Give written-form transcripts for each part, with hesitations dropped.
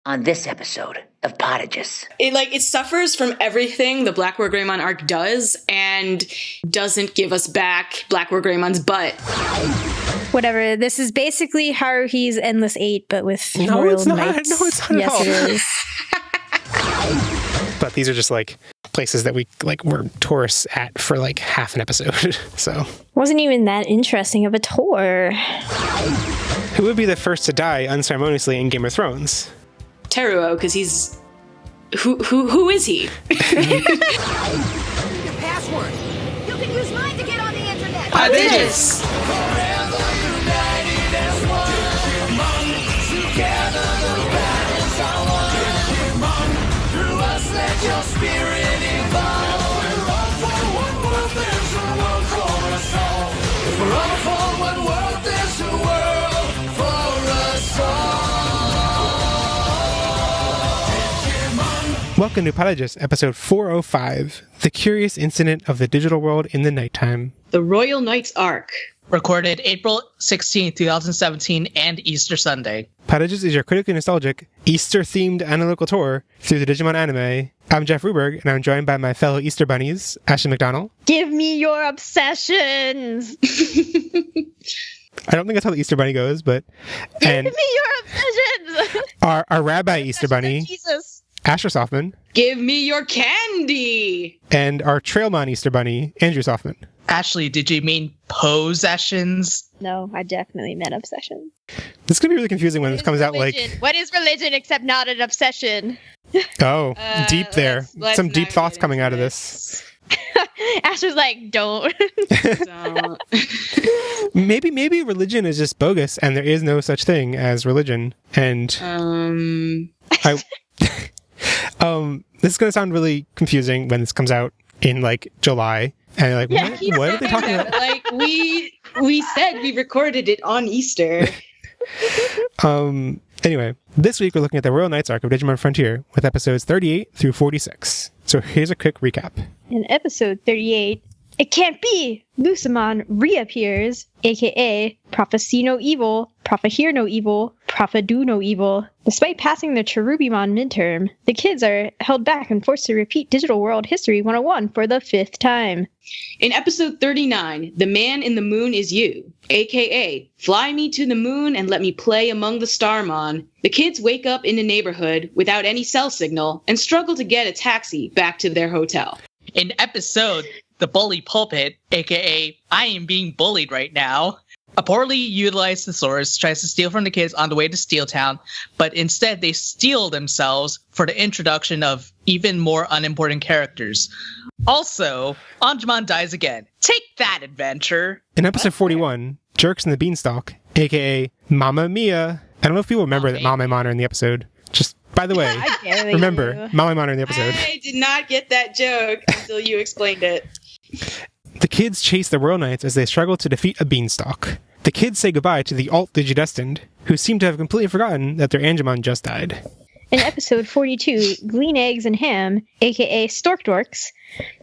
on this episode of Podigious. It suffers from everything the Black War Greymon arc does and doesn't give us back Black War Greymon's butt. Whatever. This is basically Haruhi's Endless 8, but with Royal Knights. No, it's not. Yes, it is. But these are just like places that we were tourists at for like half an episode. So wasn't even that interesting of a tour. Who would be the first to die unceremoniously in Game of Thrones? Teruo, because he's who is he? Your password. You can use mine to get on the internet. Podigious. Your spirit evolve. We're all for one world, there's a world for us all. If we're all for one world, there's a world for us all. Welcome to Podigious, episode 405, The Curious Incident of the Digital World in the Nighttime. The Royal Knights arc. Recorded April 16, 2017, and Easter Sunday. Podigious is your critically nostalgic, Easter-themed analytical tour through the Digimon anime. I'm Jeff Ruberg, and I'm joined by my fellow Easter bunnies, Ashley McDonald. Give me your obsessions! I don't think that's how the Easter bunny goes, but... Give me your obsessions! Our rabbi Easter bunny, Jesus. Asher Softman. Give me your candy! And our Trailmon Easter bunny, Andrew Softman. Ashley, did you mean possessions? No, I definitely meant obsession. This is going to be really confusing when this comes out like... What is religion except not an obsession? Oh, deep there. let's Some deep not thoughts get coming into out of this. Asher's like, don't. Don't. Maybe religion is just bogus and there is no such thing as religion. And this is going to sound really confusing when this comes out in like July. And like, what are they talking about? Like we said we recorded it on Easter. Anyway, this week we're looking at the Royal Knights arc of Digimon Frontier with episodes 38 through 46. So here's a quick recap. In episode 38, it can't be! Lucimon reappears, aka Prophet See No Evil, Prophet Hear No Evil, Prophet Do No Evil. Despite passing the Cherubimon midterm, the kids are held back and forced to repeat Digital World History 101 for the 5th time. In episode 39, The Man in the Moon is You, aka Fly Me to the Moon and Let Me Play Among the Starmon. The kids wake up in a neighborhood without any cell signal and struggle to get a taxi back to their hotel. In episode The Bully Pulpit, aka I am being bullied right now, a poorly utilized thesaurus tries to steal from the kids on the way to Steel Town, but instead they steal themselves for the introduction of even more unimportant characters. Also, Anjumon dies again. Take that, adventure! In episode 41, Jerks and the Beanstalk, aka Mamma Mia. I don't know if people remember that Mamamon are in the episode. Just, by the way, remember, Mamamon are in the episode. I did not get that joke until you explained it. The kids chase the Royal Knights as they struggle to defeat a beanstalk. The kids say goodbye to the alt-Digidestined, who seem to have completely forgotten that their Angemon just died. In episode 42, Glean Eggs and Ham, aka Stork Dorks,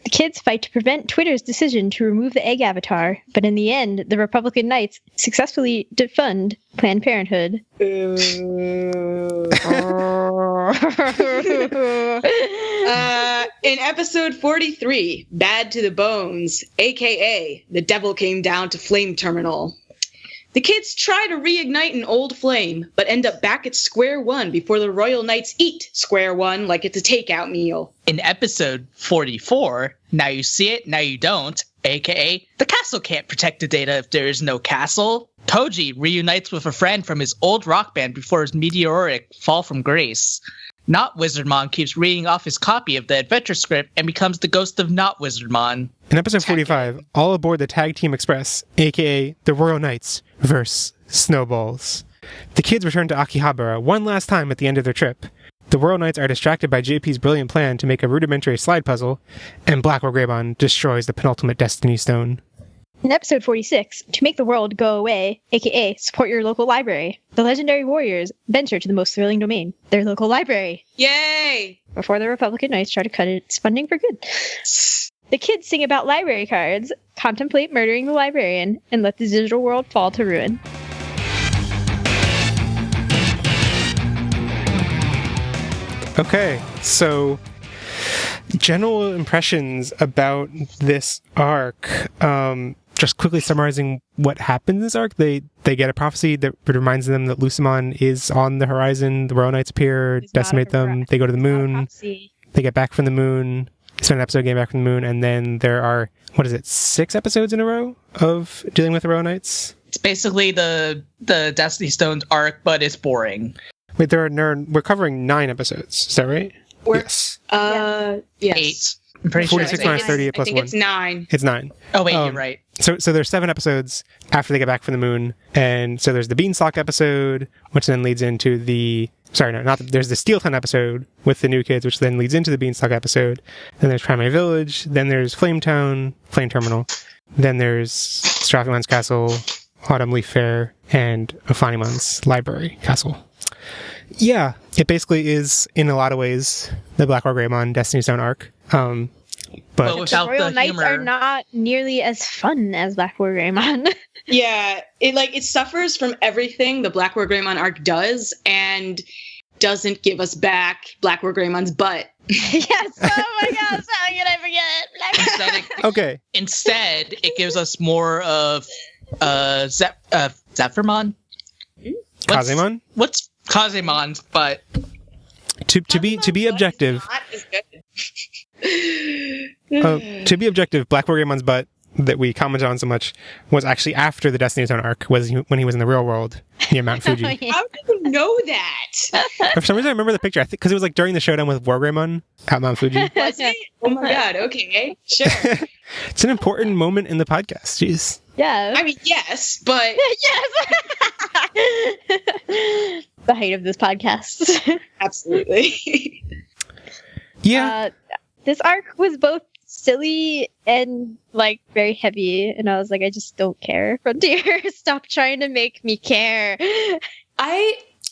the kids fight to prevent Twitter's decision to remove the egg avatar, but in the end, the Republican Knights successfully defund Planned Parenthood. In episode 43, Bad to the Bones, aka The Devil Came Down to Flame Terminal. The kids try to reignite an old flame, but end up back at square one before the Royal Knights eat square one like it's a takeout meal. In episode 44, Now You See It, Now You Don't, aka The Castle Can't Protect the Data If There Is No Castle, Toji reunites with a friend from his old rock band before his meteoric fall from grace. Not Wizardmon keeps reading off his copy of the adventure script and becomes the ghost of Not Wizardmon. In episode 45, all aboard the Tag Team Express, aka the Royal Knights vs. Snowballs. The kids return to Akihabara one last time at the end of their trip. The Royal Knights are distracted by JP's brilliant plan to make a rudimentary slide puzzle, and Black War Greymon destroys the penultimate Destiny Stone. In episode 46, To Make the World Go Away, aka Support Your Local Library, the legendary warriors venture to the most thrilling domain, their local library. Yay! Before the Republican Knights try to cut its funding for good. The kids sing about library cards, contemplate murdering the librarian, and let the digital world fall to ruin. Okay, so general impressions about this arc. Just quickly summarizing what happens in this arc. They get a prophecy that reminds them that Lucimon is on the horizon. The Royal Knights appear, It's not decimate a them. They go to the Not a moon. prophecy. They get back from the moon. Spend an episode getting back from the moon, and then there are 6 episodes in a row of dealing with the Royal Knights. It's basically the Destiny Stones arc, but it's boring. Wait, we're covering 9 episodes. Is that right? Yes. Yes. 8. I'm pretty 46 sure. minus 38 I plus think 1. it's 9. It's 9. Oh wait, you're right. So there's 7 episodes after they get back from the moon, and so there's the Beanstalk episode, which then leads into there's the Steel Town episode with the new kids, which then leads into the Beanstalk episode. Then there's Primary Village, then there's Flame Town, Flame Terminal, then there's Strathymon's Castle, Autumn Leaf Fair, and Ophanimon's Library Castle. Yeah, it basically is, in a lot of ways, the Black War Greymon Destiny Stone arc. But But without the Royal the Knights humor. are not nearly as fun as Black War Greymon. Yeah, it suffers from everything the Black War Greymon arc does, and doesn't give us back Black War Greymon's butt. Yes. Oh my gosh, how could I forget? okay, Instead, it gives us more of Zephyrmon? Kazemon. What's Kazemon's but To be objective, Not as good. to be objective, Black War Greymon's butt that we commented on so much was actually after the Destiny Zone arc, when he was in the real world near Mount Fuji. Oh, yeah. How do you know that? For some reason, I remember the picture. I think because it was like during the showdown with War Greymon at Mount Fuji. Was it? Oh my god, okay, sure. It's an important moment in the podcast. Jeez. Yeah. I mean, yes, but Yes. The height of this podcast. absolutely. Yeah. This arc was both silly and like very heavy, and I was like, I just don't care. Frontier, stop trying to make me care.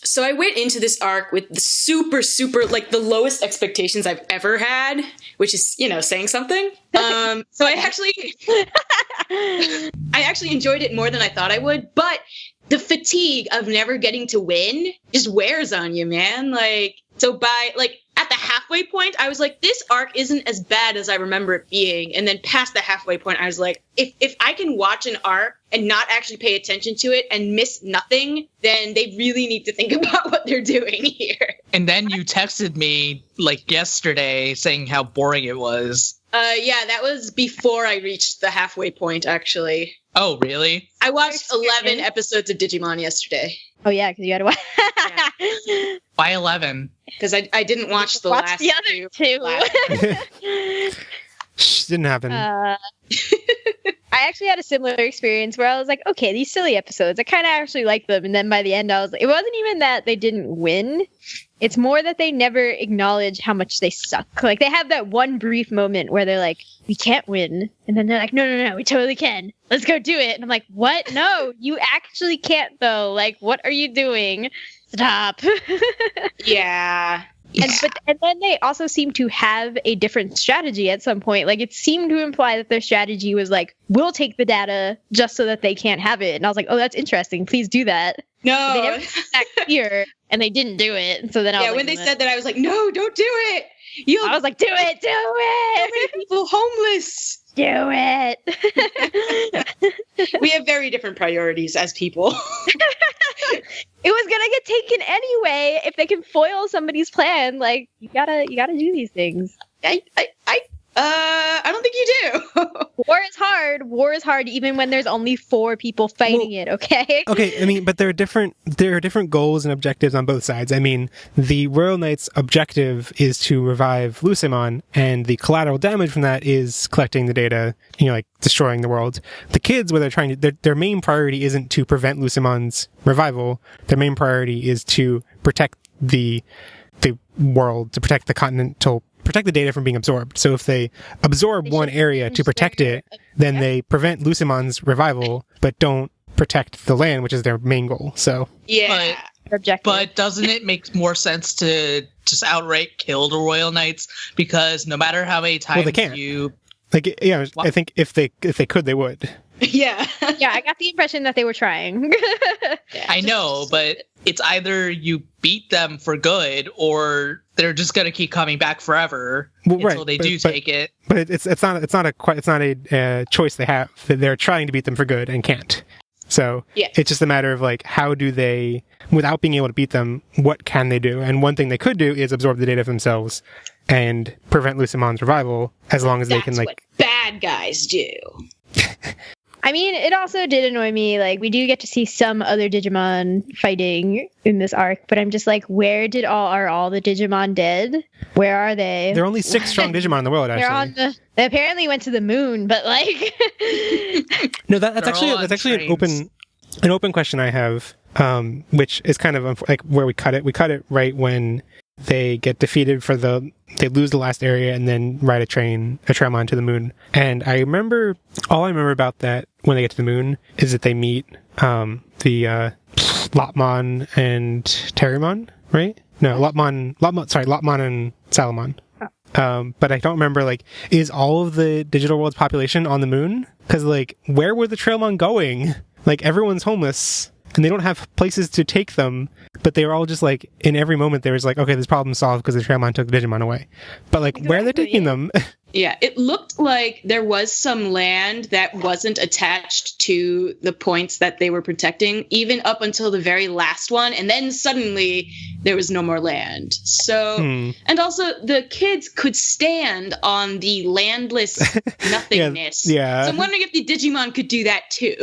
So I went into this arc with the super, like the lowest expectations I've ever had, which is, saying something. So I actually enjoyed it more than I thought I would, but the fatigue of never getting to win just wears on you, man. So at the halfway point, I was like, this arc isn't as bad as I remember it being. And then past the halfway point, I was like, if I can watch an arc and not actually pay attention to it and miss nothing, then they really need to think about what they're doing here. and then you texted me like yesterday saying how boring it was. Yeah, that was before I reached the halfway point, actually. Oh, really? I watched 11 episodes of Digimon yesterday. Oh yeah, because you had to watch. Why 11? Because I didn't watch the Watch last the other two. Shh, didn't happen. I actually had a similar experience where I was like, okay, these silly episodes, I kind of actually like them. And then by the end, I was like, it wasn't even that they didn't win. It's more that they never acknowledge how much they suck. Like, they have that one brief moment where they're like, we can't win. And then they're like, no, we totally can. Let's go do it. And I'm like, what? No, you actually can't, though. Like, what are you doing? Stop. Yeah. And then they also seem to have a different strategy at some point. Like, it seemed to imply that their strategy was like, we'll take the data just so that they can't have it. And I was like, oh, that's interesting. Please do that. No. They never made that clear, and they didn't do it. And so then I was like, when they said that, I was like, no, don't do it. I was like, do it. Make people homeless. Do it. We have very different priorities as people. It was gonna get taken anyway. If they can foil somebody's plan, like, you gotta do these things. I don't think you do. War is hard. War is hard even when there's only 4 people fighting it, okay? Okay, I mean, but there are different goals and objectives on both sides. I mean, the Royal Knight's objective is to revive Lucimon, and the collateral damage from that is collecting the data, like destroying the world. The kids, where they're trying to, their main priority isn't to prevent Lucimon's revival. Their main priority is to protect the world, to protect the continental, protect the data from being absorbed. So if they absorb one area to protect it, then they prevent Lucimon's revival, but don't protect the land, which is their main goal. So Yeah. Objective. But doesn't it make more sense to just outright kill the Royal Knights? Because no matter how many times they can't. you... I think if they could, they would. Yeah. Yeah, I got the impression that they were trying. I know, but it's either you beat them for good or they're just gonna keep coming back forever until they take it. But it's not a choice they have. They're trying to beat them for good and can't. So it's just a matter of like, how do they, without being able to beat them, what can they do? And one thing they could do is absorb the data themselves and prevent Lucimon's revival, as long as they can like. That's what bad guys do. I mean, it also did annoy me. Like, we do get to see some other Digimon fighting in this arc, but I'm just like, where did all the Digimon dead? Where are they? There are only 6 strong Digimon in the world, actually. They apparently went to the moon, but like. No, that's actually an open question I have, which is kind of like where we cut it. We cut it right when they get defeated they lose the last area and then ride a tramline to the moon. And all I remember about that when they get to the moon is that they meet the Lopmon and Terrymon, right? No, Lopmon and Salamon. But I don't remember, like, is all of the digital world's population on the moon? Because, like, where were the Trailmon going? Like, everyone's homeless, and they don't have places to take them, but they were all just, like, in every moment, there was like, okay, this problem's solved because the Trailmon took the Digimon away. But, like, where are they taking them? Yeah, it looked like there was some land that wasn't attached to the points that they were protecting, even up until the very last one, and then suddenly there was no more land. So, and also the kids could stand on the landless nothingness. Yeah. So I'm wondering if the Digimon could do that too.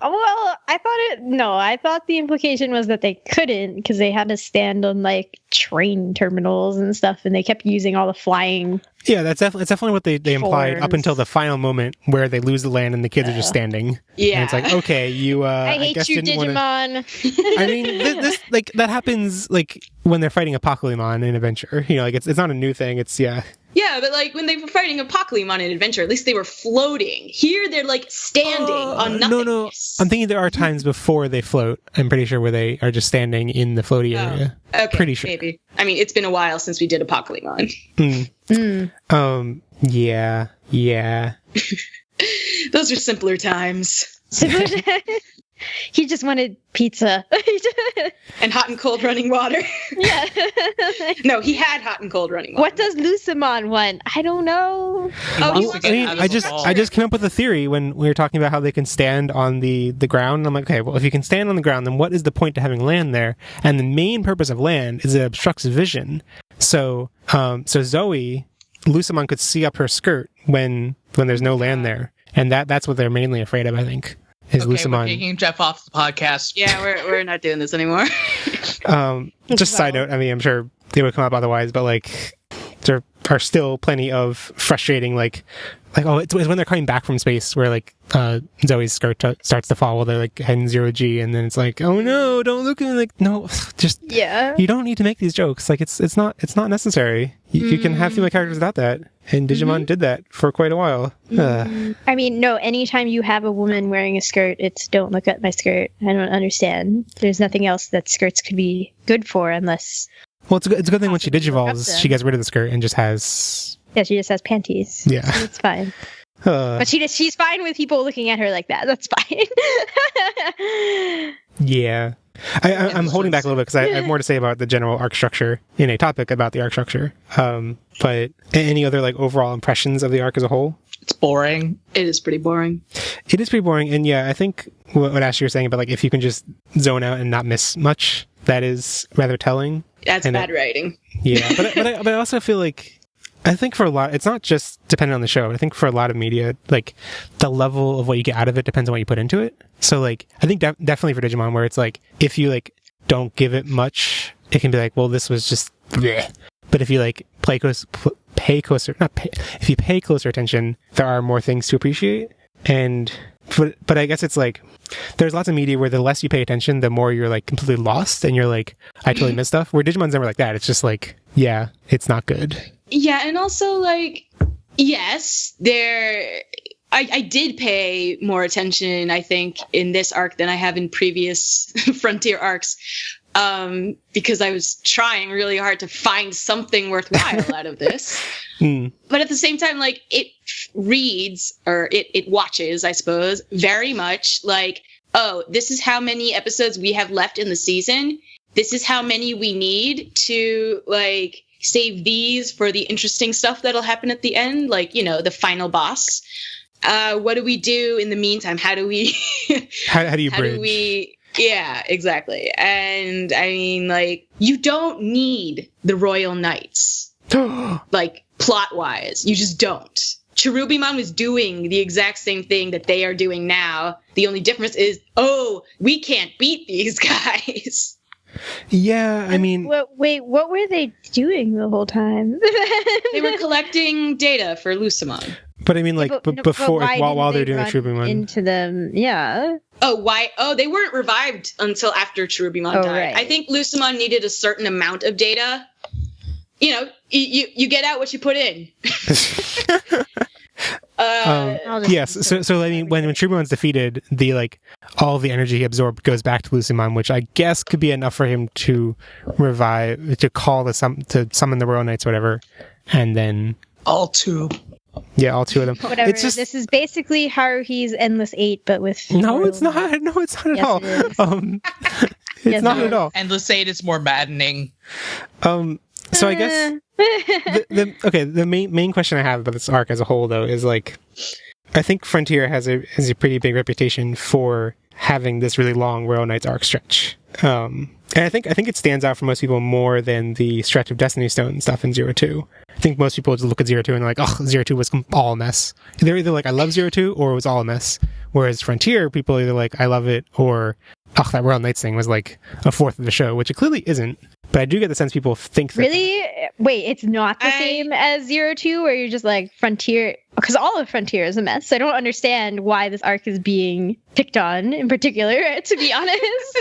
Well, I thought the implication was that they couldn't because they had to stand on like train terminals and stuff, and they kept using all the flying. Yeah, that's definitely what they implied up until the final moment where they lose the land and the kids are just standing. Yeah, and it's like, okay, you. I hate you, Digimon. I mean, this like that happens like when they're fighting Apocalypse in Adventure. You know, like it's not a new thing. It's Yeah, but like when they were fighting Apocalypse in Adventure, at least they were floating. Here they're like standing on nothingness. No. I'm thinking there are times before they float. I'm pretty sure where they are just standing in the floaty area. Okay, pretty sure. Maybe. I mean, it's been a while since we did Apocalypse. Yeah. Those are simpler times. He just wanted pizza. And hot and cold running water. Yeah. No, he had hot and cold running water. What does Lucimon want? I don't know. I just came up with a theory when we were talking about how they can stand on the ground. And I'm like, okay, well, if you can stand on the ground, then what is the point to having land there? And the main purpose of land is it obstructs vision. So Zoe, Lucimon could see up her skirt when there's no land there. And that's what they're mainly afraid of, I think. Is Lucimon. We're taking Jeff off the podcast. Yeah, we're not doing this anymore. Just side note, I mean, I'm sure they would come up otherwise, but like there are still plenty of frustrating like it's when they're coming back from space where like Zoe's skirt starts to fall while they're like heading 0G, and then it's like, oh no, don't look at me, like no, just you don't need to make these jokes, like it's not necessary. You can have female characters without that, and Digimon did that for quite a while. I mean, no, anytime you have a woman wearing a skirt, it's don't look at my skirt. I don't understand. There's nothing else that skirts could be good for unless. Well, it's a good thing when she digivolves, she gets rid of the skirt and just has. Yeah, she just has panties. Yeah, so it's fine. But she's fine with people looking at her like that. That's fine. Yeah. I'm holding back a little bit because I have more to say about the general arc structure in a topic about the arc structure. But any other like overall impressions of the arc as a whole? It's boring. It is pretty boring. It is pretty boring, and yeah, I think what Ashley was saying about like if you can just zone out and not miss much, that is rather telling. That's bad writing. Yeah, but I also feel like. I think for a lot, it's not just dependent on the show. I think for a lot of media, like the level of what you get out of it depends on what you put into it. So like, I think definitely for Digimon, where it's like, if you like don't give it much, it can be like, well, this was just bleh. But if you like if you pay closer attention, there are more things to appreciate. But I guess it's like, there's lots of media where the less you pay attention, the more you're like completely lost and you're like, I totally missed stuff. Where Digimon's never like that. It's just like, yeah, it's not good. Yeah, and also, like, yes, I did pay more attention, I think, in this arc than I have in previous Frontier arcs, because I was trying really hard to find something worthwhile out of this. But at the same time, like, it reads, or it watches, I suppose, very much like oh, this is how many episodes we have left in the season. This is how many we need to like save these for the interesting stuff that'll happen at the end, like, you know, the final boss. What do we do in the meantime? How do we how do you how bridge? do we yeah, exactly. And I mean, like, you don't need the Royal Knights, like, plot-wise. You just don't. Cherubimon was doing the exact same thing that they are doing now. The only difference is, oh, we can't beat these guys. Yeah, I mean, Wait, what were they doing the whole time? They were collecting data for Lucimon. but I mean, like, before, why while they're didn't doing the run Cherubimon. into them, yeah. Oh, why? Oh, they weren't revived until after Cherubimon Oh, died. right. I think Lucimon needed a certain amount of data. You know, you get out what you put in. I'll just- Yes, so I mean, when Cherubon's defeated, the like all the energy he absorbed goes back to Lucimon, which I guess could be enough for him to revive, to call to summon the Royal Knights, or whatever, and then All two. yeah, all two of them. Whatever. It's just This is basically Haruhi's Endless 8, but with no, Royal it's not. Knights. No, it's not at Yes, all. it is. It's Yes, not it at all. Endless 8 is more maddening. So I guess the main question I have about this arc as a whole, though, is like, I think Frontier has a pretty big reputation for having this really long Royal Knights arc stretch. And I think it stands out for most people more than the stretch of Destiny Stone stuff in 02. I think most people just look at 02 and they're like, oh, 02 was all a mess. They're either like, I love 02 or it was all a mess. Whereas Frontier, people either like, I love it, or oh, that Royal Knights thing was like a fourth of the show, which it clearly isn't. But I do get the sense people think that. Really? Wait, it's not the same as 02, where you're just like Frontier, because all of Frontier is a mess. I don't understand why this arc is being picked on in particular, to be honest.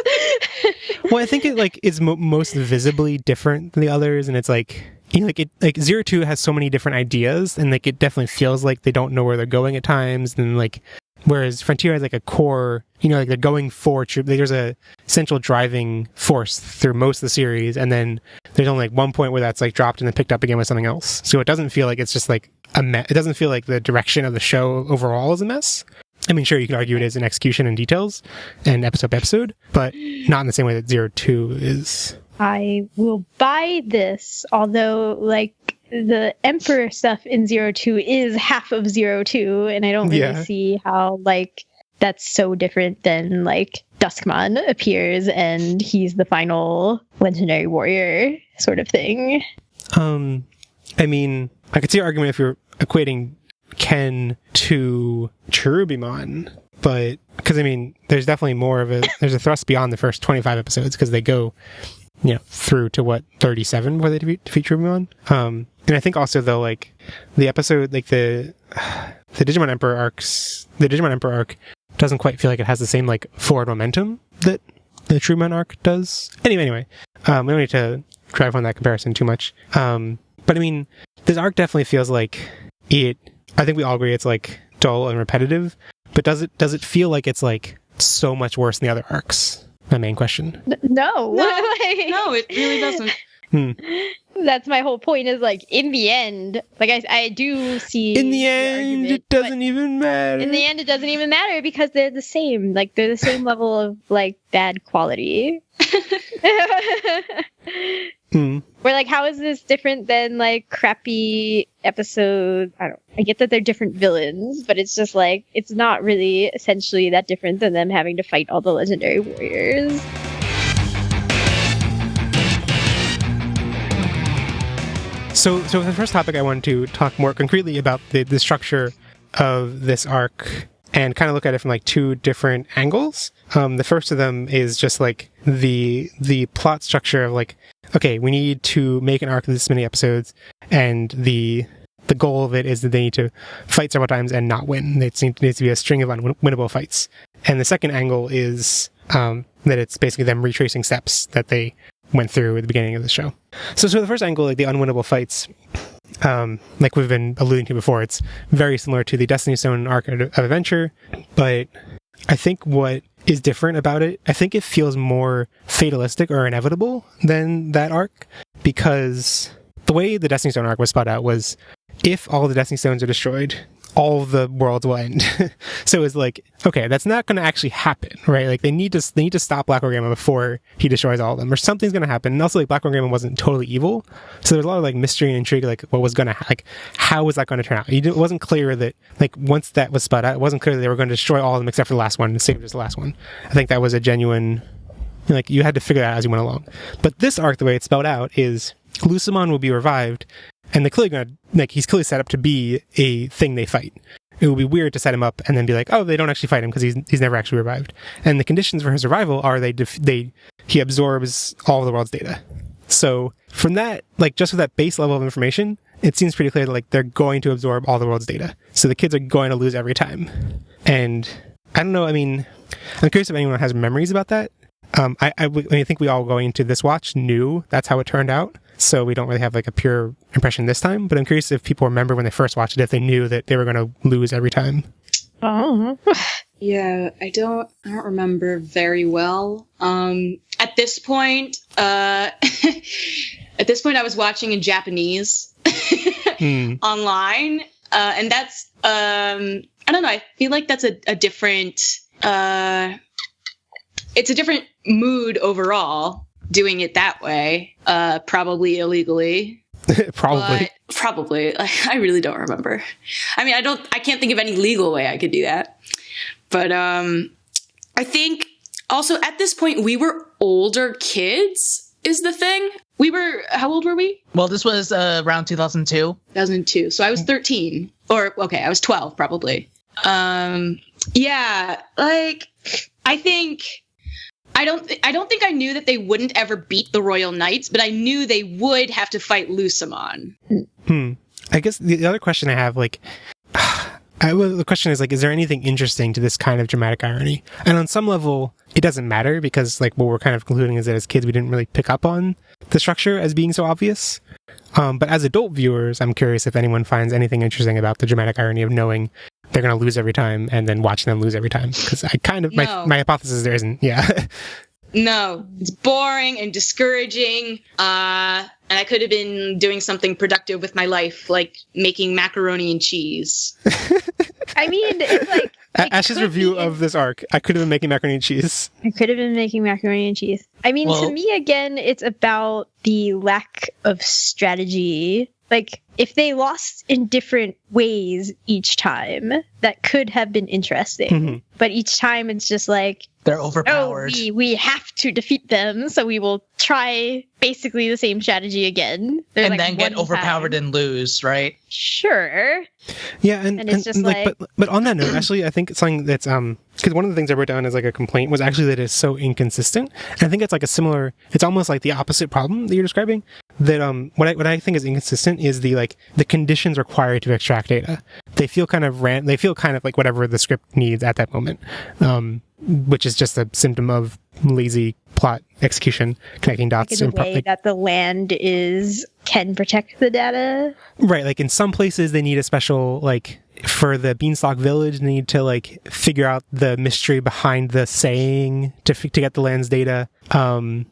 Well, I think it like is most visibly different than the others, and it's like, you know, like 02 has so many different ideas, and like it definitely feels like they don't know where they're going at times, and like whereas Frontier has like a core, you know, like they're going for troop. Like, there's a central driving force through most of the series, and then there's only like one point where that's like dropped and then picked up again with something else. So it doesn't feel like it's just like a mess. It doesn't feel like the direction of the show overall is a mess. I mean, sure, you could argue it is in execution and details and episode by episode, but not in the same way that 02 is. I will buy this, although like the Emperor stuff in 02 is half of 02, and I don't really see how like that's so different than like Duskmon appears and he's the final legendary warrior sort of thing. I mean, I could see an argument if you're equating Ken to Cherubimon, but because I mean, there's definitely more of there's a thrust beyond the first 25 episodes, because they go, you know, through to what, 37 where they defeat Cherubimon. And I think also though, like the episode, like the Digimon Emperor arc doesn't quite feel like it has the same like forward momentum that the Cherubimon arc does. Anyway, we don't need to drive on that comparison too much. But I mean, this arc definitely feels like it. I think we all agree it's like dull and repetitive. But does it feel like it's like so much worse than the other arcs? My main question. No, No, it really doesn't. That's my whole point. Is like in the end, like I do see. In the end, argument, it doesn't even matter. In the end, it doesn't even matter because they're the same. Like they're the same level of like bad quality. Where like, how is this different than like crappy episode? I get that they're different villains, but it's just like it's not really essentially that different than them having to fight all the legendary warriors. So for the first topic, I wanted to talk more concretely about the structure of this arc and kind of look at it from like two different angles. The first of them is just like the plot structure of like, okay, we need to make an arc of this many episodes, and the goal of it is that they need to fight several times and not win. It needs to be a string of unwinnable fights. And the second angle is that it's basically them retracing steps that they went through at the beginning of the show. So the first angle, like the unwinnable fights, like we've been alluding to before, it's very similar to the Destiny Stone arc of Adventure, but I think what is different about it, I think it feels more fatalistic or inevitable than that arc, because the way the Destiny Stone arc was spot out was, if all the Destiny Stones are destroyed, all the worlds will end. So it's like, okay, that's not going to actually happen, right? Like they need to stop Black Orgama before he destroys all of them, or something's going to happen. And also, like, Black Orgama wasn't totally evil, so there's a lot of like mystery and intrigue, like what was going to like how was that going to turn out? It wasn't clear that like once that was spun out, it wasn't clear that they were going to destroy all of them except for the last one and save just the last one. I think that was a genuine, like, you had to figure that out as you went along. But this arc, the way it's spelled out, is Lucamon will be revived. And they're clearly gonna, like, he's clearly set up to be a thing they fight. It would be weird to set him up and then be like, oh, they don't actually fight him because he's never actually revived. And the conditions for his revival are he absorbs all of the world's data. So from that, like, just with that base level of information, it seems pretty clear that, like, they're going to absorb all the world's data. So the kids are going to lose every time. And I don't know, I mean, I'm curious if anyone has memories about that. I think we all going into this watch knew that's how it turned out. So we don't really have like a pure impression this time, but I'm curious if people remember when they first watched it, if they knew that they were going to lose every time. Oh. Yeah, I don't remember very well. At this point, I was watching in Japanese online, and that's I don't know. I feel like that's a different. It's a different mood overall. Doing it that way, probably illegally. Probably. I really don't remember. I mean, I can't think of any legal way I could do that. But I think also at this point we were older kids is the thing. How old were we? Well, this was around 2002. 2002. So I was 13. Or, okay, I was 12 probably. Yeah, like, I don't think I knew that they wouldn't ever beat the Royal Knights, but I knew they would have to fight Lucamon. I guess the other question I have, like, the question is, like, is there anything interesting to this kind of dramatic irony? And on some level, it doesn't matter because, like, what we're kind of concluding is that as kids, we didn't really pick up on the structure as being so obvious. But as adult viewers, I'm curious if anyone finds anything interesting about the dramatic irony of knowing they're going to lose every time and then watching them lose every time. Because I kind of, No. my hypothesis there isn't, yeah. No, it's boring and discouraging. And I could have been doing something productive with my life, like making macaroni and cheese. I mean, it's like... Ash's review of this arc, I could have been making macaroni and cheese. I could have been making macaroni and cheese. I mean, to me, again, it's about the lack of strategy. Like, if they lost in different ways each time, that could have been interesting. Mm-hmm. But each time it's just like, they're overpowered. Oh, we have to defeat them, so we will try basically the same strategy again. There's and like then get overpowered and lose, right? Sure. Yeah, and it's just like but on that note, actually, I think something that's because one of the things I wrote down as like a complaint was actually that it's so inconsistent. And I think it's like it's almost like the opposite problem that you're describing. That what I think is inconsistent is the conditions required to extract data. They feel kind of like whatever the script needs at that moment, which is just a symptom of lazy plot execution, connecting dots. Like in the way that the land can protect the data. Right, like in some places they need a special, like for the Beanstalk Village, they need to like figure out the mystery behind the saying to get the land's data. I'm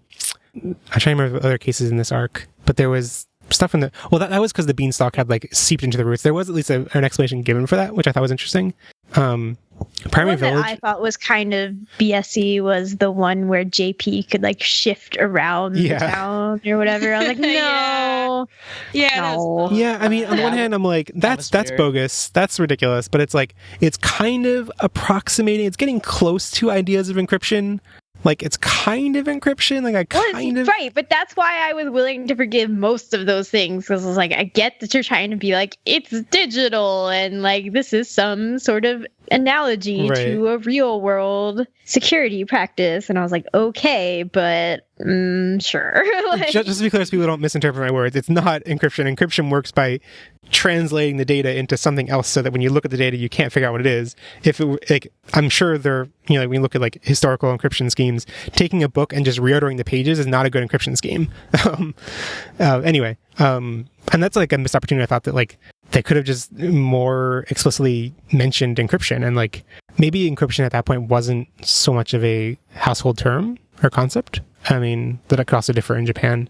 trying to remember other cases in this arc, but there was stuff in that was because the Beanstalk had like seeped into the roots. There was at least an explanation given for that, which I thought was interesting. Primary Village, that I thought was kind of BSE was the one where JP could like shift around the town or whatever. I was like, no. No. Yeah, I mean, on the one hand, I'm like, that's bogus, that's ridiculous, but it's like, it's kind of approximating, it's getting close to ideas of encryption. Like, it's kind of encryption. Like, Right, but that's why I was willing to forgive most of those things. Because I was like, I get that you're trying to be like, it's digital. And, like, this is some sort of analogy to a real world security practice. And I was like, okay, but sure. Like, just to be clear, so people don't misinterpret my words, it's not encryption. Encryption works by translating the data into something else so that when you look at the data, you can't figure out what it is. If it, like, I'm sure when you look at like historical encryption schemes, taking a book and just reordering the pages is not a good encryption scheme. Anyway, and that's like a missed opportunity. I thought that like they could have just more explicitly mentioned encryption, and like maybe encryption at that point wasn't so much of a household term or concept. I mean, that it could also differ in Japan.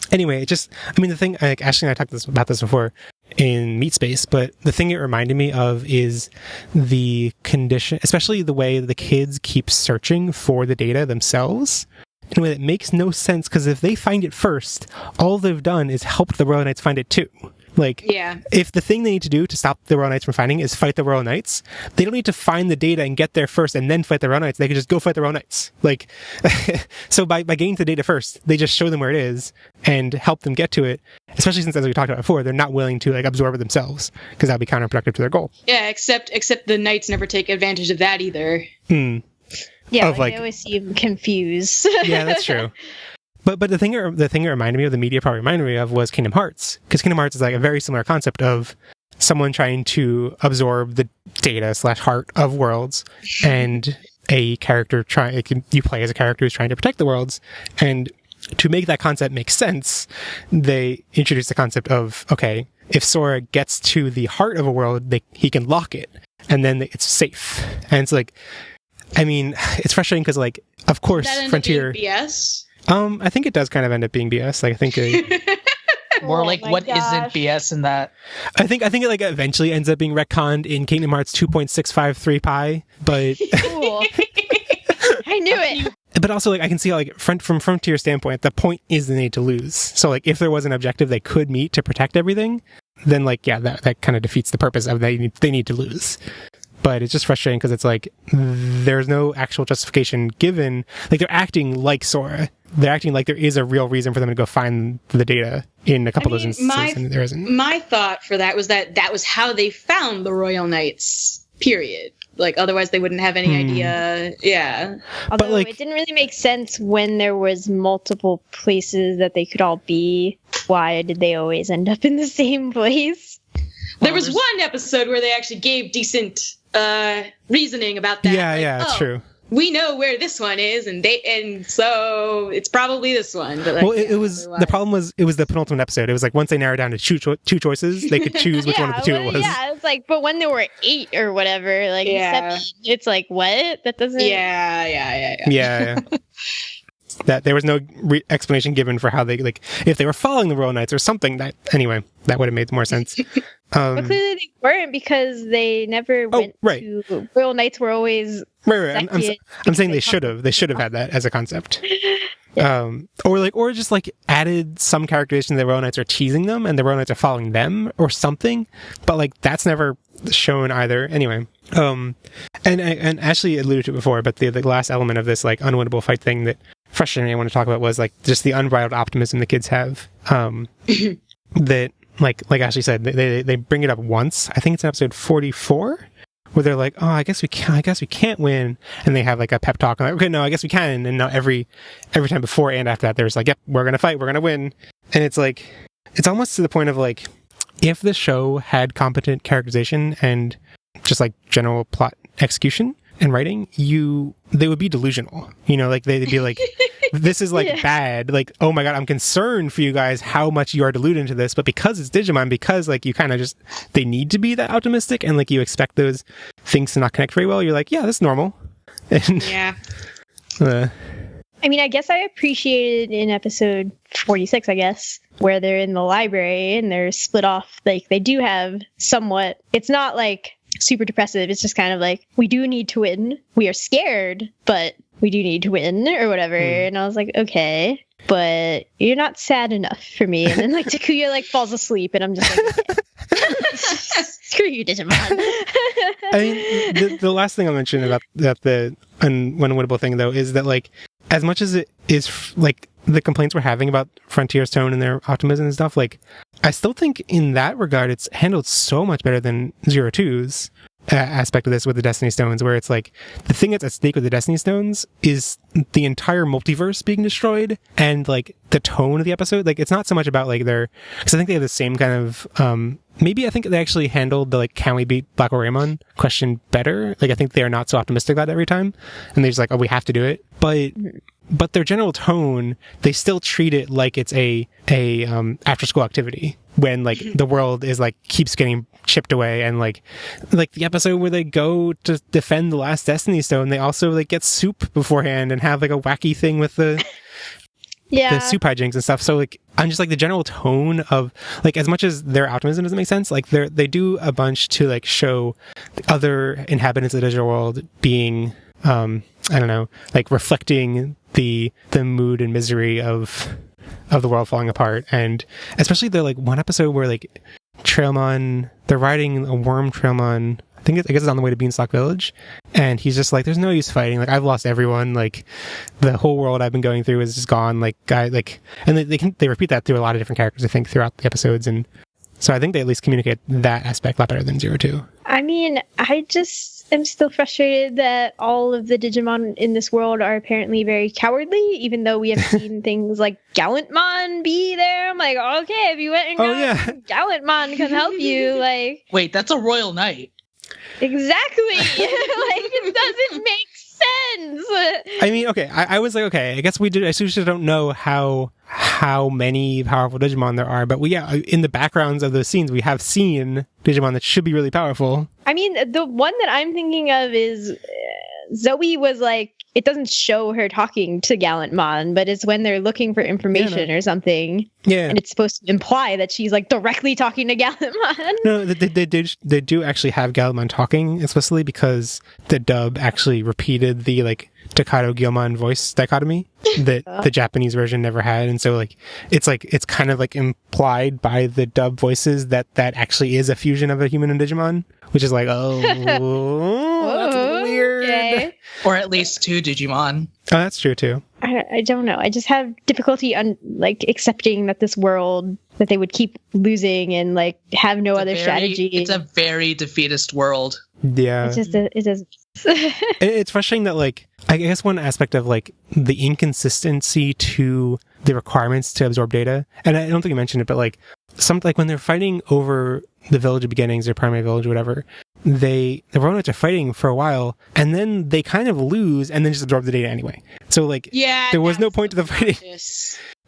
Anyway, the thing, like Ashley and I talked about this before, in Meat Space, but the thing it reminded me of is the condition, especially the way the kids keep searching for the data themselves in a way that makes no sense, because if they find it first, all they've done is helped the Royal Knights find it too. Like, Yeah. if the thing they need to do to stop the Royal Knights from finding is fight the Royal Knights, they don't need to find the data and get there first and then fight the Royal Knights. They can just go fight the Royal Knights. Like, so by getting to the data first, they just show them where it is and help them get to it. Especially since, as we talked about before, they're not willing to like absorb it themselves, because that would be counterproductive to their goal. Yeah, except the knights never take advantage of that either. Yeah, Of, like, like- I always seem confused. Yeah, that's true. But the thing it reminded me of, the media probably reminded me of, was Kingdom Hearts, because Kingdom Hearts is like a very similar concept of someone trying to absorb the data / heart of worlds, and a character you play as a character who's trying to protect the worlds. And to make that concept make sense, they introduce the concept of, okay, if Sora gets to the heart of a world, he can lock it, and then it's safe. And it's like, I mean, it's frustrating because, like, of course, That ended Frontier. up being BS. I think it does kind of end up being BS. Like, I think More Oh like, my what gosh. not BS in that? I think it like eventually ends up being retconned in Kingdom Hearts 2.653 pi, but Cool. I knew it. but also, like, I can see how, like, from Frontier standpoint, the point is they need to lose. So, like, if there was an objective they could meet to protect everything, then, like, yeah, that kind of defeats the purpose of they need to lose. But it's just frustrating because it's like there's no actual justification given. Like, they're acting like Sora. They're acting like there is a real reason for them to go find the data in a couple of those instances, and there isn't. My thought for that was that was how they found the Royal Knights, period. Like, otherwise they wouldn't have any idea. Yeah. Although like- it didn't really make sense when there was multiple places that they could all be. Why did they always end up in the same place? There was one episode where they actually gave decent reasoning about that. Yeah, Like, it's true. We know where this one is, and so it's probably this one. But, like, Well, it yeah, was otherwise- the problem was it was the penultimate episode. It was like once they narrowed down to two choices, they could choose which one of the two it was. Yeah, it's like, but when there were 8 or whatever, like, Yeah. it's like, what? That doesn't. Yeah. Yeah. That there was no explanation given for how they, like, if they were following the Royal Knights or something. That anyway, that would have made more sense. But clearly they weren't, because they never went right. to. Royal Knights were always. Right. Second, I'm saying they they should have. They should have had that as a concept. Or just like added some characterization that the Royal Knights are teasing them and the Royal Knights are following them or something. But like that's never shown either. Anyway. And Ashley alluded to it before, but the last element of this like unwinnable fight thing that frustrated me I want to talk about was like just the unbridled optimism the kids have. That like Ashley said, they bring it up once. I think it's in episode 44. Where they're like, oh, I guess we can't win, and they have like a pep talk. I'm like, okay, no, I guess we can. And now every time before and after that, there's like, yep, we're gonna fight, we're gonna win. And it's like, it's almost to the point of like, if the show had competent characterization and just like general plot execution and writing, they would be delusional. You know, like they'd be like, this is like bad. Like, oh my god, I'm concerned for you guys how much you are deluded into this. But because it's Digimon, because like you kind of just, they need to be that optimistic, and like you expect those things to not connect very well. You're like, yeah, that's normal. And Yeah. I mean, I guess I appreciated in episode 46, I guess, where they're in the library and they're split off. Like, they do have somewhat, it's not like super depressive. It's just kind of like, we do need to win. We are scared, but we do need to win or whatever. And I was like, okay, but you're not sad enough for me. And then like Takuya like falls asleep and I'm just like, okay. Screw you, Digimon. I mean, the last thing I'll mention about the unwinnable thing though is that like, as much as it is like the complaints we're having about Frontier's tone and their optimism and stuff, like I still think in that regard it's handled so much better than Zero Two's aspect of this with the Destiny Stones, where it's like the thing that's at stake with the Destiny Stones is the entire multiverse being destroyed, and like the tone of the episode, like it's not so much about like because I think they have the same kind of maybe I think they actually handled the like can we beat Black Raymon question better. Like I think they are not so optimistic about it every time, and they're just like, oh, we have to do it. But their general tone, they still treat it like it's a after school activity, when like the world is like keeps getting chipped away, and like the episode where they go to defend the last Destiny Stone, they also like get soup beforehand and have like a wacky thing with the Yeah. soup hijinks and stuff. So like I'm just like the general tone of like, as much as their optimism doesn't make sense, like they do a bunch to like show other inhabitants of the digital world being I don't know, like reflecting the mood and misery of the world falling apart. And especially the like one episode where like Trailmon, they're riding a worm Trailmon, I guess it's on the way to Beanstalk Village, and he's just like, there's no use fighting, like I've lost everyone, like the whole world I've been going through is just gone, like guy, like, and they repeat that through a lot of different characters, I think, throughout the episodes. And so I think they at least communicate that aspect a lot better than 02. I mean, I just am still frustrated that all of the Digimon in this world are apparently very cowardly, even though we have seen things like Gallantmon be there. I'm like, okay, if you went and Gallantmon can help you, like... Wait, that's a royal knight. Exactly! Like, it doesn't make sense! I mean, okay, I was like, okay, I guess I just don't know how many powerful Digimon there are, but in the backgrounds of those scenes, we have seen Digimon that should be really powerful. I mean, the one that I'm thinking of is Zoe was like, it doesn't show her talking to Gallantmon, but it's when they're looking for information or something. Yeah. And it's supposed to imply that she's like directly talking to Gallantmon. No, they do actually have Gallantmon talking explicitly, because the dub actually repeated the like Takato Gyomon voice dichotomy that the Japanese version never had. And so like it's kind of like implied by the dub voices that actually is a fusion of a human and Digimon, which is like, that's weird. Okay. Or at least 2 Digimon. Oh, that's true too. I don't know. I just have difficulty like accepting that this world, that they would keep losing and like have no other strategy. It's a very defeatist world. Yeah. It doesn't. It's frustrating that like, I guess one aspect of like the inconsistency to the requirements to absorb data, and I don't think you mentioned it, but like when they're fighting over the village of beginnings, their primary village or whatever, the Roanoites are fighting for a while, and then they kind of lose and then just absorb the data anyway. So like, there was no point to the fighting.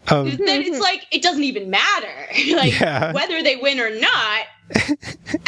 Then it's like, it doesn't even matter. Like, whether they win or not,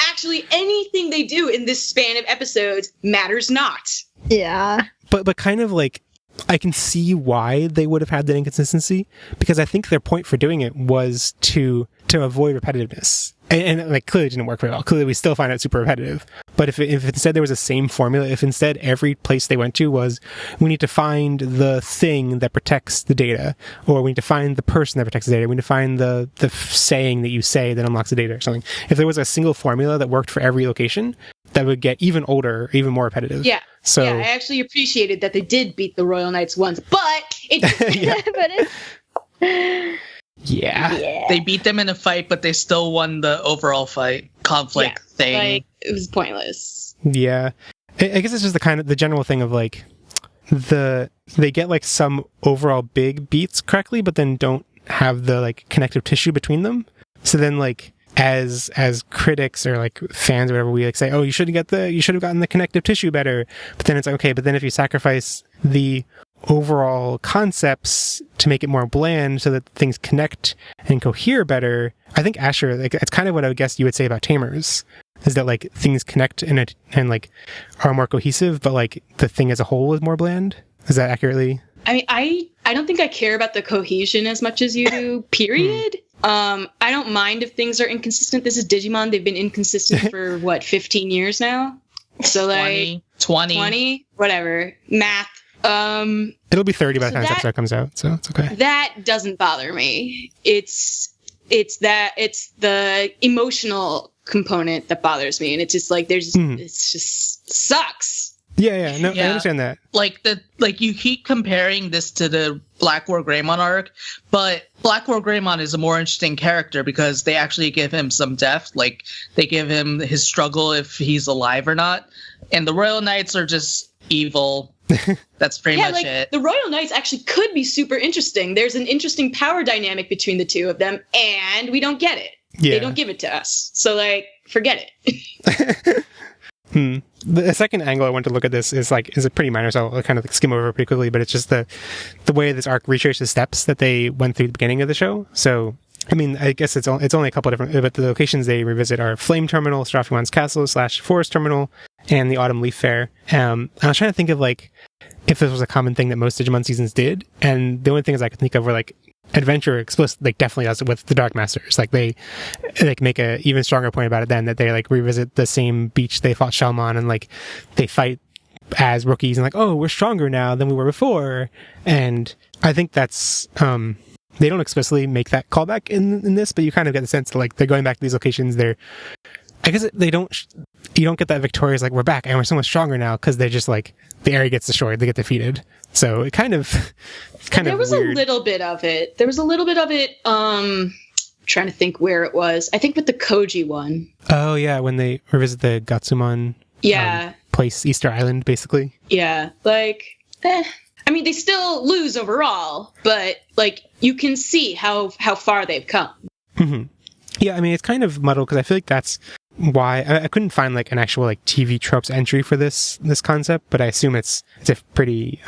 actually anything they do in this span of episodes matters not. Yeah. But kind of like, I can see why they would have had that inconsistency, because I think their point for doing it was to avoid repetitiveness. And like, clearly it didn't work very well. Clearly we still find it super repetitive. But if instead there was the same formula, if instead every place they went to was, we need to find the thing that protects the data, or we need to find the person that protects the data, we need to find the saying that you say that unlocks the data or something. If there was a single formula that worked for every location, that would get even older, even more repetitive. Yeah. So I actually appreciated that they did beat the Royal Knights once, but it Yeah. They beat them in a fight, but they still won the overall fight conflict thing. Like, it was pointless. Yeah. I guess it's just the general thing of like, they get like some overall big beats correctly, but then don't have the like connective tissue between them. So then like, as critics or like fans or whatever, we like say, oh, you should have gotten the connective tissue better. But then it's like, okay, but then if you sacrifice the overall concepts to make it more bland so that things connect and cohere better, I think Asher, like, it's kind of what I would guess you would say about Tamers, is that like things connect and like are more cohesive, but like the thing as a whole is more bland. Is that accurately? I mean, I don't think I care about the cohesion as much as you do, period. I don't mind if things are inconsistent. This is Digimon. They've been inconsistent for 15 years now? So like 20, whatever. Math. It'll be 30 by the time this episode comes out, so it's okay. That doesn't bother me. It's the emotional component that bothers me, and it's just like it's just sucks. Yeah, no, I understand that. Like you keep comparing this to the Black War Greymon arc, but Black War Greymon is a more interesting character because they actually give him some depth. Like they give him his struggle if he's alive or not, and the Royal Knights are just evil. That's pretty much it. The Royal Knights actually could be super interesting. There's an interesting power dynamic between the two of them, and we don't get it. Yeah. They don't give it to us. So, like, forget it. The second angle I want to look at this is a pretty minor, so I'll kind of skim over it pretty quickly, but it's just the way this arc retraces steps that they went through at the beginning of the show. So, I mean, I guess it's only a couple of different, but the locations they revisit are Flame Terminal, Strafimon's Castle / Forest Terminal, and the Autumn Leaf Fair. I was trying to think of like if this was a common thing that most Digimon seasons did. And the only things I could think of were like Adventure explicit, like definitely does it with the Dark Masters. Like they like make a even stronger point about it then, that they like revisit the same beach they fought Shellmon, and like they fight as rookies and like, oh, we're stronger now than we were before. And I think that's they don't explicitly make that callback in this, but you kind of get the sense that like they're going back to these locations. I guess you don't get that Victoria's like, we're back and we're so much stronger now, because they're just like, the area gets destroyed, they get defeated. So it kind of there was weird. a little bit of it. There was a little bit of it. Trying to think where it was. I think with the Koji one. Oh yeah, when they revisit the Gatsumon place, Easter Island, basically. Yeah, like, I mean, they still lose overall, but like you can see how far they've come. Mm-hmm. Yeah, I mean, it's kind of muddled because I feel like that's why I couldn't find like an actual like TV tropes entry for this concept, but I assume it's a pretty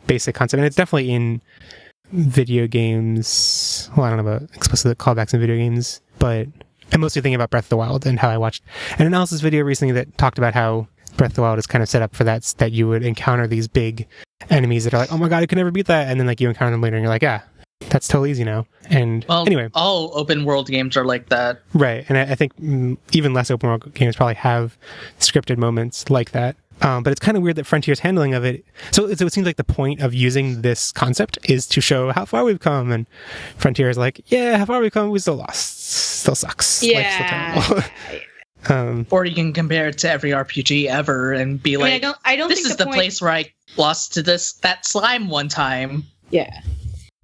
basic concept, and it's definitely in video games. Well, I don't know about explicit callbacks in video games, but I'm mostly thinking about Breath of the Wild and how I watched an analysis video recently that talked about how Breath of the Wild is kind of set up for that you would encounter these big enemies that are like, oh my god, I could never beat that, and then like you encounter them later and you're like, yeah, that's totally easy now. And anyway, all open world games are like that, right? And I think even less open world games probably have scripted moments like that. But it's kind of weird that Frontier's handling of it. So it seems like the point of using this concept is to show how far we've come, and Frontier is like, yeah, how far we've come, we still lost, still sucks. Yeah. Life's still terrible. Or you can compare it to every RPG ever and be like, I don't this think is the place where I lost to that slime one time. Yeah.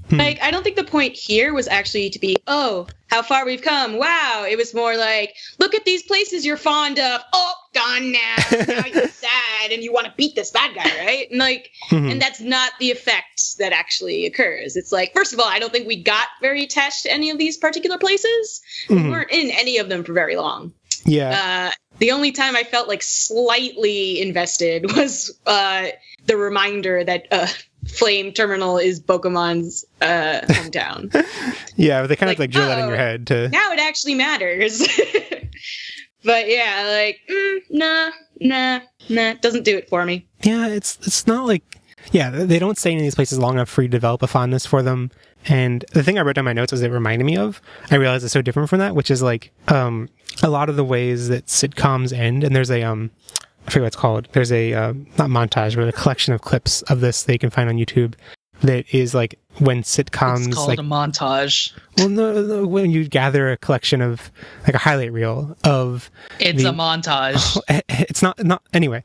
Like, I don't think the point here was actually to be, oh, how far we've come. Wow. It was more like, look at these places you're fond of. Oh, gone now. Now you're sad and you want to beat this bad guy, right? And like, and that's not the effect that actually occurs. It's like, first of all, I don't think we got very attached to any of these particular places. We weren't in any of them for very long. Yeah. The only time I felt like slightly invested was the reminder that Flame Terminal is Pokemon's hometown. Yeah, but they kind of like drill that in your head to. Now it actually matters. But yeah, like nah, doesn't do it for me. Yeah, it's not like, yeah, they don't stay in these places long enough for you to develop a fondness for them. And the thing I wrote down in my notes was it reminded me of, I realized it's so different from that, which is like a lot of the ways that sitcoms end, and there's a I forget what it's called. There's a not montage, but a collection of clips of this that you can find on YouTube that is like when sitcoms, it's called like a montage. Well, no, when you gather a collection of like a highlight reel of it's a montage. It's not anyway.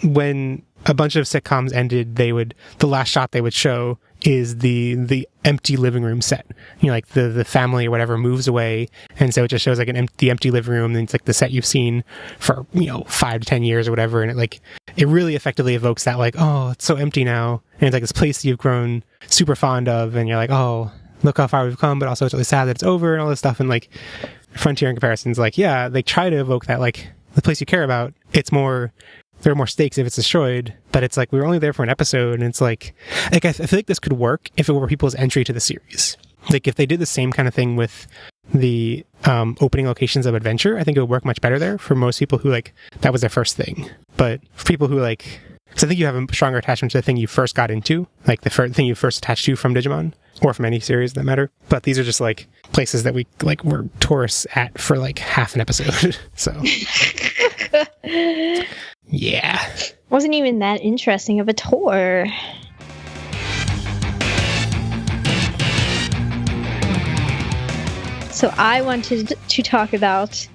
When a bunch of sitcoms ended, the last shot they would show is the empty living room set. You know, like the family or whatever moves away, and so it just shows like the empty living room, and it's like the set you've seen for 5 to 10 years or whatever, and it really effectively evokes that like, oh, it's so empty now, and it's like this place you've grown super fond of, and you're like, oh, look how far we've come, but also it's really sad that it's over and all this stuff. And like Frontier in comparisons, like, yeah, they try to evoke that like the place you care about. It's more, there are more stakes if it's destroyed, but it's like we were only there for an episode, and it's like I feel like this could work if it were people's entry to the series. Like if they did the same kind of thing with the opening locations of Adventure, I think it would work much better there for most people who like that was their first thing. But for people who like, because I think you have a stronger attachment to the thing you first got into, like the thing you first attached to from Digimon or from any series that matter. But these are just like places that we like were tourists at for like half an episode. So yeah, Wasn't even that interesting of a tour. So I wanted to talk about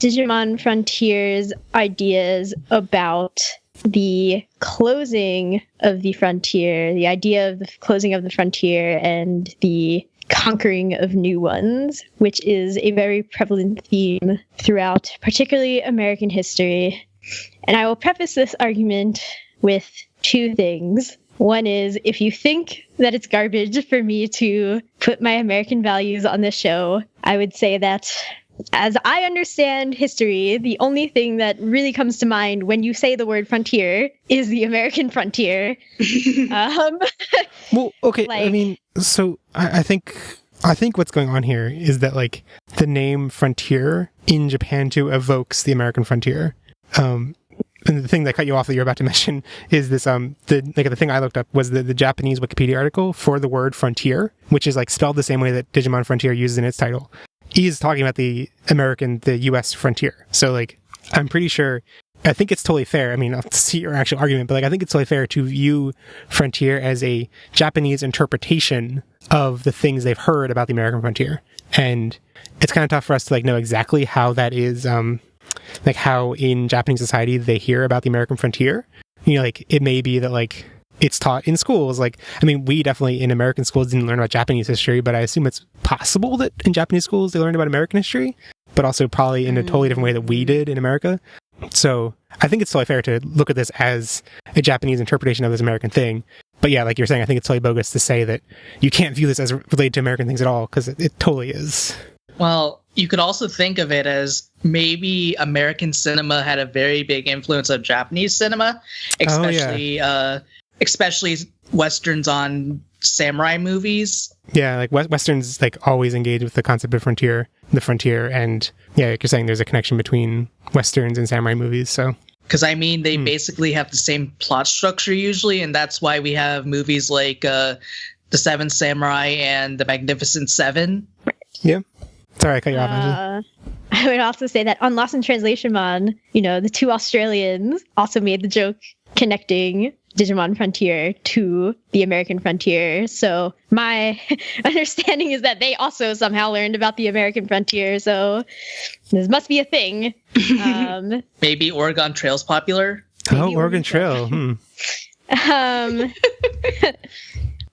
Digimon Frontier's ideas about the closing of the frontier, the idea of the closing of the frontier and the conquering of new ones, which is a very prevalent theme throughout particularly American history. And I will preface this argument with two things. One is, if you think that it's garbage for me to put my American values on this show, I would say that as I understand history, the only thing that really comes to mind when you say the word frontier is the American frontier. Well, okay. I mean, so I think what's going on here is that like the name frontier in Japan too evokes the American frontier. and the thing that cut you off that you're about to mention is this the thing I looked up was the Japanese Wikipedia article for the word frontier, which is like spelled the same way that Digimon Frontier uses in its title. He's talking about the US frontier. So like I'm pretty sure, I think it's totally fair. I mean, I'll see your actual argument, but like I think it's totally fair to view frontier as a Japanese interpretation of the things they've heard about the American frontier. And it's kind of tough for us to like know exactly how that is, like how in Japanese society they hear about the American frontier. You know, like it may be that like it's taught in schools. Like, I mean, we definitely in American schools didn't learn about Japanese history, but I assume it's possible that in Japanese schools they learned about American history, but also probably in a totally different way that we did in America. So I think it's totally fair to look at this as a Japanese interpretation of this American thing. But yeah, like you're saying, I think it's totally bogus to say that you can't view this as related to American things at all, because it totally is. Well, you could also think of it as maybe American cinema had a very big influence of Japanese cinema, especially Westerns on samurai movies. Yeah, like Westerns like always engage with the concept of the frontier, and yeah, like you're saying, there's a connection between Westerns and samurai movies, so... Because, I mean, they basically have the same plot structure usually, and that's why we have movies like The Seven Samurai and The Magnificent Seven. Yeah. Sorry, I cut you off. I would also say that on Lost in Translation Mon, you know, the two Australians also made the joke connecting Digimon Frontier to the American frontier. So my understanding is that they also somehow learned about the American frontier. So this must be a thing. Maybe Oregon Trail's popular. Oregon Trail.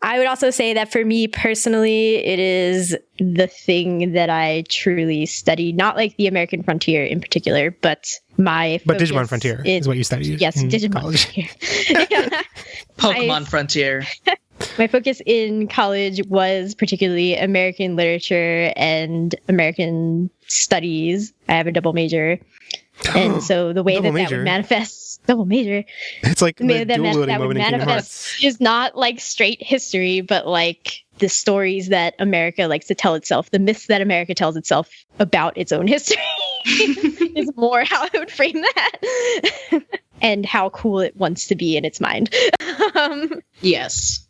I would also say that for me personally, it is the thing that I truly study, not like the American frontier in particular, but Digimon Frontier is what you studied. Yes, Digimon college. Frontier. Pokemon Frontier. My focus in college was particularly American literature and American studies. I have a double major. And so the way that would manifest, double major. It's like the way that would manifest is not like straight history, but like the stories that America likes to tell itself, the myths that America tells itself about its own history is more how I would frame that. And how cool it wants to be in its mind. Yes.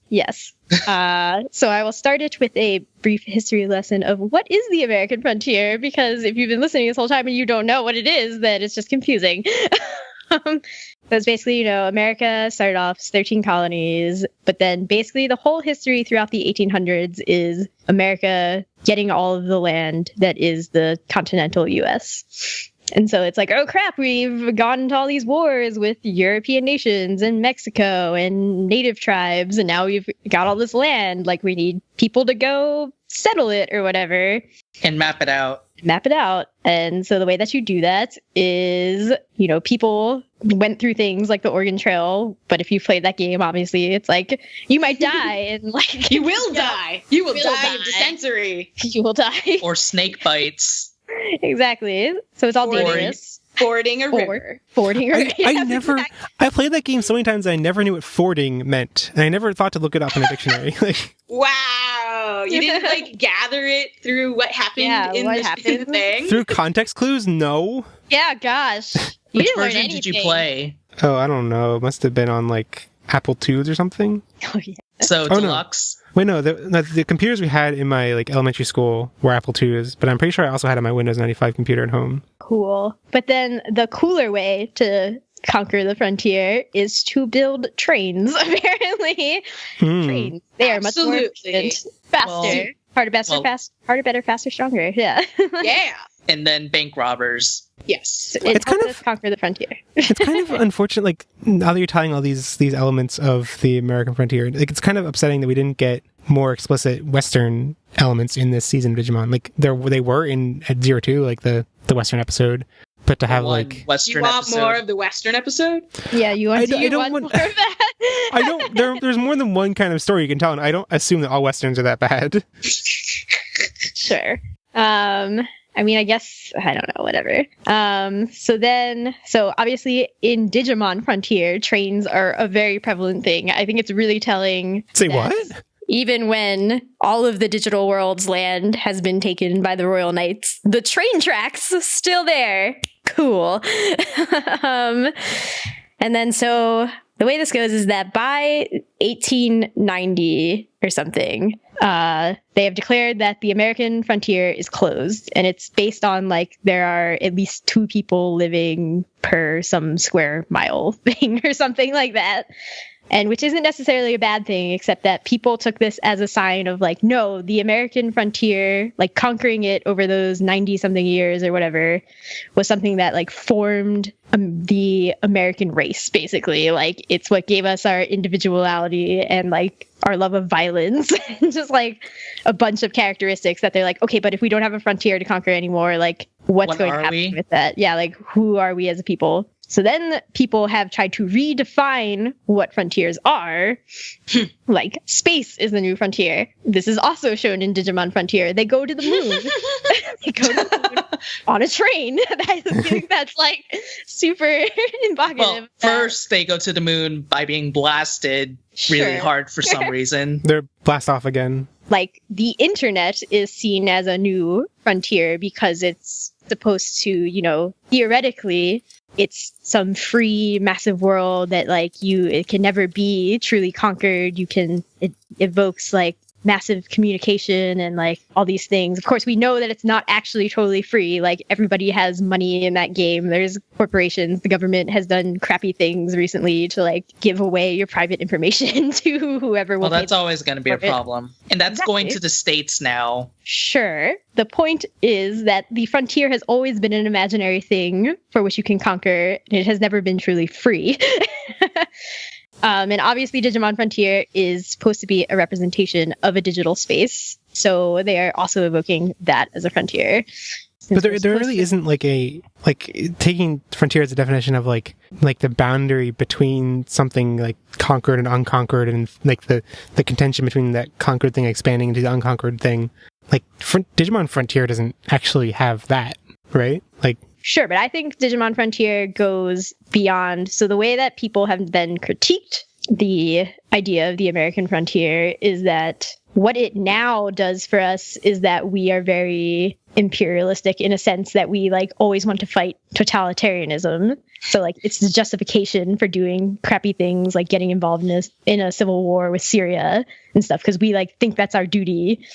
So I will start it with a brief history lesson of what is the American frontier, because if you've been listening this whole time and you don't know what it is, then it's just confusing. So it's basically, you know, America started off as 13 colonies, but then basically the whole history throughout the 1800s is America getting all of the land that is the continental US. And so it's like, oh crap, we've gone into all these wars with European nations and Mexico and native tribes, and now we've got all this land. Like, we need people to go settle it or whatever. And map it out. And so the way that you do that is, you know, people went through things like the Oregon Trail, but if you played that game, obviously it's like you might die and like you will die. You will die of dysentery. You will die. Or snake bites. Exactly. So it's all dangerous. Fording a river. I played that game so many times that I never knew what fording meant. And I never thought to look it up in a dictionary. Wow. You didn't like gather it through what happened in the thing? Through context clues? No. Yeah, gosh. Which version did you play? Oh, I don't know. It must have been on like Apple IIs or something. Oh, yeah. So deluxe? No. Wait, no. The computers we had in my like elementary school were Apple IIs, but I'm pretty sure I also had it on my Windows 95 computer at home. Cool. But then the cooler way to conquer the frontier is to build trains, apparently. Trains. They are much more efficient, faster. Harder, better, faster, stronger. Yeah. Yeah. And then bank robbers. Yes. It's kind of conquer the frontier. It's kind of unfortunate, like, now that you're tying all these elements of the American frontier, like, it's kind of upsetting that we didn't get more explicit Western elements in this season of Digimon. Like, they were at 02, like the Western episode. But to have like Western you want episode. more of the Western episode? Yeah, you want more of that? I don't. There's more than one kind of story you can tell, and I don't assume that all Westerns are that bad. Sure. I mean, I guess, I don't know, whatever. So obviously in Digimon Frontier, trains are a very prevalent thing. I think it's really telling. Say what? even when all of the digital world's land has been taken by the Royal Knights, the train tracks still there. Cool. And then so the way this goes is that by 1890 or something, they have declared that the American frontier is closed, and it's based on like there are at least 2 people living per some square mile thing or something like that. And which isn't necessarily a bad thing, except that people took this as a sign of like, no, the American frontier, like conquering it over those 90 something years or whatever, was something that like formed the American race, basically. Like it's what gave us our individuality and like our love of violence, just like a bunch of characteristics that they're like, okay, but if we don't have a frontier to conquer anymore, like what's going to happen with that? Yeah, like who are we as a people? So then people have tried to redefine what frontiers are. Like, space is the new frontier. This is also shown in Digimon Frontier. They go to the moon. They go to the moon on a train. I think that's, like, super evocative. Well, first they go to the moon by being blasted really hard for some reason. They're blast off again. Like, the internet is seen as a new frontier because it's supposed to, you know, theoretically, it's some free, massive world that, like, it can never be truly conquered. It evokes, like, massive communication and, like, all these things. Of course, we know that it's not actually totally free. Like, everybody has money in that game. There's corporations. The government has done crappy things recently to, like, give away your private information to whoever will. Well, that's always going to be a problem. And that's Exactly. going to the States now. Sure. The point is that the frontier has always been an imaginary thing for which you can conquer, and it has never been truly free. And obviously Digimon Frontier is supposed to be a representation of a digital space, so they are also evoking that as a frontier. But there really isn't taking frontier as a definition of like the boundary between something like conquered and unconquered, and like the contention between that conquered thing expanding into the unconquered thing. Like Digimon Frontier doesn't actually have that, right? Like. Sure, but I think Digimon Frontier goes beyond. So the way that people have then critiqued the idea of the American frontier is that what it now does for us is that we are very imperialistic in a sense that we like always want to fight totalitarianism. So like it's the justification for doing crappy things like getting involved in a civil war with Syria and stuff, because we like think that's our duty.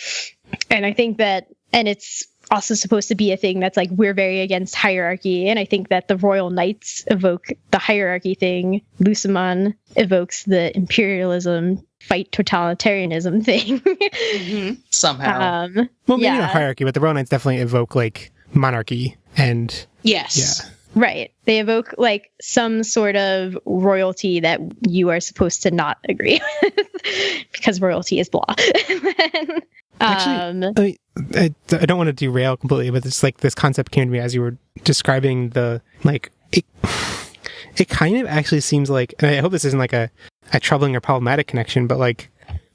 And I think that, and it's also supposed to be a thing that's like we're very against hierarchy, and I think that the Royal Knights evoke the hierarchy thing. Lusamon evokes the imperialism, fight totalitarianism thing. Somehow. Maybe not hierarchy, but the Royal Knights definitely evoke like monarchy and Yes. yeah. Right. They evoke like some sort of royalty that you are supposed to not agree with because royalty is blah. Actually, I don't want to derail completely, but it's like this concept came to me as you were describing the like it kind of actually seems like, and I hope this isn't like a troubling or problematic connection, but like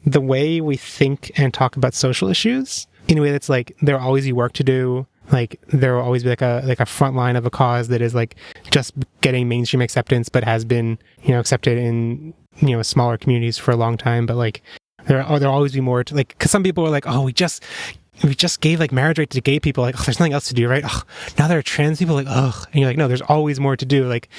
the way we think and talk about social issues in a way that's like there will always be work to do. Like there will always be like a front line of a cause that is like just getting mainstream acceptance, but has been, you know, accepted in, you know, smaller communities for a long time. But like there'll always be more to like, because some people are like, oh, we just gave like marriage right to gay people. Like, oh, there's nothing else to do, right? Oh, now there are trans people. Like, ugh. And you're like, no, there's always more to do. Like,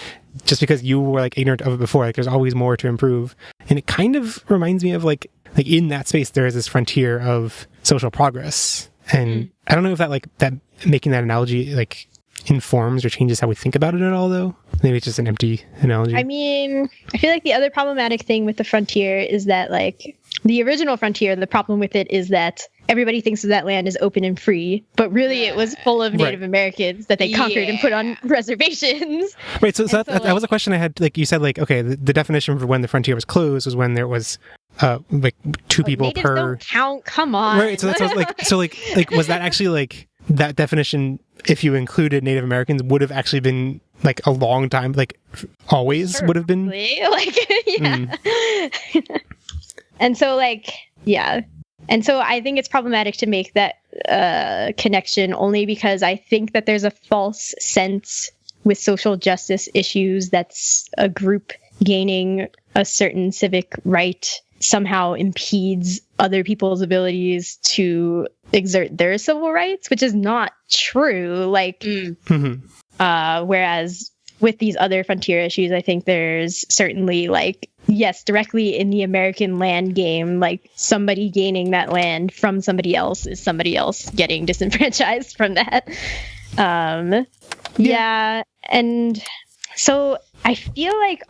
just because you were like ignorant of it before, like there's always more to improve. And it kind of reminds me of like in that space, there is this frontier of social progress. And I don't know if that making that analogy like informs or changes how we think about it at all, though. Maybe it's just an empty analogy. I mean, I feel like the other problematic thing with the frontier is that like the original frontier, the problem with it is that everybody thinks that land is open and free, but really it was full of Native Americans that they conquered and put on reservations. Right. So that was a question I had. Like you said, like, okay, the definition for when the frontier was closed was when there was like two people natives per. Don't count. Come on. Right. So that's like so like was that actually like that definition? If you included Native Americans, would have actually been like a long time, like always would have been. Like yeah. And so like yeah. And so I think it's problematic to make that connection only because I think that there's a false sense with social justice issues that's a group gaining a certain civic right somehow impedes other people's abilities to exert their civil rights, which is not true. Like, whereas with these other frontier issues, I think there's certainly like, yes, directly in the American land game, like somebody gaining that land from somebody else is somebody else getting disenfranchised from that. Yeah. And so I feel like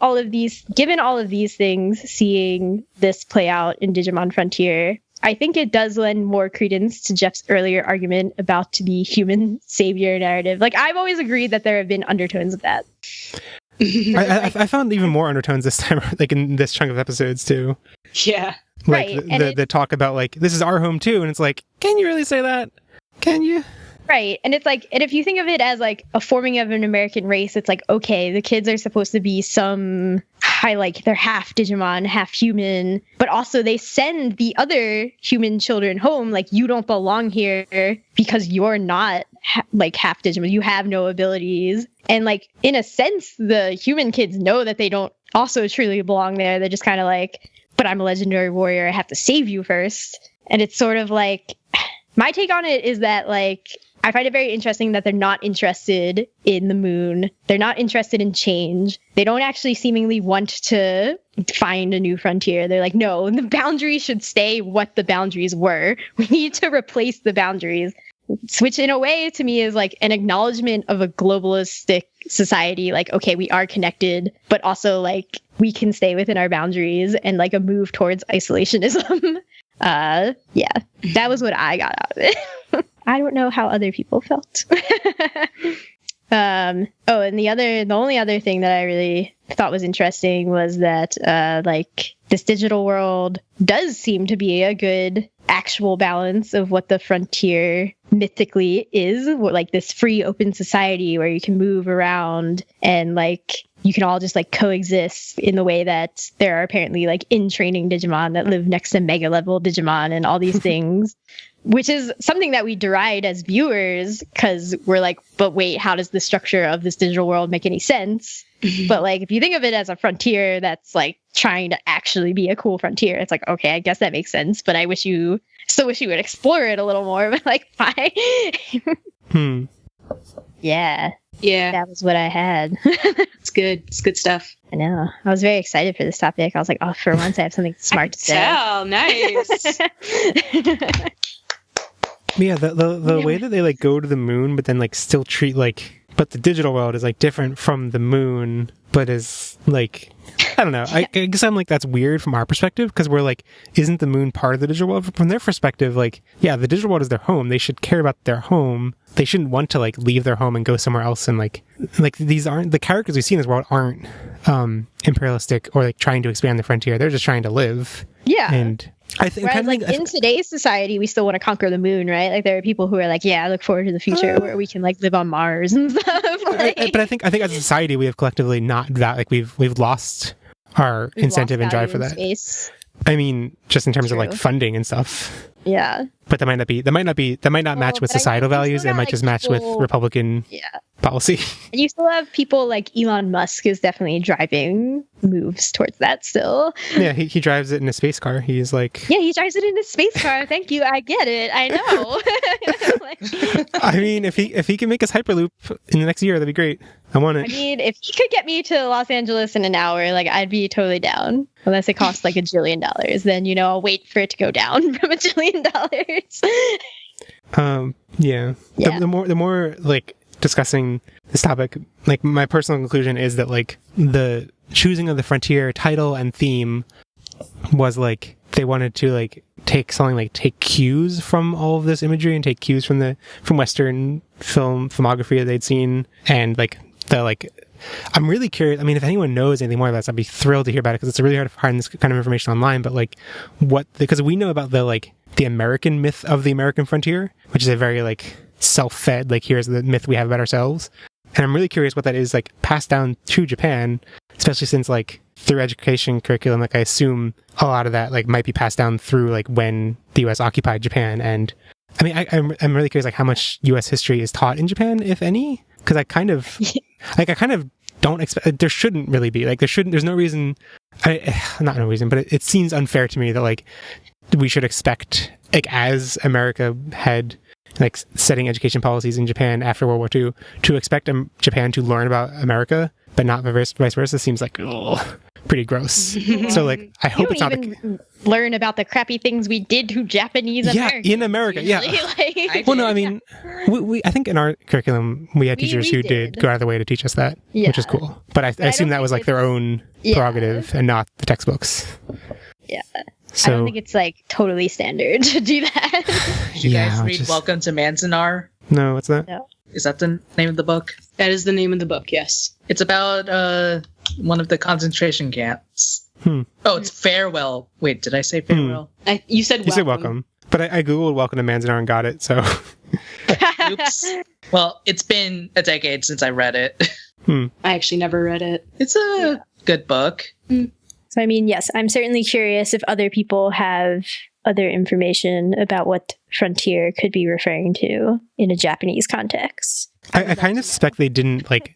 given all of these things, seeing this play out in Digimon Frontier, I think it does lend more credence to Jeff's earlier argument about the human savior narrative. Like, I've always agreed that there have been undertones of that. I found even more undertones this time, like in this chunk of episodes too. Yeah. Like Right. the talk about like, this is our home too, and it's like, can you really say that? Can you? Right. And it's like, and if you think of it as like a forming of an American race, it's like, okay, the kids are supposed to be they're half Digimon, half human, but also they send the other human children home. Like, you don't belong here because you're not half Digimon. You have no abilities. And like, in a sense, the human kids know that they don't also truly belong there. They're just kind of like, but I'm a legendary warrior. I have to save you first. And it's sort of like, my take on it is that like, I find it very interesting that they're not interested in the moon. They're not interested in change. They don't actually seemingly want to find a new frontier. They're like, no, the boundaries should stay what the boundaries were. We need to replace the boundaries. Which in a way to me is like an acknowledgement of a globalistic society. Like, okay, we are connected, but also like we can stay within our boundaries, and like a move towards isolationism. Yeah, that was what I got out of it. I don't know how other people felt. And the only other thing that I really thought was interesting was that like this digital world does seem to be a good actual balance of what the frontier mythically is, like this free open society where you can move around and like you can all just like coexist in the way that there are apparently like in training Digimon that live next to mega level Digimon and all these things. Which is something that we deride as viewers because we're like, but wait, how does the structure of this digital world make any sense? But like, if you think of it as a frontier that's like trying to actually be a cool frontier, it's like, okay, I guess that makes sense. But I still wish you would explore it a little more. But like, fine. Yeah. Yeah. That was what I had. It's good. It's good stuff. I know. I was very excited for this topic. I was like, oh, for once I have something smart to say. Nice. Yeah, the way that they like go to the moon, but then like still treat like, but the digital world is like different from the moon, but is like, I don't know. I guess I'm like, that's weird from our perspective because we're like, isn't the moon part of the digital world? From their perspective, like, yeah, the digital world is their home. They should care about their home. They shouldn't want to like leave their home and go somewhere else. And like these aren't the characters we see in this world aren't imperialistic or like trying to expand the frontier. They're just trying to live. Yeah. And I think whereas like in today's society, we still want to conquer the moon, right? Like there are people who are like, yeah, I look forward to the future where we can like live on Mars and stuff. But I think as a society, we have collectively not that like we've lost our incentive and drive for that. Space. I mean, just in terms of True. like funding and stuff. Yeah. But that might not match with but I societal think you values. still It got, might like, just match with people- Republican policy. And you still have people like Elon Musk is definitely driving moves towards that still. Yeah, he drives it in a space car. He's like, Yeah, he drives it in a space car. Thank you. I get it. I know. Like, I mean, if he can make us Hyperloop in the next year, that'd be great. I want I it. mean, if he could get me to Los Angeles in an hour, like I'd be totally down. Unless it costs like $1 jillion, then I'll wait for it to go down from $1 jillion. Yeah. Yeah. The more like discussing this topic, like my personal conclusion is that like the choosing of the frontier title and theme was like they wanted to like take cues from all of this imagery and take cues from Western filmography that they'd seen, and like I'm really curious. I mean, if anyone knows anything more about this, I'd be thrilled to hear about it because it's really hard to find this kind of information online. But like, because we know about the American myth of the American frontier, which is a very like self-fed, like here's the myth we have about ourselves. And I'm really curious what that is like passed down to Japan, especially since like through education curriculum, like I assume a lot of that like might be passed down through like when the US occupied Japan. And I mean, I'm really curious like how much US history is taught in Japan, if any, because I kind of don't expect, there shouldn't really be, like, there's no reason, not no reason, but it seems unfair to me that, like, we should expect, like, as America had, like, setting education policies in Japan after World War II, to expect Japan to learn about America, but not vice versa, seems like, pretty gross. So, like, I hope it's not even learn about the crappy things we did to Japanese Americans. Yeah, in America, usually. yeah. Like, Well, no, I mean, we I think in our curriculum, we had teachers who did go out of their way to teach us that, which is cool. But I assume that was, like, their own prerogative and not the textbooks. Yeah. So, I don't think it's, like, totally standard to do that. Did you guys read Welcome to Manzanar? No, what's that? No. Is that the name of the book? That is the name of the book, yes. It's about one of the concentration camps. Oh, it's Farewell. Wait, did I say Farewell? You said welcome. You said welcome. But I Googled Welcome to Manzanar and got it, so... Oops. Well, it's been a decade since I read it. I actually never read it. It's a good book. So, I mean, yes, I'm certainly curious if other people have other information about what frontier could be referring to in a Japanese context. I kind of suspect they didn't, like,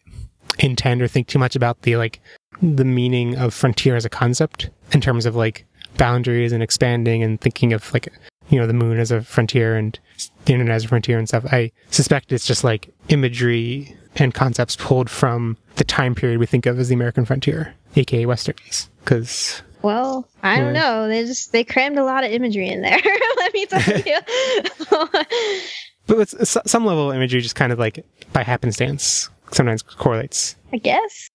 intend or think too much about the, like, the meaning of frontier as a concept in terms of, like, boundaries and expanding and thinking of, like, you know, the moon as a frontier and the internet as a frontier and stuff. I suspect it's just, like, imagery and concepts pulled from the time period we think of as the American frontier, aka Westerns. Because... Well, I don't know. They crammed a lot of imagery in there. Let me tell you. But with some level of imagery, just kind of like by happenstance, sometimes correlates. I guess.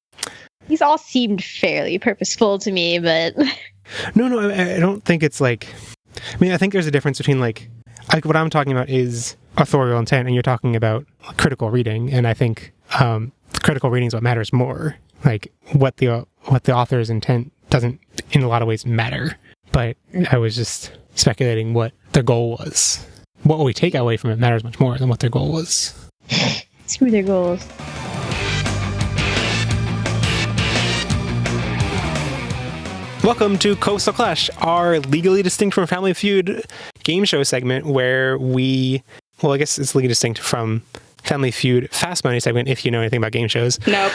These all seemed fairly purposeful to me, but... No, I don't think it's like... I mean, I think there's a difference between like what I'm talking about is authorial intent, and you're talking about critical reading, and I think critical reading is what matters more. Like what the author's intent doesn't in a lot of ways matter, but I was just speculating what their goal was. What we take away from it matters much more than what their goal was. Screw their goals. Welcome to Coastal Clash, our legally distinct from Family Feud game show segment where I guess it's legally distinct from Family Feud Fast Money segment, if you know anything about game shows. Nope.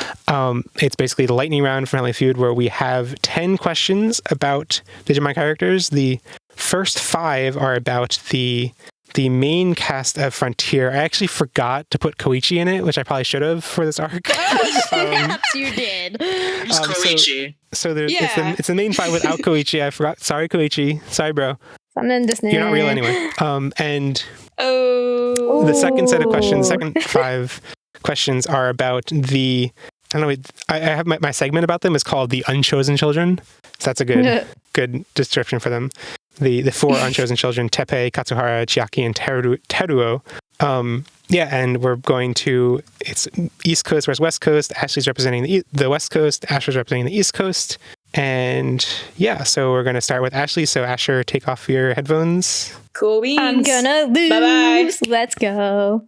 It's basically the lightning round for Family Feud where we have 10 questions about Digimon characters. The first 5 are about the main cast of Frontier. I actually forgot to put Koichi in it, which I probably should have for this arc. Perhaps you did. Who's Koichi? So it's the main 5 without Koichi. I forgot. Sorry, Koichi. Sorry, bro. You're not real anyway. And the second set of questions, second 5 questions are about I don't know. I have my segment about them is called the Unchosen Children. So that's a good description for them. The 4 Unchosen Children: Teppei, Katsuhara, Chiaki, and Teruo. And we're going to, it's East Coast versus West Coast. Ashley's representing the West Coast. Asher's representing the East Coast. And yeah, so we're going to start with Ashley. So Asher, take off your headphones. Cool beans. I'm gonna lose. Bye-bye. Let's go.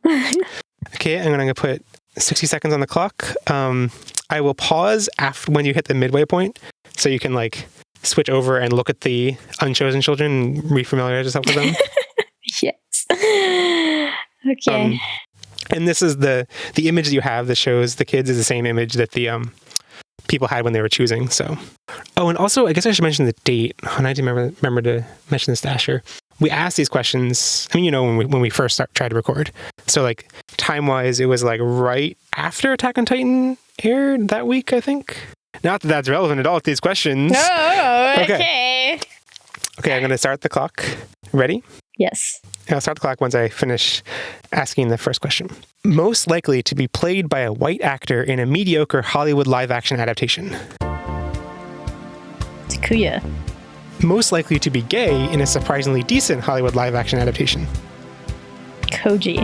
Okay, I'm going to put 60 seconds on the clock. I will pause when you hit the midway point, so you can like switch over and look at the Unchosen Children and refamiliarize yourself with them. Yes. Okay. And this is the image that you have that shows the kids is the same image that the people had when they were choosing. So, and also I guess I should mention the date. And I didn't remember to mention this to Asher. We asked these questions. I mean, you know, when we first tried to record. So like time wise, it was like right after Attack on Titan aired that week, I think. Not that that's relevant at all to these questions. Oh, okay. Okay, I'm going to start the clock. Ready? Yes. I'll start the clock once I finish asking the first question. Most likely to be played by a white actor in a mediocre Hollywood live-action adaptation. Takuya. Most likely to be gay in a surprisingly decent Hollywood live-action adaptation. Koji.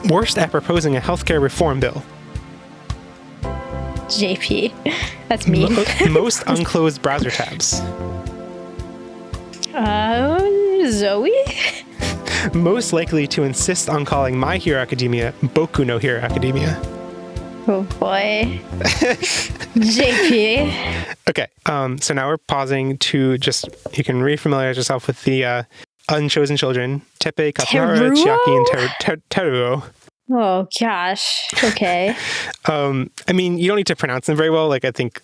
Worst at proposing a healthcare reform bill. JP. That's me. Most unclosed browser tabs. Zoe? Most likely to insist on calling My Hero Academia Boku no Hero Academia. Oh boy. JP. Okay, so now we're pausing to you can refamiliarize yourself with the Unchosen Children, Teppei, Katsuhara, Chiaki, and Teruo. Oh gosh. Okay. I mean, you don't need to pronounce them very well. Like, I think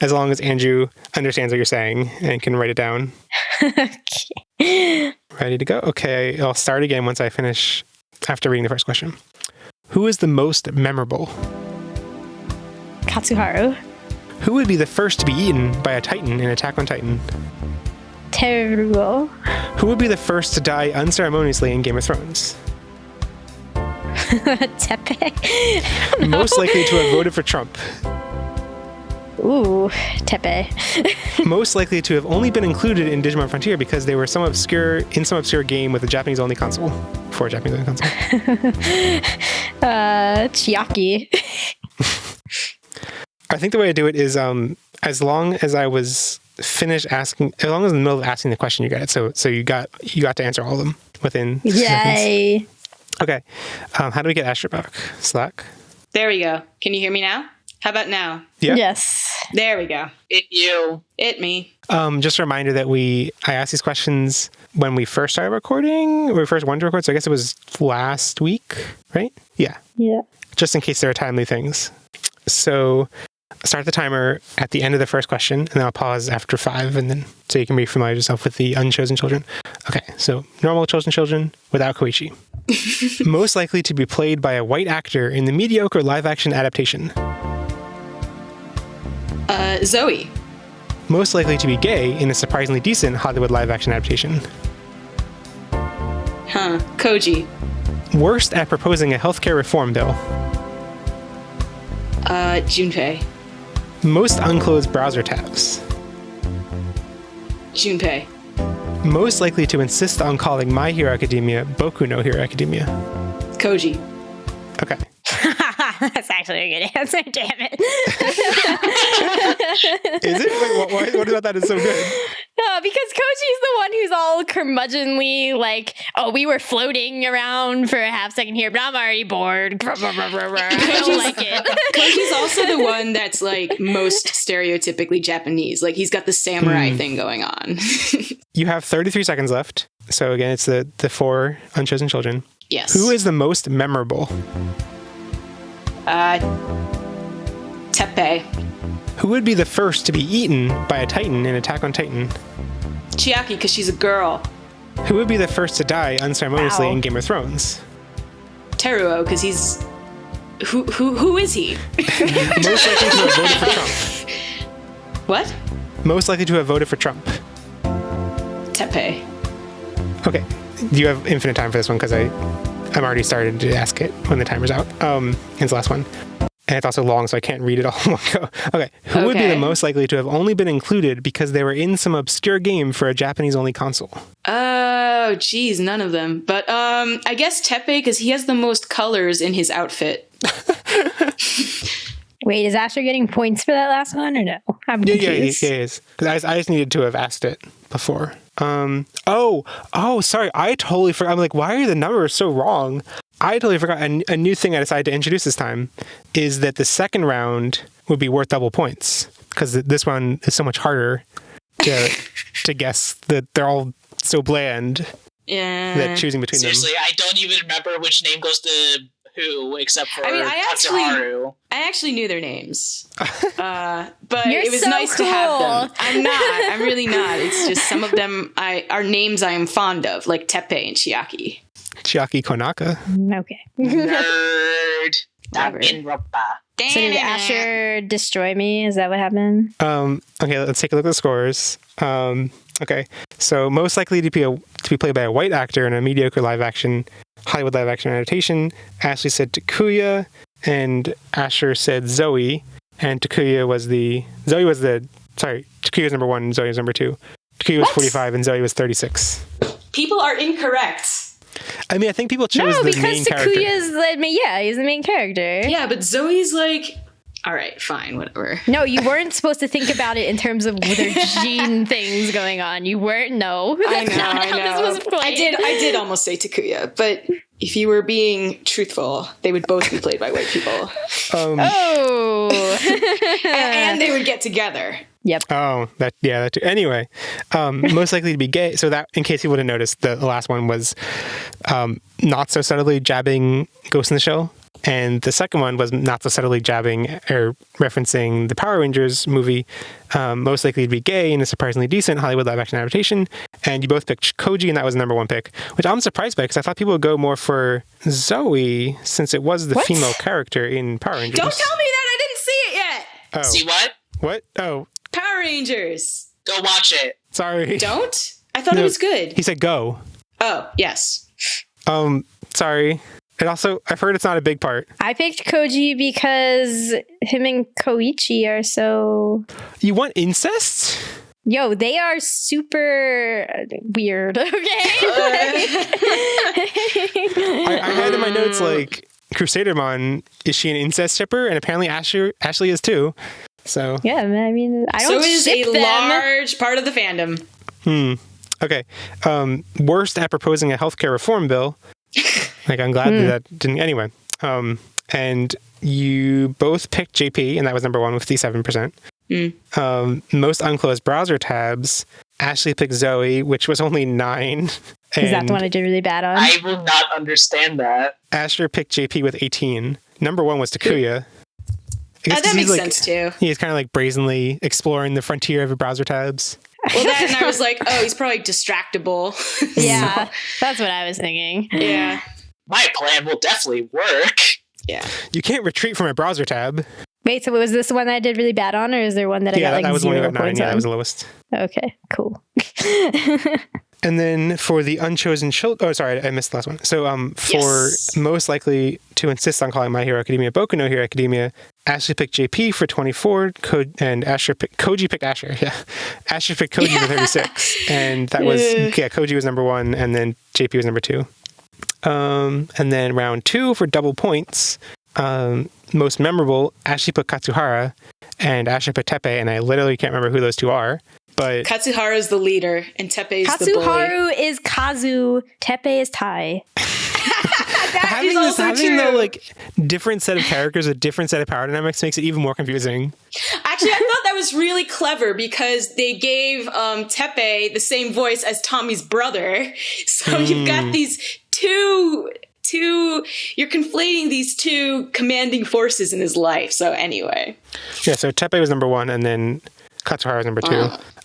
as long as Andrew understands what you're saying and can write it down. Okay. Ready to go? Okay, I'll start again once I finish after reading the first question. Who is the most memorable? Katsuharu. Who would be the first to be eaten by a Titan in Attack on Titan? Teruo. Who would be the first to die unceremoniously in Game of Thrones? Tepe. Most likely to have voted for Trump. Ooh, Tepe. Most likely to have only been included in Digimon Frontier because they were some obscure game with a Japanese-only console. For a Japanese-only console. Chiaki. I think the way I do it is as long as I was finished asking, as long as in the middle of asking the question, you got it. So you got to answer all of them within Yay. seconds. Okay. How do we get Asher back? Slack? There we go. Can you hear me now? How about now? Yeah. Yes. There we go. It me. Just a reminder that I asked these questions when we first started recording, or we first wanted to record, so I guess it was last week, right? Yeah. Yeah. Just in case there are timely things. So start the timer at the end of the first question, and then I'll pause after 5, and then so you can refamiliarize yourself with the Unchosen Children. Okay, so normal Chosen Children without Koichi. Most likely to be played by a white actor in the mediocre live-action adaptation. Zoe. Most likely to be gay in a surprisingly decent Hollywood live-action adaptation. Koji. Worst at proposing a healthcare reform bill. Junpei. Most unclosed browser tabs. Junpei. Most likely to insist on calling My Hero Academia Boku no Hero Academia. Koji. Okay. That's actually a good answer, damn it. Is it? Wait, what about that is so good? No, because Koji's the one who's all curmudgeonly, like, oh, we were floating around for a half second here, but I'm already bored. I don't like it. Koji's also the one that's like most stereotypically Japanese. Like he's got the samurai thing going on. You have 33 seconds left. So again, it's the 4 Unchosen Children. Yes. Who is the most memorable? Teppei. Who would be the first to be eaten by a Titan in Attack on Titan? Chiaki, because she's a girl. Who would be the first to die unceremoniously Wow. in Game of Thrones? Teruo, because he's... Who is he? Most likely to have voted for Trump. What? Most likely to have voted for Trump. Teppei. Okay. You have infinite time for this one because I'm already started to ask it when the timer's out. It's the last one. And it's also long, so I can't read it all in one go. Okay. Who would be the Okay. most likely to have only been included because they were in some obscure game for a Japanese-only console? Oh, geez, none of them. But I guess Teppei, because he has the most colors in his outfit. Wait, is Asher getting points for that last one or no? I'm Yeah, confused. he is. Because I just needed to have asked it before. Sorry. I totally forgot. I'm like, why are the numbers so wrong? I totally forgot. A new thing I decided to introduce this time is that the second round would be worth double points because this one is so much harder to guess that they're all so bland Yeah. that choosing between Seriously, I don't even remember which name goes to who, except for I mean, I Katsuharu. actually knew their names. But You're it was so nice to have them. cool. I'm not. I'm really not. It's just some of them are names I am fond of, like Teppei and Chiaki. Chiaki Konaka. Okay. Nerd. Whatever. So did Asher destroy me? Is that what happened? Okay, let's take a look at the scores. Okay, so most likely to be played by a white actor in a mediocre Hollywood live action adaptation. Ashley said Takuya, and Asher said Zoe, and Takuya's number 1 and Zoe is number 2. Takuya was 45 and Zoe was 36. People are incorrect. I mean, I think people chose No, the because main character. Takuya's he's the main character. Yeah, but Zoe's like, all right, fine, whatever. No, you weren't supposed to think about it in terms of their gene things going on. You weren't. No, I know. This was played. I did almost say Takuya, but if you were being truthful, they would both be played by white people. Oh. And they would get together. Yep. Oh, that too. Anyway, most likely to be gay. So that, in case you wouldn't notice, the last one was not so subtly jabbing Ghost in the Shell. And the second one was not so subtly jabbing or referencing the Power Rangers movie, most likely to be gay in a surprisingly decent Hollywood live-action adaptation. And you both picked Koji, and that was the number one pick, which I'm surprised by because I thought people would go more for Zoe since it was the female character in Power Rangers. Don't tell me that! I didn't see it yet! Oh. See what? What? Oh. Power Rangers! Go watch it. Sorry. Don't? I thought it was good. He said go. Oh, yes. Sorry. And also, I've heard it's not a big part. I picked Koji because him and Koichi are so... You want incest? Yo, they are super weird, okay? I had in my notes, like, Crusadermon, is she an incest shipper? And apparently Ashley is too. So... Yeah, I mean, I don't So is ship a them. large part of the fandom. Okay. Worst at proposing a healthcare reform bill. Like, I'm glad that didn't... Anyway. And you both picked JP, and that was number one with 57%. Most unclosed browser tabs. Ashley picked Zoe, which was only 9. Is that the one I did really bad on? I will not understand that. Asher picked JP with 18. Number one was Takuya. I guess That 'cause makes he's, sense, too. He's kind of like brazenly exploring the frontier of browser tabs. Well, that and I was like, oh, he's probably distractible. Yeah, that's what I was thinking. Yeah. My plan will definitely work. Yeah. You can't retreat from a browser tab. Wait, so was this the one I did really bad on, or is there one that I got like that was the one you 0 got 9. points Yeah, on? that was the lowest. Okay, cool. And then for the Unchosen Children... Oh, sorry, I missed the last one. So for most likely to insist on calling My Hero Academia Boku no Hero Academia, Ashley picked JP for 24, and Koji picked Asher. Yeah, Asher picked Koji for 36. And that was... Yeah, Koji was number one, and then JP was number 2. And then round 2 for double points. Most memorable, Ashley put Katsuhara, and Asher put Tepe, and I literally can't remember who those two are. But Katsuharu is the leader, and Tepe is the bully. Katsuharu is Kazu, Tepe is Tai. having the like different set of characters, a different set of power dynamics makes it even more confusing. Actually, I thought that was really clever because they gave Tepe the same voice as Tommy's brother. So you've got these two you're conflating these two commanding forces in his life. So anyway. Yeah, so Tepe was number 1, and then Katsuhara was number 2.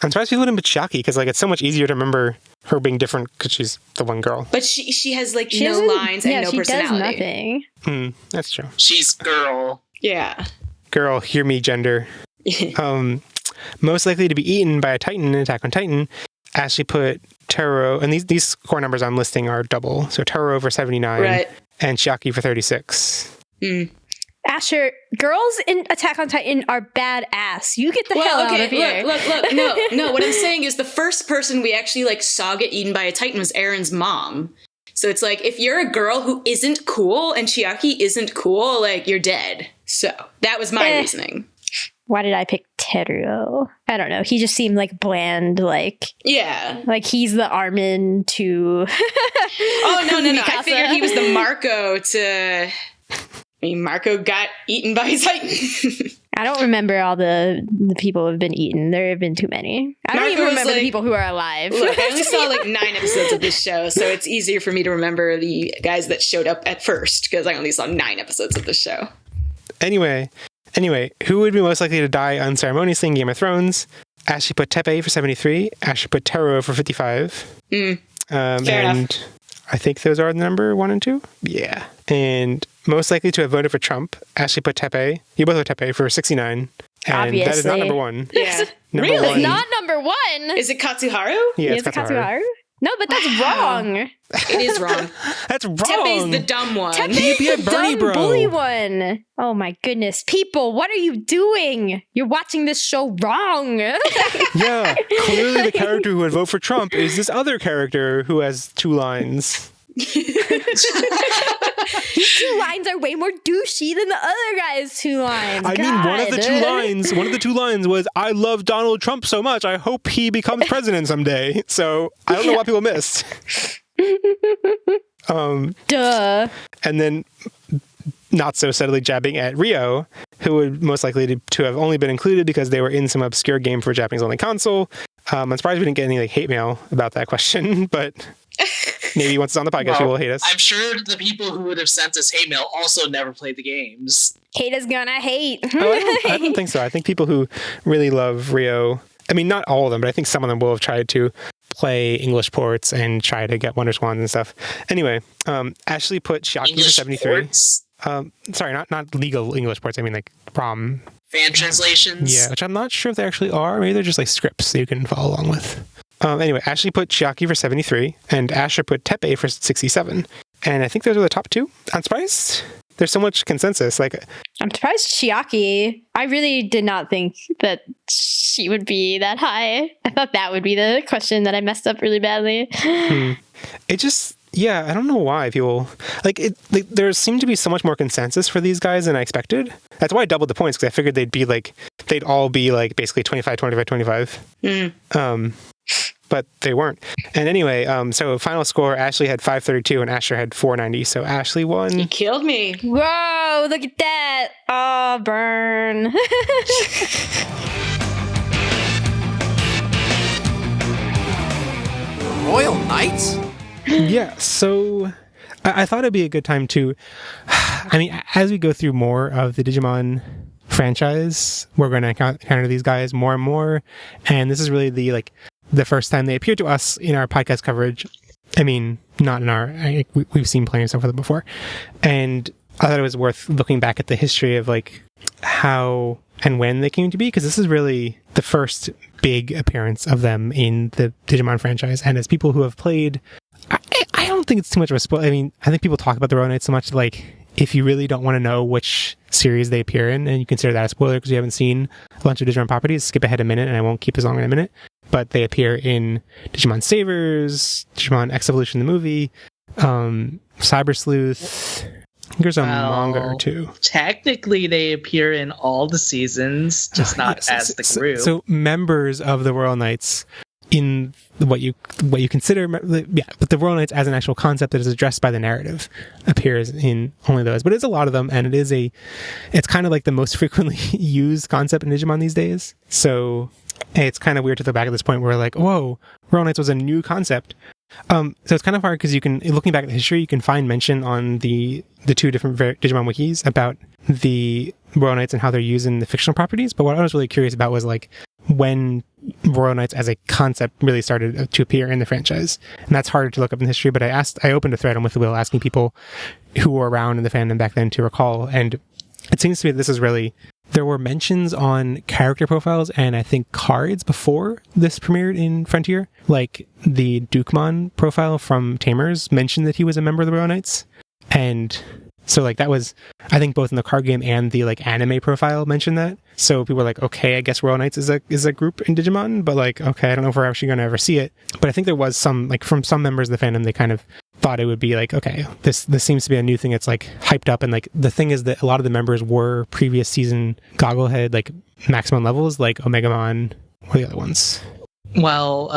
I'm surprised people didn't put Chiaki, because like it's so much easier to remember her being different because she's the one girl. But she has like no lines and no personality. She does nothing. That's true. She's girl. Yeah. Girl, hear me, gender. Most likely to be eaten by a Titan in Attack on Titan. Ashley put Taro, and these core numbers I'm listing are double. So Taro for 79, and Chiaki for 36. Asher, girls in Attack on Titan are badass. You get the hell out of here. Look. No. What I'm saying is the first person we actually like saw get eaten by a Titan was Aaron's mom. So it's like, if you're a girl who isn't cool and Chiaki isn't cool, like, you're dead. So that was my reasoning. Why did I pick Teruo? I don't know. He just seemed like bland, like... Yeah. Like he's the Armin to... Oh, no. I figured he was the Marco to... I mean, Marco got eaten by a Titan. I don't remember all the people who have been eaten. There have been too many. I don't even remember the people who are alive. Look, I only saw like 9 episodes of this show, so it's easier for me to remember the guys that showed up at first, because I only saw 9 episodes of this show. Anyway, who would be most likely to die unceremoniously in Game of Thrones? Ashley put Tepe for 73. Ashley put Taro for 55. Fair and enough. I think those are the number 1 and 2. Yeah. And most likely to have voted for Trump, Ashley put Tepe. You both put Tepe for 69. And Obviously. that is not number 1. Yeah. Number Really? 1. It's not number 1. Is it Katsuharu? Yeah, Is it Katsuharu? No, but that's wrong. It is wrong. That's wrong. Tepe's the dumb one. Tepe's be a the Bernie dumb bro. bully one. Oh my goodness. People, what are you doing? You're watching this show wrong. Yeah, clearly the character who would vote for Trump is this other character who has 2 lines. His 2 lines are way more douchey than the other guy's 2 lines. I mean, one of the two lines was, I love Donald Trump so much, I hope he becomes president someday. So I don't know what people missed. Duh. And then not so subtly jabbing at Rio, who would most likely to have only been included because they were in some obscure game for a Japanese-only console. I'm surprised we didn't get any like hate mail about that question, but maybe once it's on the podcast, you will hate us. I'm sure the people who would have sent us hate mail also never played the games. Hate is gonna hate. I don't think so. I think people who really love Rio, I mean, not all of them, but I think some of them will have tried to play English ports and try to get Wonder Swans and stuff. Anyway, Ashley put Shiaki for English 73. ports? Sorry, not legal English ports. I mean, like ROM. Fan translations? Yeah, which I'm not sure if they actually are. Maybe they're just like scripts that you can follow along with. Anyway, Ashley put Chiaki for 73, and Asher put Tepe for 67. And I think those are the top two. I'm surprised there's so much consensus. Like, I'm surprised Chiaki. I really did not think that she would be that high. I thought that would be the question that I messed up really badly. It just, yeah, I don't know why people like it. Like, there seemed to be so much more consensus for these guys than I expected. That's why I doubled the points, because I figured they'd all be like basically 25, 25, 25. But they weren't. And anyway, so final score, Ashley had 532 and Asher had 490. So Ashley won. You killed me. Whoa, look at that. Oh, burn. Royal Knights? Yeah, so I thought it'd be a good time to, I mean, as we go through more of the Digimon franchise, we're going to encounter these guys more and more. And this is really the first time they appeared to us in our podcast coverage. I mean, not in our, we've seen plenty of stuff with them before. And I thought it was worth looking back at the history of like how and when they came to be, because this is really the first big appearance of them in the Digimon franchise. And as people who have played, I don't think it's too much of a spoiler. I mean, I think people talk about the Royal Knights so much, like, if you really don't want to know which series they appear in, and you consider that a spoiler because you haven't seen a bunch of Digimon properties, skip ahead a minute, and I won't keep as long in a minute. But they appear in Digimon Savers, Digimon X Evolution the movie, Cyber Sleuth. I think there's a manga or two. Technically, they appear in all the seasons, just not as the group. So members of the Royal Knights in what you consider, yeah, but the Royal Knights as an actual concept that is addressed by the narrative appears in only those. But it's a lot of them, and it's kind of like the most frequently used concept in Digimon these days. So it's kind of weird to look back at this point where we're like, whoa, Royal Knights was a new concept. So it's kind of hard because looking back at the history, you can find mention on the two different Digimon wikis about the Royal Knights and how they're used in the fictional properties. But what I was really curious about was like when Royal Knights as a concept really started to appear in the franchise. And that's harder to look up in history, but I opened a thread on With the Will asking people who were around in the fandom back then to recall. And it seems to me that this is really, there were mentions on character profiles and I think cards before this premiered in Frontier. Like the Dukemon profile from Tamers mentioned that he was a member of the Royal Knights. And so like that was, I think both in the card game and the like anime profile mentioned that. So people were like, okay, I guess Royal Knights is a group in Digimon, but like, okay, I don't know if we're actually going to ever see it. But I think there was some, like from some members of the fandom, they kind of thought it would be like, okay, this seems to be a new thing that's like hyped up. And like the thing is that a lot of the members were previous season Gogglehead, like maximum levels, like Omegamon, what are the other ones? Well,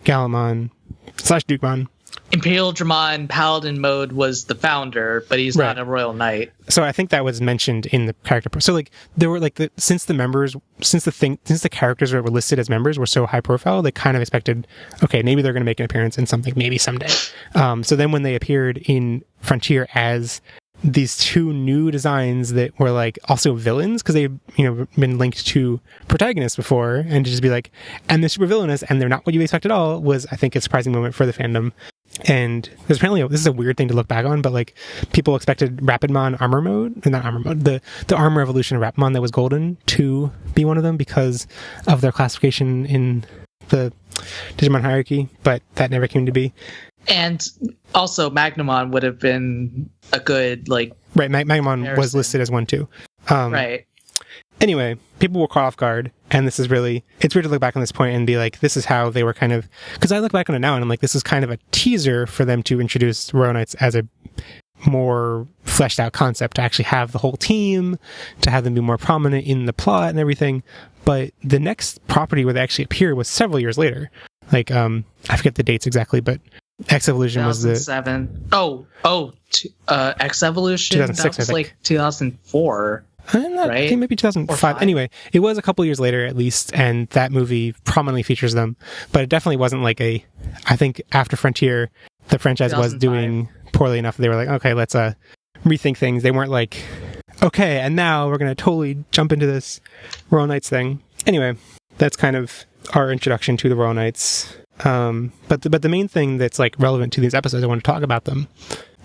Galamon / Dukemon. Imperial Dramon Paladin mode was the founder, but he's not a Royal Knight. So I think that was mentioned in the character. So like there were like since the characters that were listed as members were so high profile, they kind of expected, okay, maybe they're going to make an appearance in something, maybe someday. So then when they appeared in Frontier as these two new designs that were like also villains, because they've been linked to protagonists before, and to just be like, and they're super villainous and they're not what you expect at all, was I think a surprising moment for the fandom. And there's apparently this is a weird thing to look back on, but like people expected Rapidmon armor mode, or not armor mode, the armor evolution of Rapidmon that was golden to be one of them because of their classification in the Digimon hierarchy, but that never came to be. And also Magnamon would have been a good right. Magnamon comparison. Was listed as one too. Right. Anyway, people were caught off guard, and it's weird to look back on this point and be like, this is how they were kind of, because I look back on it now and I'm like, this is kind of a teaser for them to introduce Royal Knights as a more fleshed out concept, to actually have the whole team, to have them be more prominent in the plot and everything. But the next property where they actually appear was several years later. Like, I forget the dates exactly, but X Evolution was the 2007. X Evolution. 2006, That was I like think. 2004. I Right? think maybe 2005. Or five. Anyway, it was a couple years later at least, and that movie prominently features them. But it definitely wasn't like I think after Frontier, the franchise was 2005. doing poorly enough that they were like, okay, let's rethink things. They weren't like, okay, and now we're going to totally jump into this Royal Knights thing. Anyway, that's kind of our introduction to the Royal Knights. But the main thing that's like relevant to these episodes, I want to talk about them.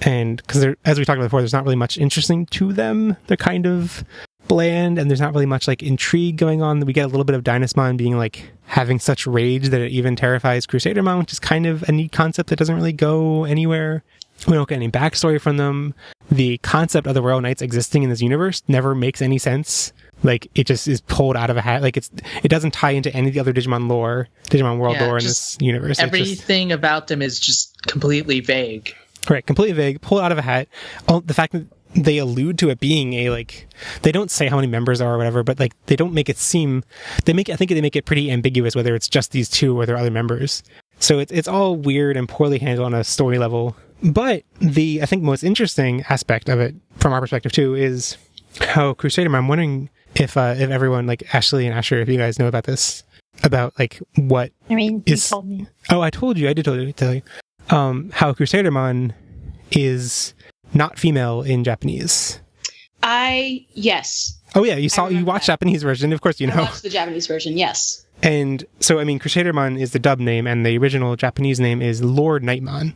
And because as we talked about before, there's not really much interesting to them. They're kind of bland, and there's not really much like intrigue going on. We get a little bit of Dynasmon being like having such rage that it even terrifies Crusadermon, which is kind of a neat concept that doesn't really go anywhere. We don't get any backstory from them. The concept of the Royal Knights existing in this universe never makes any sense. Like, it just is pulled out of a hat. Like, it doesn't tie into any of the other Digimon world lore in this universe. Everything about them is just completely vague. Right, completely vague, pulled out of a hat. The fact that they allude to it being they don't say how many members are or whatever, but like they don't make it seem. I think they make it pretty ambiguous whether it's just these two or there are other members. So it's all weird and poorly handled on a story level. But I think most interesting aspect of it, from our perspective too, is how Crusadermon. I'm wondering if everyone, like Ashley and Asher, if you guys know about this, about like what I mean, you told me. Oh, I told you. I did tell you. How Crusadermon is not female in Japanese. Yes. Oh yeah, you watched that. Japanese version, of course you I know. watched the Japanese version, yes. And so I mean, Crusadermon is the dub name, and the original Japanese name is Lord Nightmon.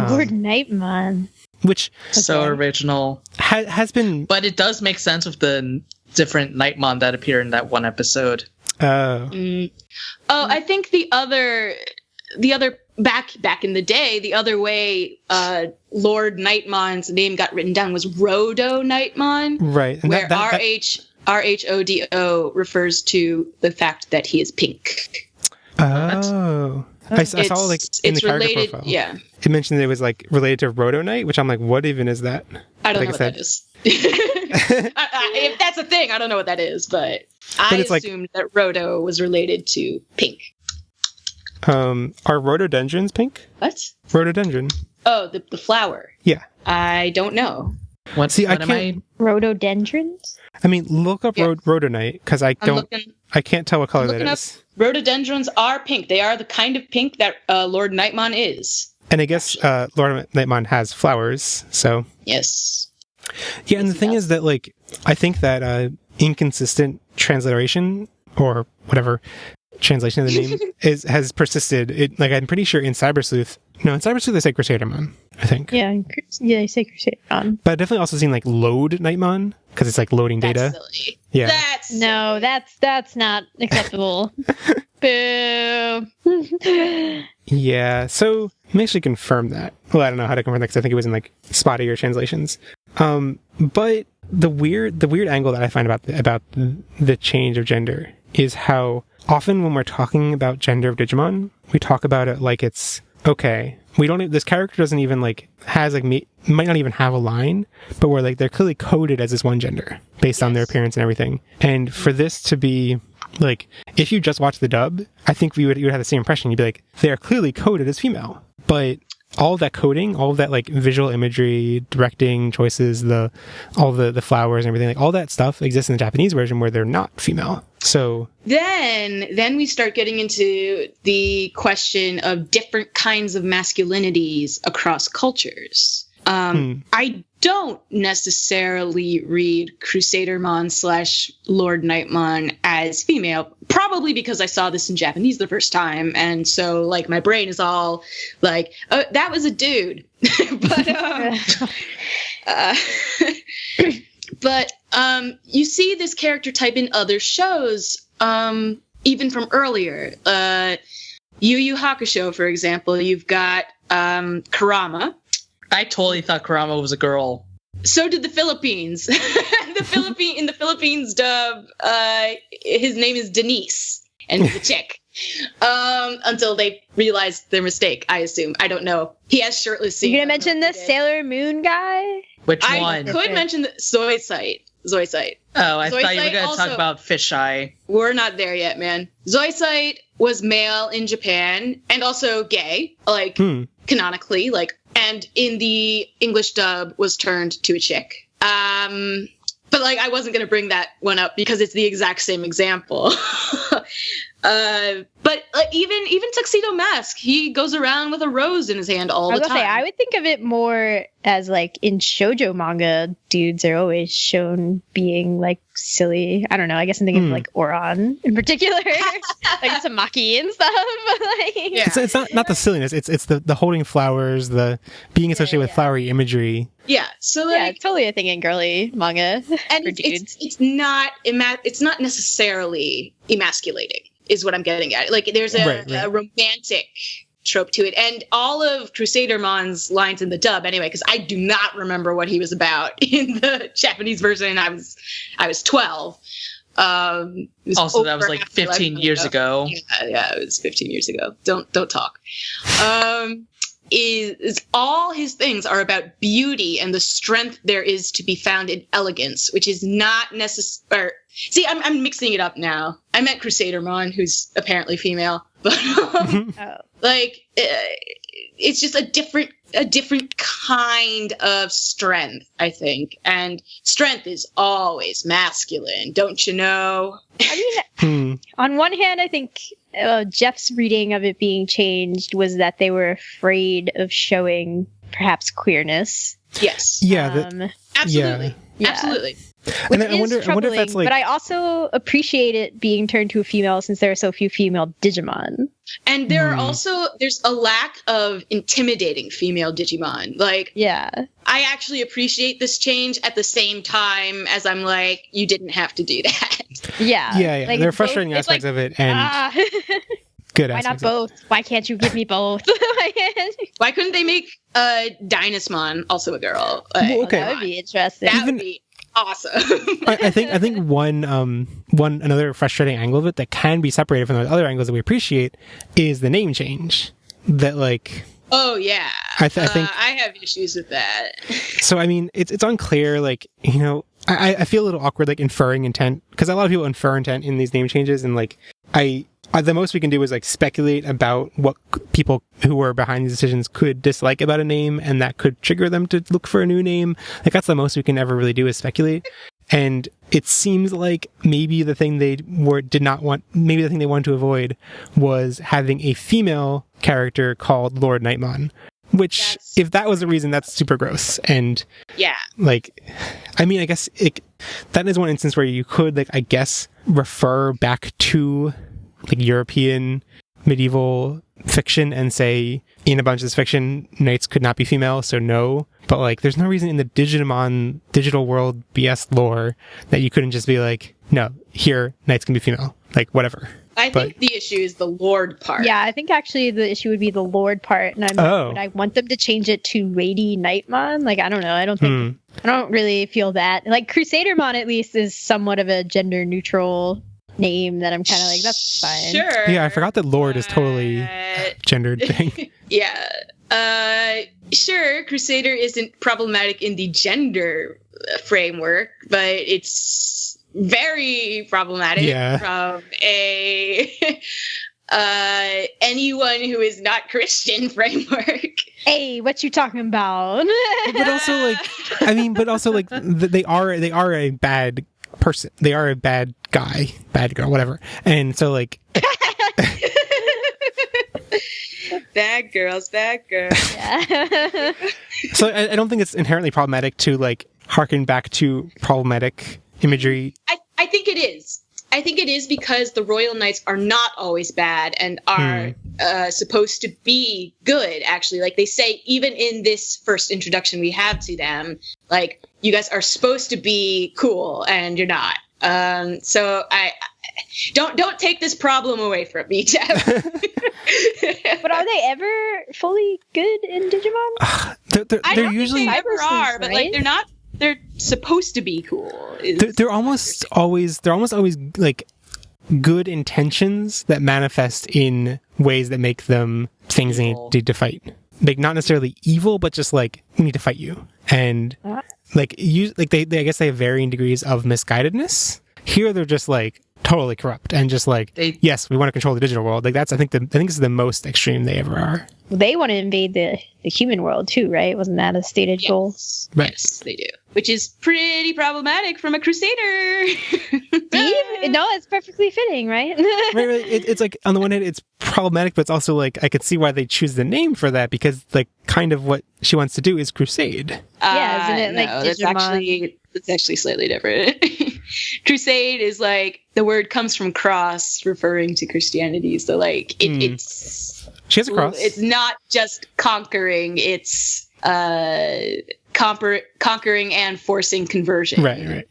Lord Nightmon. Which So original. has been, But it does make sense with the different Nightmon that appear in that one episode. I think the other back in the day, the other way Lord Nightmon's name got written down was Rhodo Nightmon, right? And where RHODO refers to the fact that he is pink. Oh, I saw like in the character related, profile. yeah. It mentioned it was like related to Rhodo Knight, which I'm like, what even is that? I don't Like know I what said. that is. If that's a thing, I don't know what that is, but I it's like- assumed that Rhodo was related to pink. Are rhododendrons pink? What? Rhododendron. Oh, the flower. Yeah. I don't know. What, See, I what am I? can't- Rhododendrons? I mean, look up Yeah. Rhodonite because I can't tell what color that looking up- is. Rhododendrons are pink. They are the kind of pink that Lord Nightmon is. And I guess Lord Nightmon has flowers, so Yes. yeah. And Yes, the thing he is that like I think that inconsistent transliteration or whatever translation of the name has persisted. I'm pretty sure in Cybersleuth. No, in Cybersleuth they say Crusadermon, I think. Yeah, I say Crusadermon. But I've definitely also seen like Load Nightmon because it's like loading That's data. silly. Yeah. That's No, that's not acceptable. Boo. Yeah, so let me actually confirm that. Well, I don't know how to confirm that because I think it was in like spottier translations. But the weird angle that I find about the change of gender is how often when we're talking about gender of Digimon, we talk about it like it's okay. This character doesn't even like might not even have a line, but we're like they're clearly coded as this one gender based on their appearance and everything. And for this to be like, if you just watch the dub, I think you would have the same impression. You'd be like, they are clearly coded as female. But all of that coding, all of that like visual imagery, directing choices, all the flowers and everything, like all that stuff exists in the Japanese version where they're not female. So Then we start getting into the question of different kinds of masculinities across cultures. I don't necessarily read Crusadermon / Lord Nightmon as female, probably because I saw this in Japanese the first time, and so like my brain is all like, oh, that was a dude. But you see this character type in other shows, even from earlier. Yu Yu Hakusho, for example, you've got Kurama. I totally thought Kurama was a girl. So did the Philippines. In the Philippines dub, his name is Denise, and he's a chick. Until they realized their mistake, I assume. I don't know. He has shirtless scenes. You gonna mention the Sailor Moon guy? Which I one? could mention the Zoisite. Oh, I thought you were Zoisite going to also- talk about Fisheye. We're not there yet, man. Zoisite was male in Japan and also gay. Like, canonically, like, and in the English dub was turned to a chick. But like, I wasn't going to bring that one up because it's the exact same example. But even Tuxedo Mask, he goes around with a rose in his hand all the time. I would think of it more as like in shoujo manga, dudes are always shown being like silly. I don't know. I guess I'm thinking of like Oran in particular, like Tamaki and stuff. Like, Yeah. It's not the silliness. It's the holding flowers, the being associated with flowery imagery. Yeah, so yeah, like, totally a thing in girly manga. and for dudes. it's not necessarily emasculating, is what I'm getting at. Like, there's a romantic trope to it, and all of Crusadermon's lines in the dub, anyway, because I do not remember what he was about in the Japanese version. I was 12. It was Also, that was over like after 15 years ago. Yeah, it was 15 years ago. Don't talk. Is all his things are about beauty and the strength there is to be found in elegance, which is not necessary. See, I'm mixing it up now. I meant Crusadermon, who's apparently female, but like, it's just a different kind of strength, I think. And strength is always masculine, don't you know? I mean, on one hand, I think Jeff's reading of it being changed was that they were afraid of showing perhaps queerness. Yes. Yeah. Absolutely. Yeah. Absolutely. And Which I wonder is if that's like. But I also appreciate it being turned to a female since there are so few female Digimon. And there's a lack of intimidating female Digimon. Like, Yeah. I actually appreciate this change at the same time as I'm like, you didn't have to do that. Yeah. Yeah. Like, There are both- frustrating it's aspects like, of it and good why not aspects. Of it. both? Why can't you give me both? Why couldn't they make Dynasmon also a girl? Like, Well, okay. That would be interesting. that would be awesome. I think one another frustrating angle of it that can be separated from those other angles that we appreciate is the name change. That like. Oh yeah, I think I have issues with that. so. I mean, it's unclear. Like, you know, I feel a little awkward like inferring intent because a lot of people infer intent in these name changes, and like the most we can do is like speculate about what people who were behind these decisions could dislike about a name, and that could trigger them to look for a new name. Like, that's the most we can ever really do is speculate. And it seems like maybe the thing they wanted to avoid was having a female character called Lord Nightmon. Which, if that was the reason, that's super gross. And Yeah. like, I mean, I guess that is one instance where you could, like, I guess, refer back to like European medieval fiction and say in a bunch of this fiction knights could not be female, so no. But like, there's no reason in the Digimon digital world BS lore that you couldn't just be like, no, here knights can be female, like whatever. I think the issue is the Lord part. Yeah, I think actually the issue would be the Lord part, and would I want them to change it to Lady Nightmon? Like, I don't know. I don't really feel that. Like, Crusadermon at least is somewhat of a gender neutral name that I'm kind of like, that's fine. Sure. Yeah, I forgot that Lord is totally gendered thing. Yeah. Sure, Crusader isn't problematic in the gender framework, but it's very problematic from a anyone who is not Christian framework. Hey, what you talking about? But also like, they are a bad person. They are a bad guy, bad girl, whatever. And so like, Bad girls. Yeah. so I don't think it's inherently problematic to like harken back to problematic imagery. I think it is. I think it is because the Royal Knights are not always bad and are supposed to be good, actually. Like, they say, even in this first introduction we have to them, like, you guys are supposed to be cool and you're not. So I don't take this problem away from me, Jeff. But are they ever fully good in Digimon? They're usually think they ever are, but like, right? they're not. They're supposed to be cool. They're almost always like good intentions that manifest in ways that make them things they need to fight. Like, not necessarily evil, but just like, we need to fight you. And like, they I guess they have varying degrees of misguidedness. Here they're just like, totally corrupt and just like, yes, we want to control the digital world. Like that's, I think this is the most extreme they ever are. They want to invade the human world too, right? Wasn't that a stated goal? Right. Yes, they do. Which is pretty problematic from a crusader. No, it's perfectly fitting, right? Right. It's like, on the one hand, it's problematic, but it's also like, I could see why they choose the name for that, because like kind of what she wants to do is crusade. Yeah, isn't it like no, Digimon? that's actually slightly different. Crusade is like, the word comes from cross, referring to Christianity. So like, it's... She has a cross. It's not just conquering, it's conquering and forcing conversion. Right.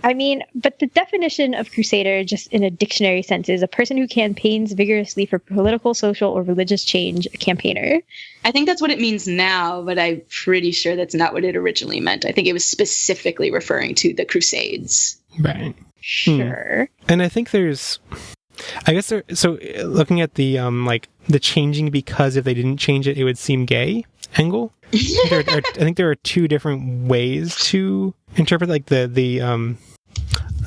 I mean, but the definition of crusader, just in a dictionary sense, is a person who campaigns vigorously for political, social, or religious change, a campaigner. I think that's what it means now, but I'm pretty sure that's not what it originally meant. I think it was specifically referring to the Crusades. Right. Sure. And I think there's... I guess so looking at the like the changing because if they didn't change it, it would seem gay angle. I think there are two different ways to interpret like the I'm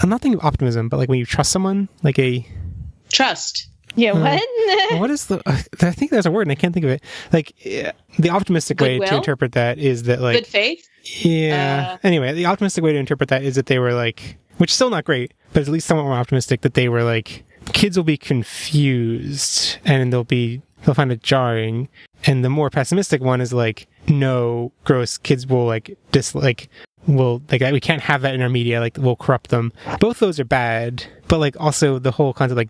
not thinking of optimism, but like when you trust someone, like a trust. Yeah, what? What is the? I think there's a word and I can't think of it. Like the optimistic way to interpret that is that like good faith. Yeah. Anyway, the optimistic way to interpret that is that they were like, which is still not great, but at least somewhat more optimistic that they were like, kids will be confused and they'll find it jarring. And the more pessimistic one is like, no, gross, kids will like we can't have that in our media, like we'll corrupt them. Both those are bad, but like also the whole concept, like,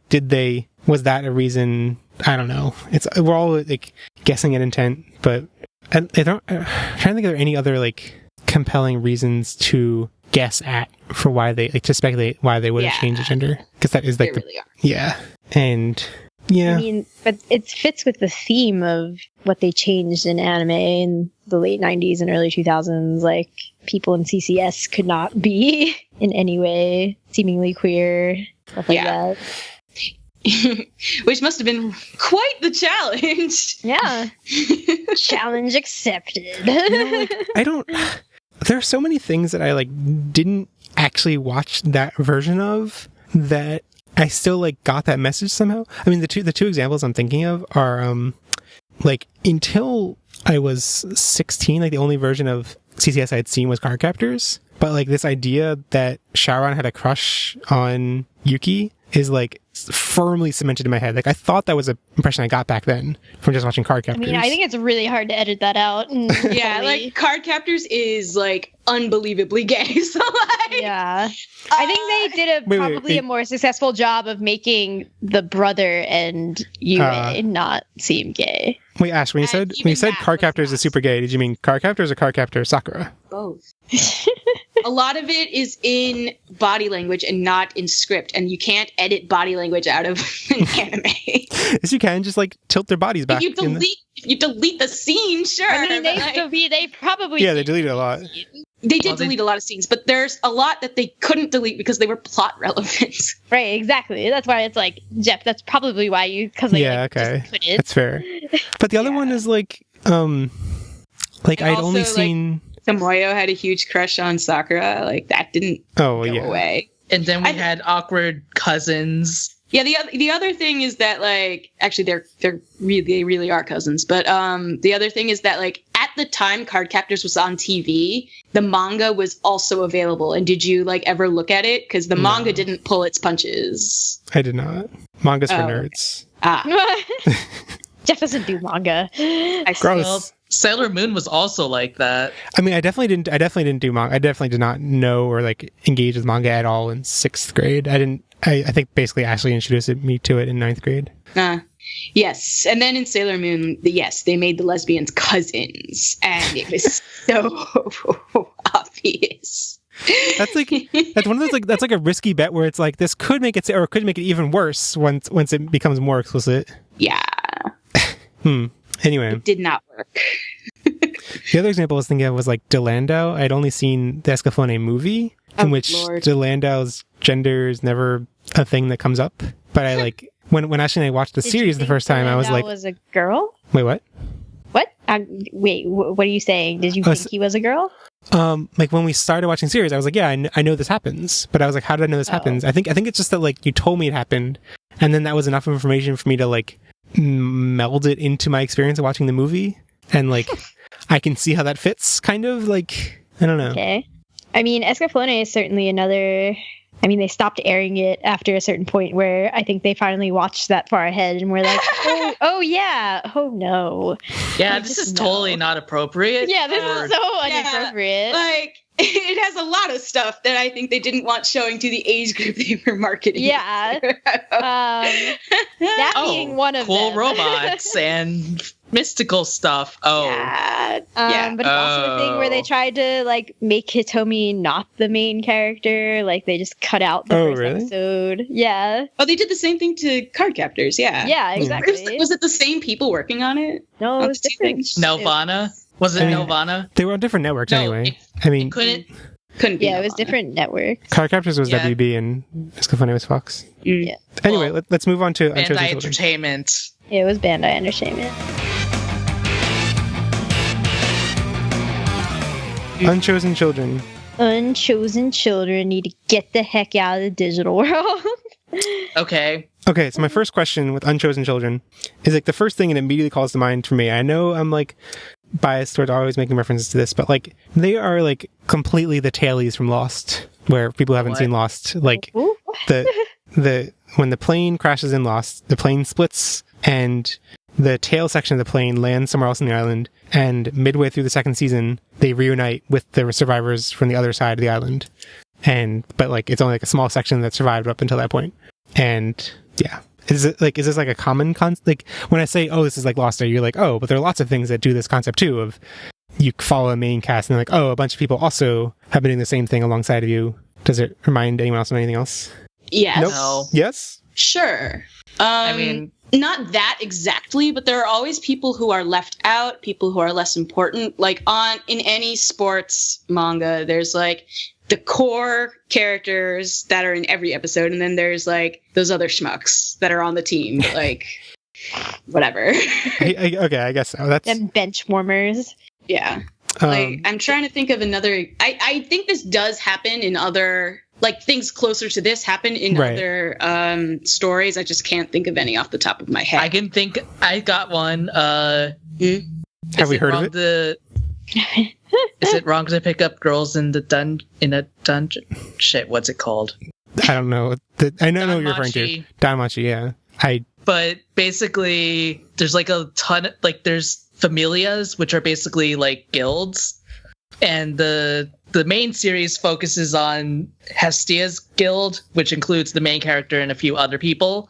was that a reason? I don't know. We're all like guessing at intent, but I'm trying to think of any other like compelling reasons to guess at for why they to speculate why they would have changed the gender, because that is like really are. And yeah, I mean, but it fits with the theme of what they changed in anime in the late 90s and early 2000s. Like people in CCS could not be in any way seemingly queer, stuff like that. Which must have been quite the challenge. Yeah. Challenge accepted. There are so many things that I like didn't actually watch that version of that I still like got that message somehow. I mean, the two examples I'm thinking of are like until I was 16, like the only version of CCS I had seen was Card Captors. But like this idea that Sharon had a crush on Yuki is like firmly cemented in my head. Like I thought that was an impression I got back then from just watching Card Captors. I mean, I think it's really hard to edit that out. Yeah, like Card Captors is like unbelievably gay. So like, yeah, I think they did probably a more successful job of making the brother and Yue not seem gay. Wait, Ash, when you said Card Captors is super gay, did you mean Card Captors or Card Captor Sakura? Both. A lot of it is in body language and not in script, and you can't edit body language out of an anime. Yes, you can just like tilt their bodies back. If you delete the scene, sure. I mean, they probably they deleted a lot. They did delete a lot of scenes, but there's a lot that they couldn't delete because they were plot relevant. Right, exactly. That's why it's like, Jeff, that's probably why okay. just couldn't. That's fair. But the other one is like I'd only seen... Tomoyo had a huge crush on Sakura. Like, that didn't go away. And then we had awkward cousins. Yeah, the other thing is that, like, actually they really are cousins. But the other thing is that, like, at the time Card Captors was on TV, the manga was also available. And did you, like, ever look at it? Because the manga didn't pull its punches. I did not. Manga's for nerds. Jeff doesn't do manga. Gross. Sailor Moon was also like that. I mean, I definitely didn't do manga. I definitely did not know or like engage with manga at all in 6th grade. I think basically Ashley introduced me to it in 9th grade. Yes. And then in Sailor Moon, they made the lesbians cousins, and it was so obvious. That's one of those that's like a risky bet where it's like this could make it, or it could make it even worse once it becomes more explicit. Yeah. Anyway, it did not work. The other example I was thinking of was like Delandau. I'd only seen the Escaflowne movie, in which Delandau's gender is never a thing that comes up. But I like when Ashley and I watched the series the first time, I was like, was a girl? Wait, what? What? Wait, what are you saying? Did you think he was a girl? like when we started watching series, I was like, yeah, I know this happens, but I was like, how did I know this happens? I think it's just that like you told me it happened, and then that was enough information for me to like meld it into my experience of watching the movie, and like I can see how that fits, kind of like I don't know. Okay. I mean, Escaflowne is certainly another. I mean, they stopped airing it after a certain point where I think they finally watched that far ahead and were like, oh yeah, oh no. Yeah, Like, this just is no. totally not appropriate. Yeah, this is so inappropriate. Like, it has a lot of stuff that I think they didn't want showing to the age group they were marketing. Yeah. That being one of cool them. robots and mystical stuff. Oh, Yeah. But it's also a thing where they tried to like make Hitomi not the main character. Like they just cut out the first episode. Yeah. Oh, they did the same thing to Card Captors. Yeah. Yeah, exactly. Was it the same people working on it? No, it was Two different. things? Nelvana? Was it Nelvana? They were on different networks No, anyway. It couldn't be. Yeah, it was different networks. Card Captors was Yeah. WB and Escaflowne was Fox. Yeah. Anyway, Well, let's move on to Unchosen Bandai Children. Entertainment. Yeah, it was Bandai Entertainment. Unchosen Children. Unchosen children need to get the heck out of the digital world. Okay. Okay, so my first question with Unchosen Children is like the first thing it immediately calls to mind for me. I know I'm like biased towards always making references to this, but like they are like completely the tailies from Lost, where people haven't seen Lost. Like Ooh. the when the plane crashes in Lost, the plane splits and the tail section of the plane lands somewhere else on the island, and midway through the second season, they reunite with the survivors from the other side of the island. But like it's only like a small section that survived up until that point. And yeah, is this like a common concept? Like when I say, oh, this is like Lost, you're like, oh, but there are lots of things that do this concept too. Of you follow a main cast and they're like, oh, a bunch of people also have been doing the same thing alongside of you. Does it remind anyone else of anything else? Yes. Nope. No. Yes. Sure. I mean, not that exactly, but there are always people who are left out, people who are less important. Like in any sports manga, there's like the core characters that are in every episode, and then there's like those other schmucks that are on the team, but, like whatever. Okay, I guess so. That's Them bench warmers. Yeah. Like I'm trying to think of another. I think this does happen in other. Like things closer to this happen in other stories. I just can't think of any off the top of my head. I can think. I got one. Have we heard of it? Is it wrong to pick up girls in a dungeon? Shit, what's it called? I don't know. I know what you're referring to. Danmachi, yeah. But basically, there's like a ton. Like there's familias, which are basically like guilds, and the main series focuses on Hestia's guild, which includes the main character and a few other people.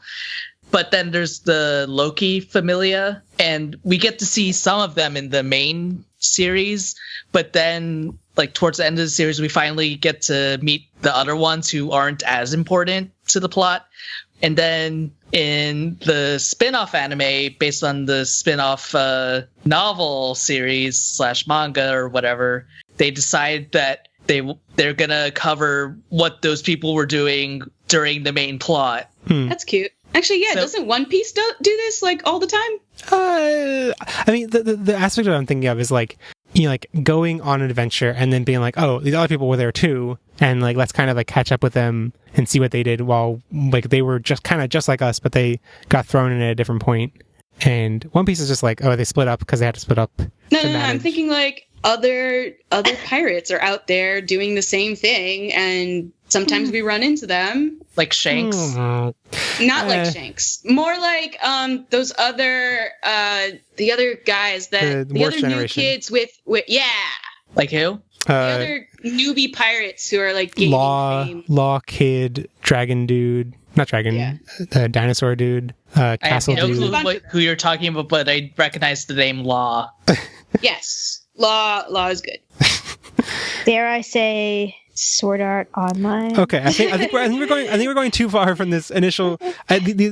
But then there's the Loki familia, and we get to see some of them in the main series. But then, like, towards the end of the series, we finally get to meet the other ones who aren't as important to the plot. And then in the spin-off anime, based on the spin-off novel series / manga or whatever, they decide that they're gonna cover what those people were doing during the main plot. That's cute. Actually, yeah, doesn't One Piece do this like all the time? I mean, the aspect of what I'm thinking of is like, you know, like going on an adventure and then being like, oh, these other people were there too, and like let's kind of like catch up with them and see what they did while like they were just kind of just like us, but they got thrown in at a different point. And One Piece is just like, oh, they split up because they had to split up. No, I'm thinking like other pirates are out there doing the same thing, and sometimes we run into them. Like Shanks? Not like Shanks. More like those other the other guys that the other new kids with yeah. Like who? The other newbie pirates who are like gaining fame. Law Kid, Dragon Dude, not Dragon, Dinosaur Dude, Castle I have Dude. no clue who you're talking about, but I recognize the name Law. Yes, Law is good. Dare I say, Sword Art Online? Okay, I think we're going too far from this initial.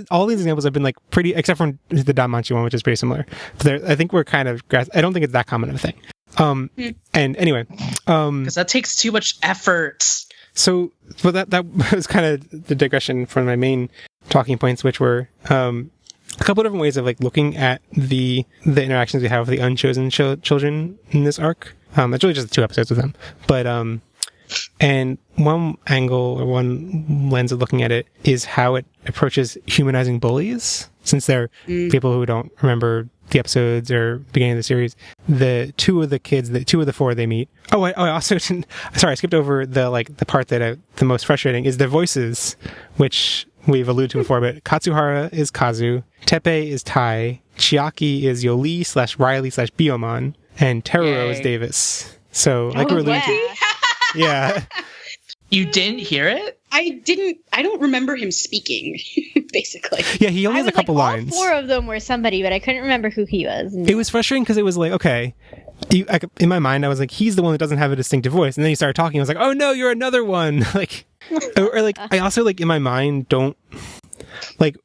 All these examples have been like pretty, except for the Danmachi one, which is pretty similar. But I think we're kind of. I don't think it's that common of a thing. And anyway, because that takes too much effort. So, well, that was kind of the digression from my main talking points, which were a couple of different ways of like looking at the interactions we have with the Unchosen children in this arc. It's really just 2 episodes with them. But and one angle or one lens of looking at it is how it approaches humanizing bullies. Since they're people who don't remember the episodes or beginning of the series, the 2 of the 4 they meet. I also didn't. Sorry, I skipped over the part that the most frustrating is their voices, which we've alluded to before. But Katsuhara is Kazu, Teppei is Tai, Chiaki is Yoli/Riley/Biyomon, and Teruo is Davis. So like we're alluding to. Yeah. You didn't hear it? I don't remember him speaking, basically. Yeah, he only has a couple lines. All 4 of them were somebody, but I couldn't remember who he was. It was frustrating because it was like, okay, in my mind, I was like, he's the one that doesn't have a distinctive voice. And then he started talking. I was like, oh no, you're another one. I also in my mind don't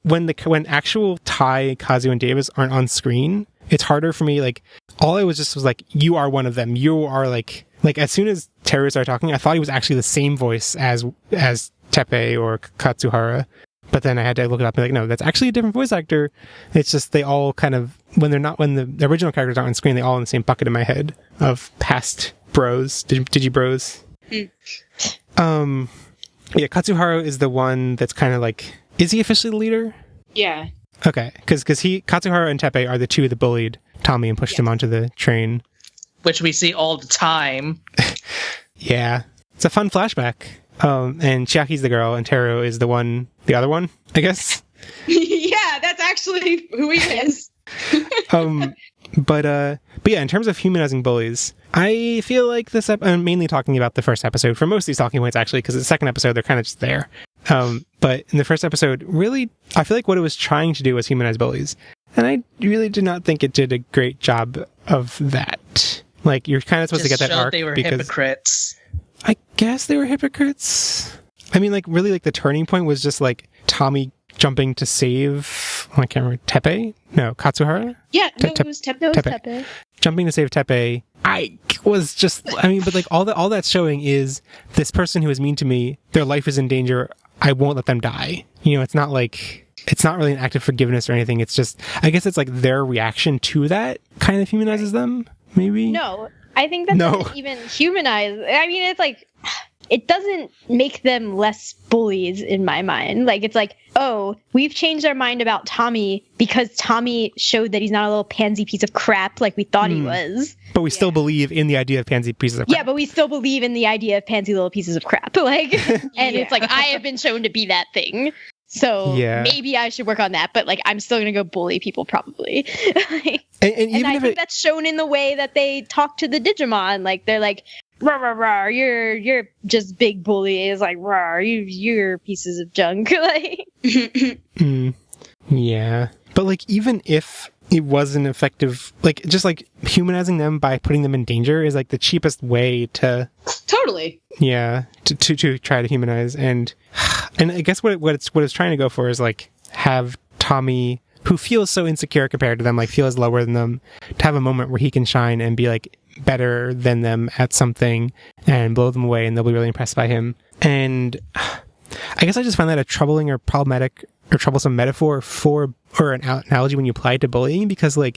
when actual Tai, Kazu, and Davis aren't on screen. It's harder for me. All I was like, you are one of them. You are like as soon as Teru started talking, I thought he was actually the same voice as Teppei or Katsuhara. But then I had to look it up and be like, no, that's actually a different voice actor. It's just they all kind of when the original characters aren't on screen, they all in the same bucket in my head of past bros, Digi-bros. Yeah, Katsuhara is the one that's kind of is he officially the leader? Yeah. Okay, because Katsuhara and Teppei are the 2 that bullied Tommy and pushed him onto the train. Which we see all the time. Yeah. It's a fun flashback. And Chiaki's the girl, and Teru is the other one, I guess. Yeah, that's actually who he is. But yeah, in terms of humanizing bullies, I feel like I'm mainly talking about the first episode for most of these talking points, actually, because the second episode, they're kind of just there. But in the first episode, really, I feel like what it was trying to do was humanize bullies. And I really did not think it did a great job of that. You're kind of supposed to get that arc they were because hypocrites. I guess they were hypocrites. I mean, really, the turning point was just Tommy jumping to save. I can't remember. Teppei? No, Katsuhara. Yeah, it was Teppei. Jumping to save Teppei. I was just. I mean, but all that's showing is this person who is mean to me. Their life is in danger. I won't let them die. It's not it's not really an act of forgiveness or anything. It's just, I guess it's their reaction to that kind of humanizes them, maybe? No, I think that doesn't even humanize. I mean, it's it doesn't make them less bullies in my mind. It's oh, we've changed our mind about Tommy because Tommy showed that he's not a little pansy piece of crap like we thought he was. But we still believe in the idea of pansy pieces of crap. Yeah, but we still believe in the idea of pansy little pieces of crap. And it's I have been shown to be that thing. So maybe I should work on that, but I'm still going to go bully people probably. and I think that's shown in the way that they talk to the Digimon. They're rah, rah, rah, you're just big bullies. Rah, you're pieces of junk. Yeah. But even if it wasn't effective, humanizing them by putting them in danger is the cheapest way to totally. Yeah, to try to humanize. And I guess what it's trying to go for is have Tommy, who feels so insecure compared to them, feels lower than them, to have a moment where he can shine and be better than them at something and blow them away, and they'll be really impressed by him. And I guess I just find that a troubling or problematic or troublesome metaphor or an analogy when you apply it to bullying, because I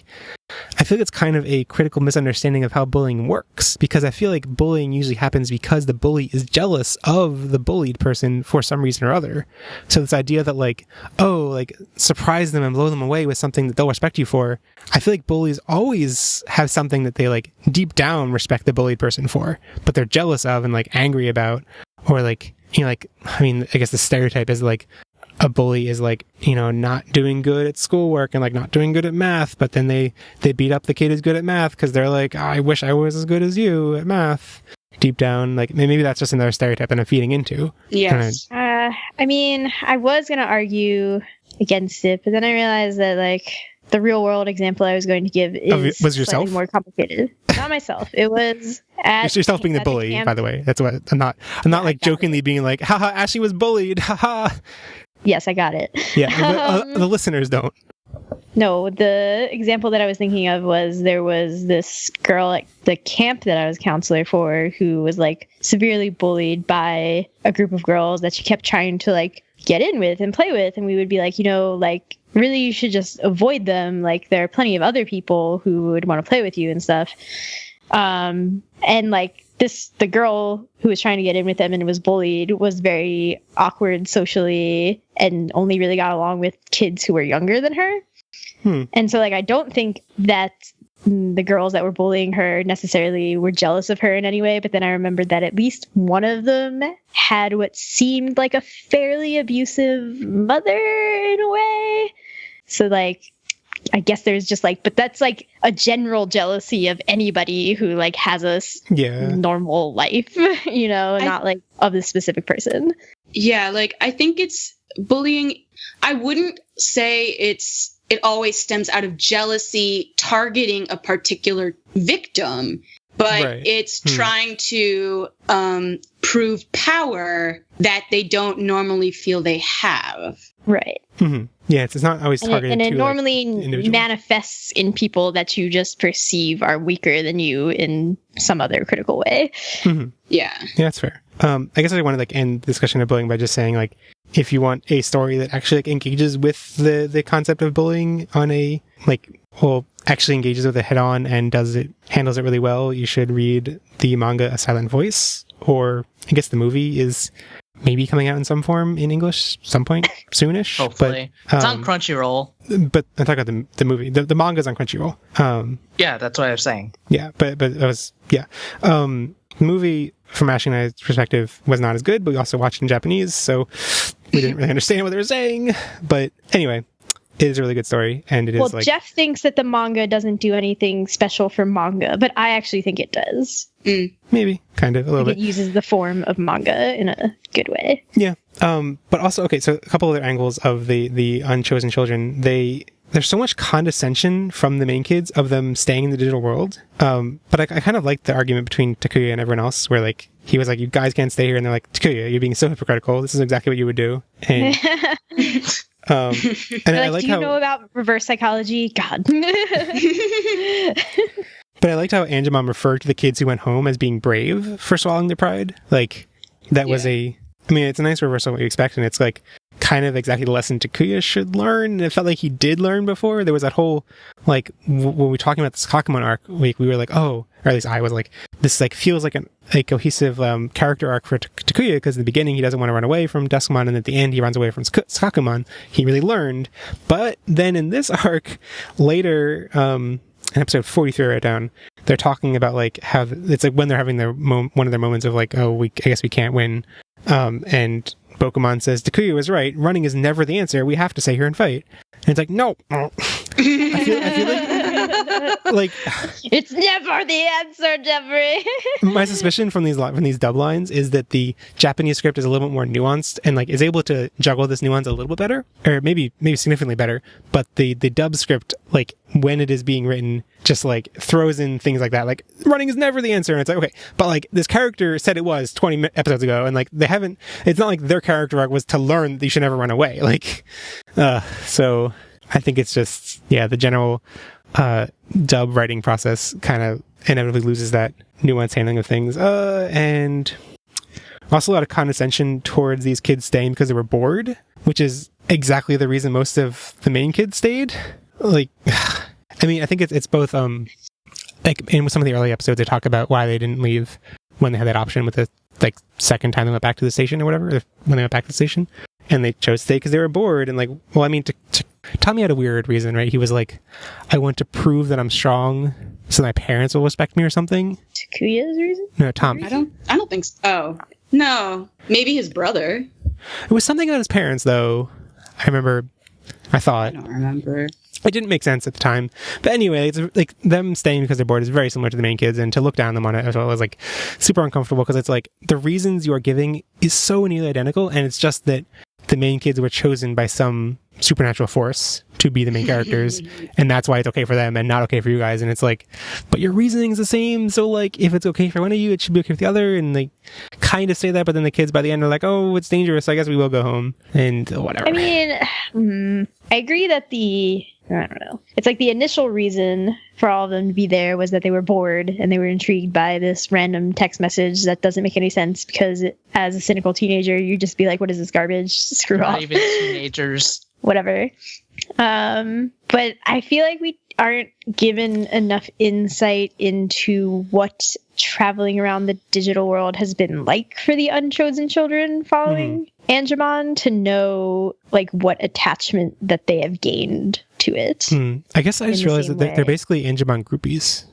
feel like it's kind of a critical misunderstanding of how bullying works, because I feel like bullying usually happens because the bully is jealous of the bullied person for some reason or other. So this idea that surprise them and blow them away with something that they'll respect you for, I feel like bullies always have something that they deep down respect the bullied person for, but they're jealous of and angry about, or I mean, I guess the stereotype is a bully is not doing good at schoolwork and not doing good at math, but then they beat up the kid who's good at math because they're I wish I was as good as you at math. Deep down, maybe that's just another stereotype that I'm feeding into. Yes. I mean, I was gonna argue against it, but then I realized that the real world example I was going to give is was yourself? Slightly more complicated. Not myself. It was at yourself being the bully. By the way, that's what I'm not jokingly being haha, Ashley was bullied, haha. Yes, I got it. Yeah, the listeners don't. No, the example that I was thinking of was there was this girl at the camp that I was counselor for who was severely bullied by a group of girls that she kept trying to get in with and play with. And we would be really you should just avoid them. There are plenty of other people who would want to play with you and stuff. And like the girl who was trying to get in with them and was bullied was very awkward socially and only really got along with kids who were younger than her. And so like I don't think that the girls that were bullying her necessarily were jealous of her in any way, but then I remembered that at least one of them had what seemed like a fairly abusive mother in a way. So like I guess there's just like, but that's like a general jealousy of anybody who like has a normal life, you know, not like of the specific person. Yeah, like I think it's bullying. I wouldn't say it always stems out of jealousy targeting a particular victim, but it's trying to prove power that they don't normally feel they have. Right. Mm-hmm. Yeah, it's not always targeted and it to, normally like, manifests in people that you just perceive are weaker than you in some other critical way. Mm-hmm. Yeah, that's fair. I guess I want to like end the discussion of bullying by just saying like, if you want a story that actually like engages with the concept of bullying on a like, well, actually engages with it head on and handles it really well, you should read the manga A Silent Voice, or I guess the movie is maybe coming out in some form in English some point soonish. Hopefully. But, it's on Crunchyroll. But I'm talking about the movie. The manga's on Crunchyroll. Yeah, that's what I was saying. Yeah, but it was, yeah. The movie, from Ashley and I's perspective, was not as good, but we also watched in Japanese, so we didn't really understand what they were saying. But anyway, it is a really good story, and it is like... Well, Jeff thinks that the manga doesn't do anything special for manga, but I actually think it does. Maybe, kind of, a little bit. It uses the form of manga in a good way. Yeah, but also, okay, so a couple other angles of the Unchosen Children. There's so much condescension from the main kids of them staying in the digital world. But I kind of like the argument between Takuya and everyone else, where like he was like, "You guys can't stay here," and they're like, "Takuya, you're being so hypocritical. This is exactly what you would do." And and I like do you how know about reverse psychology? God. But I liked how Angemon referred to the kids who went home as being brave for swallowing their pride. Like that was I mean, it's a nice reversal of what you expect, and it's like kind of exactly the lesson Takuya should learn. And it felt like he did learn before. There was that whole, like, when we were talking about this Kakumon arc, we were like, oh, or at least I was like, this like feels like a cohesive character arc for Takuya, because in the beginning he doesn't want to run away from Duskumon, and at the end he runs away from Kakumon. He really learned. But then in this arc, later, in episode 43 right down, they're talking about like how it's like when they're having their one of their moments of like, oh, I guess we can't win. And Pokemon says, Takuya was right. Running is never the answer. We have to stay here and fight. And it's like, no. I feel like it's never the answer, Jeffrey. My suspicion from these dub lines is that the Japanese script is a little bit more nuanced and like is able to juggle this nuance a little bit better, or maybe significantly better. But the dub script, like when it is being written, just like throws in things like that, like running is never the answer. And it's like, okay, but like this character said it was 20 episodes ago, and like they haven't. It's not like their character arc was to learn that you should never run away. Like, so I think it's just the general dub writing process kind of inevitably loses that nuanced handling of things, and also a lot of condescension towards these kids staying because they were bored, which is exactly the reason most of the main kids stayed. Like, I mean, I think it's both like in some of the early episodes they talk about why they didn't leave when they had that option with the like second time they went back to the station or whatever, when they went back to the station, and they chose to stay because they were bored. And like, well, I mean, Tommy had a weird reason, right? He was like, I want to prove that I'm strong so my parents will respect me or something. Takuya's reason? No, Tommy. I don't think so. Oh, no. Maybe his brother. It was something about his parents, though. I thought. I don't remember. It didn't make sense at the time. But anyway, it's like them staying because they're bored is very similar to the main kids, and to look down them on it as well is like super uncomfortable, because it's like the reasons you are giving is so nearly identical, and it's just that the main kids were chosen by some supernatural force to be the main characters, and that's why it's okay for them and not okay for you guys. And it's like, but your reasoning's the same, so like if it's okay for one of you, it should be okay for the other. And they kind of say that, but then the kids by the end are like, oh, it's dangerous, so I guess we will go home and whatever. I mean, I agree that I don't know. It's like the initial reason for all of them to be there was that they were bored and they were intrigued by this random text message that doesn't make any sense, because as a cynical teenager, you just be like, what is this garbage? Screw off. Not even teenagers. Whatever. But I feel like aren't given enough insight into what traveling around the digital world has been like for the Unchosen Children following Angemon to know like what attachment that they have gained to it. I guess I just the realized same that they're way. basically Angemon groupies.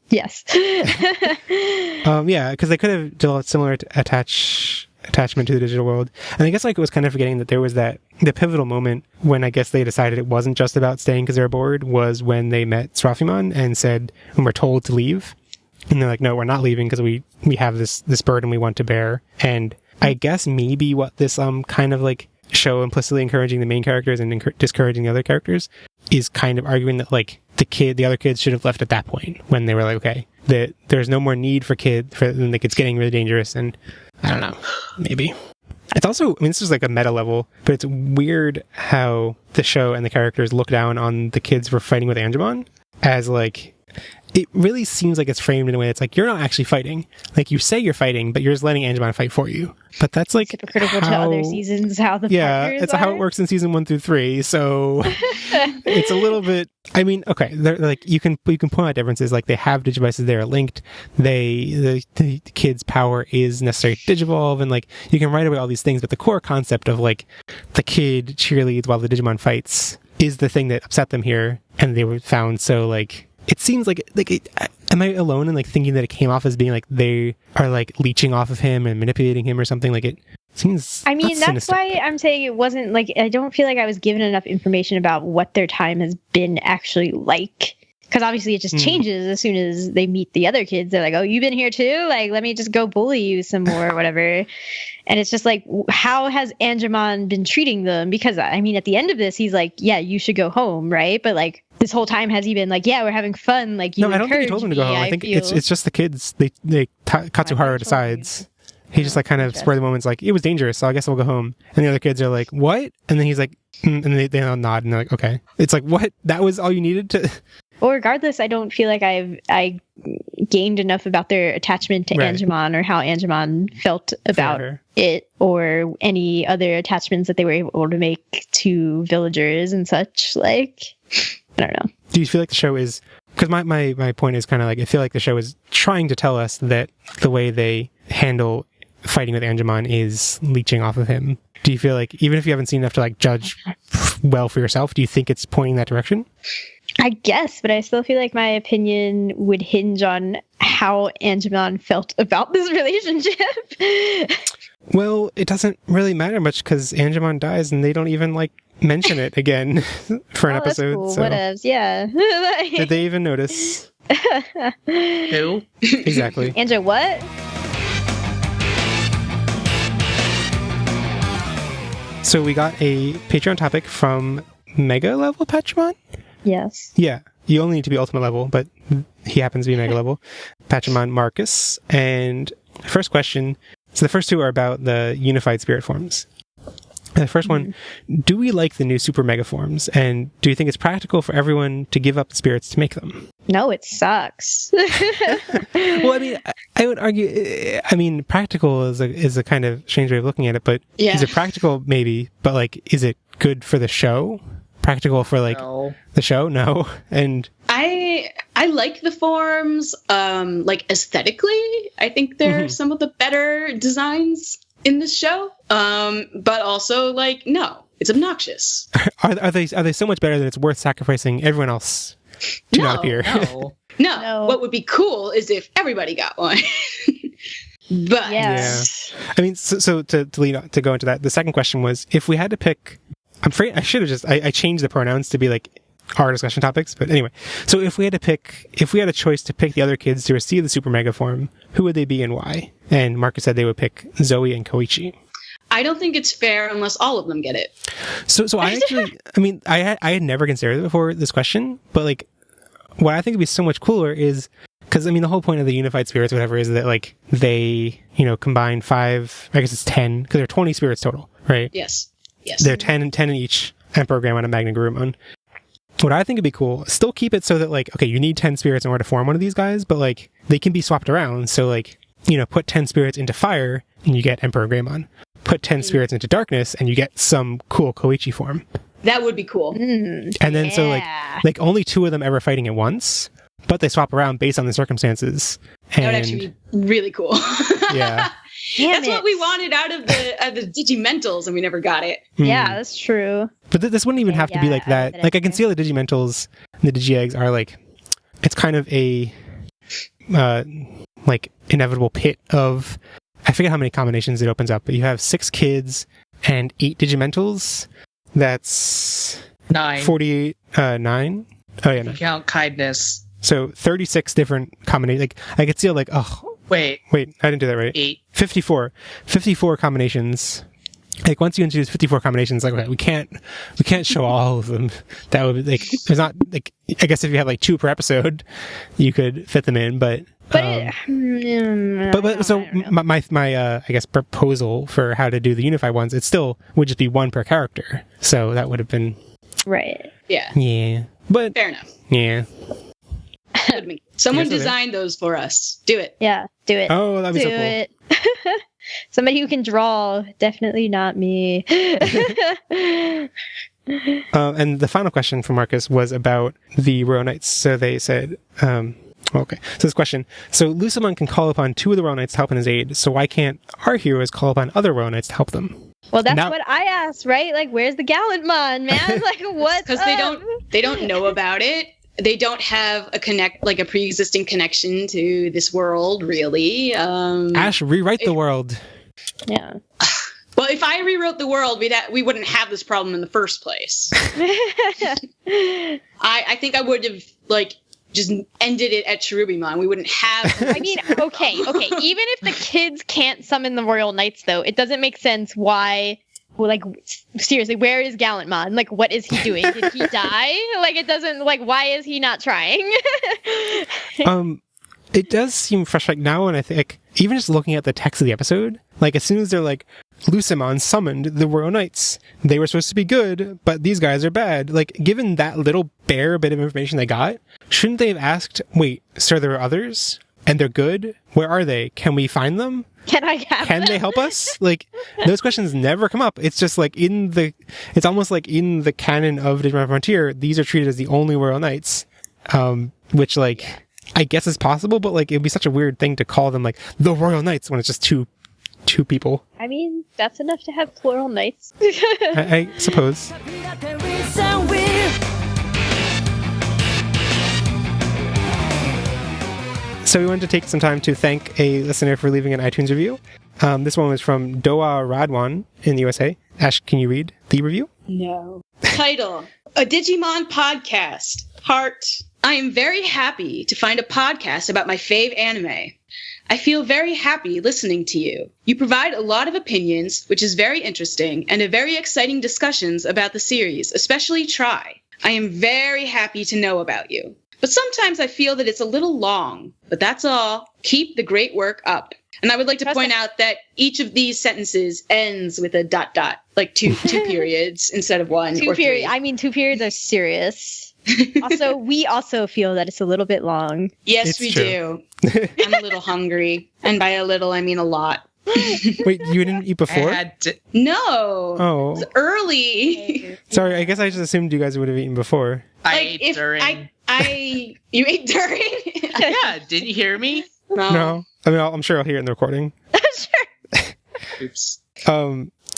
Yes. Yeah, because they could have developed similar attachment to the digital world. And I guess like it was kind of forgetting that there was the pivotal moment when I guess they decided it wasn't just about staying because they're bored was when they met Srafimon and said, when we're told to leave. And they're like, no, we're not leaving because we have this burden we want to bear. And I guess maybe what this kind of like show implicitly encouraging the main characters and discouraging the other characters is kind of arguing that like the other kids should have left at that point when they were like, okay, that there's no more need for them, like it's getting really dangerous. And I don't know, maybe. It's also, I mean, this is like a meta level, but it's weird how the show and the characters look down on the kids for fighting with Angemon as like, it really seems like it's framed in a way that's like, you're not actually fighting. Like, you say you're fighting, but you're just letting Angemon fight for you. But that's like hypocritical to other seasons, how the partners it's how are. it works in season 1 through 3. So it's a little bit, I mean, okay, they're like, you can point out differences. Like, they have digivices, they are linked. The kid's power is necessary to digivolve, and like, you can write away all these things, but the core concept of like, the kid cheerleads while the Digimon fights is the thing that upset them here, and they were found so like, it seems like am I alone in like thinking that it came off as being like they are like leeching off of him and manipulating him or something? Like it seems. I mean, not that's sinister. why I'm saying it wasn't like, I don't feel like I was given enough information about what their time has been actually like. Because obviously it just changes as soon as they meet the other kids. They're like, oh, you've been here too? Like, let me just go bully you some more or whatever. And it's just like, how has Angemon been treating them? Because, I mean, at the end of this, he's like, yeah, you should go home, right? But like, this whole time has he been like, yeah, we're having fun. Like, you No, I don't think he told them to go home. I think it's just the kids. Katsuhara decides. He just like kind of spur the moments like, it was dangerous, so I guess we'll go home. And the other kids are like, what? And then he's like, and they all nod and they're like, okay. It's like, what? That was all you needed to... Well, regardless, I don't feel like I gained enough about their attachment to Angemon or how Angemon felt about it or any other attachments that they were able to make to villagers and such. Like, I don't know. Do you feel like the show is... Because my point is kind of like, I feel like the show is trying to tell us that the way they handle fighting with Angemon is leeching off of him. Do you feel like, even if you haven't seen enough to like judge well for yourself, do you think it's pointing that direction? I guess, but I still feel like my opinion would hinge on how Angemon felt about this relationship. Well, it doesn't really matter much because Angemon dies and they don't even like mention it again for an episode. That's cool. So. Whatevs, yeah. Did they even notice? Who? Exactly. Angel, what? So we got a Patreon topic from Mega Level Patramon? Yes. Yeah. You only need to be Ultimate Level, but he happens to be Mega Level. Patramon Marcus. And first question, so the first two are about the unified spirit forms. The first one, do we like the new super mega forms? And do you think it's practical for everyone to give up the spirits to make them? No, it sucks. Well, I mean, I would argue, I mean, practical is a kind of strange way of looking at it, but is it practical? Maybe, but like, is it good for the show? Practical for like the show? No. And I like the forms, like aesthetically. I think they're some of the better designs in this show. But also like, no, it's obnoxious. Are they so much better that it's worth sacrificing everyone else to not appear? No. What would be cool is if everybody got one. But yeah. I mean, so to go into that, the second question was, if we had to pick, I'm afraid I should have I changed the pronouns to be like our discussion topics, but anyway. So if we had a choice to pick the other kids to receive the super mega form, who would they be and why? And Marcus said they would pick Zoe and Koichi. I don't think it's fair unless all of them get it. So I actually, I mean, I had never considered it before this question, but like, what I think would be so much cooler is, because I mean, the whole point of the unified spirits, whatever, is that like they, combine 5, I guess it's 10, because there are 20 spirits total, right? Yes. They're 10 in each Emperor Grammon and Magna Garurumon. What I think would be cool, still keep it so that like, okay, you need 10 spirits in order to form one of these guys, but like, they can be swapped around. So like, put 10 spirits into fire and you get Emperor Greymon. Put 10 spirits into darkness and you get some cool Koichi form. That would be cool. And then so like only 2 of them ever fighting at once, but they swap around based on the circumstances. And That would actually be really cool. yeah. That's what we wanted out of the Digimentals, and we never got it. Yeah, that's true. But this wouldn't even have to be like that. Like I can see how the Digimentals and the Digi-Eggs are like, it's kind of a like inevitable pit of, I forget how many combinations it opens up, but you have 6 kids and 8 Digimentals. That's 9. 48, 9? Oh yeah, 9. Count kindness. So 36 different combinations. Like I could see like, wait, I didn't do that right. 8. 54 combinations. Like once you introduce 54 combinations, like okay, we can't show all of them. That would be like, there's not like, I guess if you have like 2 per episode, you could fit them in, but so my I guess proposal for how to do the unified ones, it still would just be 1 per character. So that would have been right. Yeah. But fair enough. Yeah. Someone designed those for us. Do it. Yeah, do it. Oh, that'd be so do cool. it. Somebody who can draw, definitely not me. And the final question from Marcus was about the Royal Knights. So they said, okay. So this question. So Lucamon can call upon 2 of the Royal Knights to help in his aid. So why can't our heroes call upon other Royal Knights to help them? Well, that's what I asked, right? Like, where's the Gallantmon, man? Like, what? Because they don't know about it. They don't have a pre-existing connection to this world, really. Ash, rewrite the world. Yeah. Well, if I rewrote the world, we wouldn't have this problem in the first place. I think I would have just ended it at Cherubimon. We wouldn't have. I mean, okay. Even if the kids can't summon the Royal Knights, though, it doesn't make sense why. Well, like, seriously, where is Gallantmon? Like, what is he doing? Did he die? Like, it doesn't, like, why is he not trying? It does seem fresh, like, now, and I think, even just looking at the text of the episode, like, as soon as they're like, Lucamon summoned the Royal Knights, they were supposed to be good, but these guys are bad. Like, given that little bare bit of information they got, shouldn't they have asked, wait, sir, there are others? And they're good? Where are they? Can we find them? Can they help us? Like, those questions never come up. It's just like it's almost like in the canon of Digimon Frontier, these are treated as the only Royal Knights, which I guess is possible, but like, it'd be such a weird thing to call them like the Royal Knights when it's just two people. I mean, that's enough to have plural knights. I suppose. So we wanted to take some time to thank a listener for leaving an iTunes review. This one was from Doa Radwan in the USA. Ash, can you read the review? No. Title: A Digimon Podcast. Heart. I am very happy to find a podcast about my fave anime. I feel very happy listening to you. You provide a lot of opinions, which is very interesting, and a very exciting discussions about the series, especially Try. I am very happy to know about you. But sometimes I feel that it's a little long. But that's all. Keep the great work up. And I would like to point out that each of these sentences ends with a ... like two periods instead of one or three. I mean, 2 periods are serious. Also, we also feel that it's a little bit long. Yes, we do. I'm a little hungry. And by a little, I mean a lot. Wait, you didn't eat before? No. Oh. It's early. Sorry, I guess I just assumed you guys would have eeten before. I ate during. You ate during? Yeah, did you hear me? No. I mean, I'm sure I'll hear it in the recording. Sure. Oops.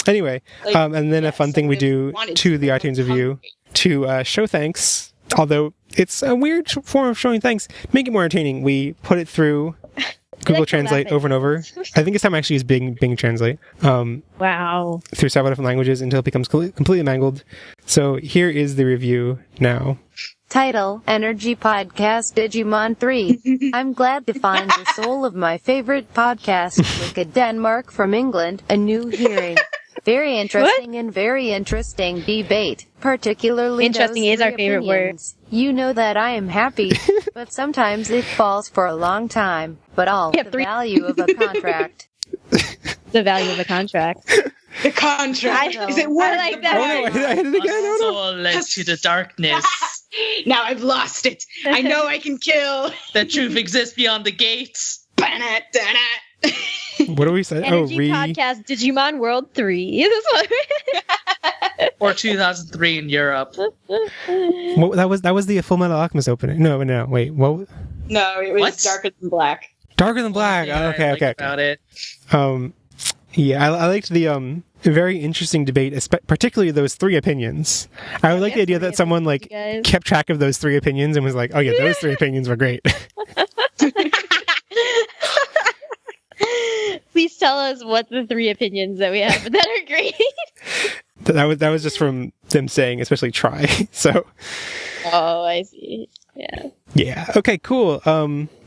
Anyway, and then a fun thing we do to the iTunes review to show thanks, although it's a weird form of showing thanks, make it more entertaining. We put it through Google Translate over and over. I think this time I actually use Bing Translate. Wow. Through several different languages until it becomes completely mangled. So here is the review now. Title: Energy Podcast Digimon 3. I'm glad to find the soul of my favorite podcast, Wicked Denmark from England, a new hearing. Very interesting and very interesting debate, particularly interesting those is our three favorite opinions. You know that I am happy, but sometimes it falls for a long time. But all the value of a contract. The value of a contract. The contract. Is it worth I like that. Oh no, I hit it again. My soul led to the darkness. Now I've lost it. I know I can kill. The truth exists beyond the gates. What do we say? Energy Podcast Digimon World 3. This one. Or 2003 in Europe. What, that was the Full Metal Alchemist opening. No, wait. What? No, it was What? Darker Than Black. Darker Than Black. Yeah, okay. I liked about it. Yeah, I liked the very interesting debate, particularly those three opinions. I would like the idea that someone like kept track of those three opinions and was like, "Oh yeah, those three opinions were great." Please tell us what the three opinions that we have that are great. that was just from them saying, especially try. So. Oh, I see. Yeah. Okay, cool.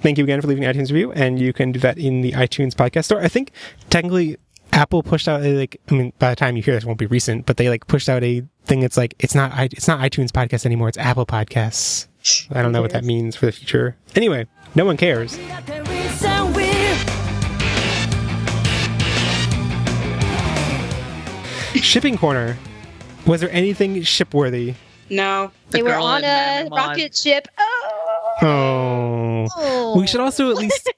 Thank you again for leaving an iTunes review, and you can do that in the iTunes podcast store. I think technically Apple pushed out by the time you hear this, it won't be recent, but they pushed out a thing that's it's not iTunes podcast anymore, it's Apple Podcasts. I don't know what that means for the future. Anyway, no one cares. Shipping corner. Was there anything ship-worthy? No. They were girl on in a Mamamon. rocket ship. Oh. We should also at least...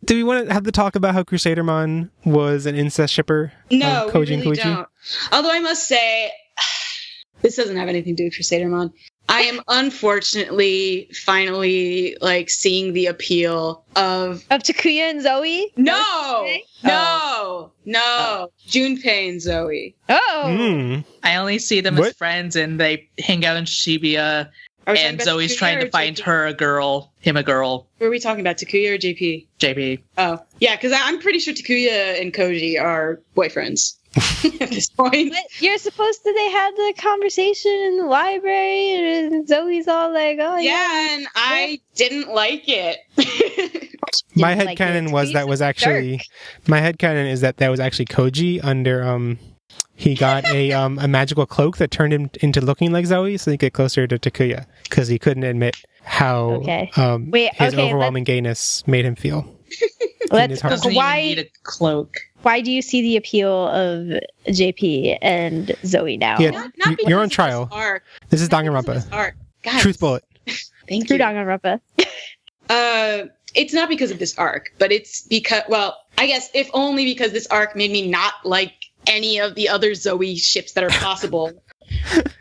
do we want to have the talk about how Crusadermon was an incest shipper? No, of we Koji and really Koichi? don't. Although I must say, this doesn't have anything to do with Crusadermon. I am unfortunately finally seeing the appeal of Takuya and Zoe? No, Oh. Junpei and Zoe. Oh. I only see them as friends, and they hang out in Shibuya. Are we talking And about Zoe's Takuya trying or to find JP? her a girl, him a girl. Who are we talking about, Takuya or JP? JP. Oh, yeah, because I'm pretty sure Takuya and Koji are boyfriends at this point. But you're supposed to, they had the conversation in the library, and Zoe's all like, oh, Yeah, and I didn't like it. My Didn't like headcanon it. was that was actually... My headcanon is that was actually Koji under... He got a magical cloak that turned him into looking like Zoe, so he could get closer to Takuya, because he couldn't admit how his overwhelming gayness made him feel. in his heart. Doesn't even need a cloak. Why do you see the appeal of JP and Zoe now? Yeah, Not you're on because of trial. this arc. This is Not because of Danganronpa. this arc. Guys, Truth bullet. Thank you. Danganronpa. It's not because of this arc, but it's because, well, I guess if only because this arc made me not like any of the other Zoe ships that are possible.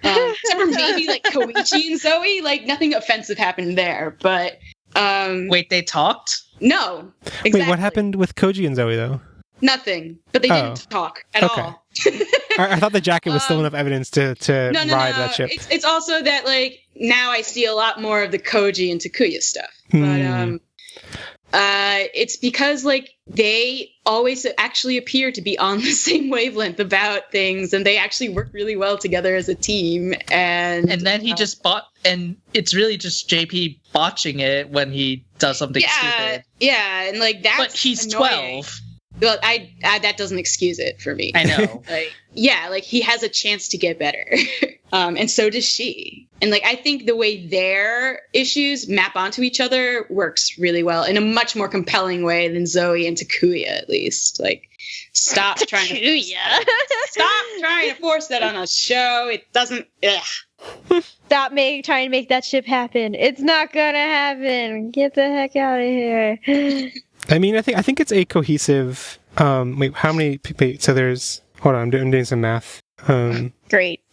Except for maybe Koichi and Zoe, nothing offensive happened there, but Wait, they talked? no. Exactly. Wait, what happened with Koji and Zoe, though? Nothing. But they didn't talk at Okay. all. I thought the jacket was still enough evidence to ride that ship. It's also that now I see a lot more of the Koji and Takuya stuff. But it's because they always actually appear to be on the same wavelength about things, and they actually work really well together as a team. And then he just and it's really just JP botching it when he does something stupid. Yeah, and that's But he's annoying. 12. Well, I that doesn't excuse it for me. I know. He has a chance to get better. And so does she. And I think the way their issues map onto each other works really well in a much more compelling way than Zoe and Takuya, at least. Stop trying to force that on a show. It doesn't. Ugh. Stop trying to make that ship happen. It's not gonna happen. Get the heck out of here. I think it's a cohesive. Wait, how many? Wait, so there's. Hold on, I'm doing some math. Great.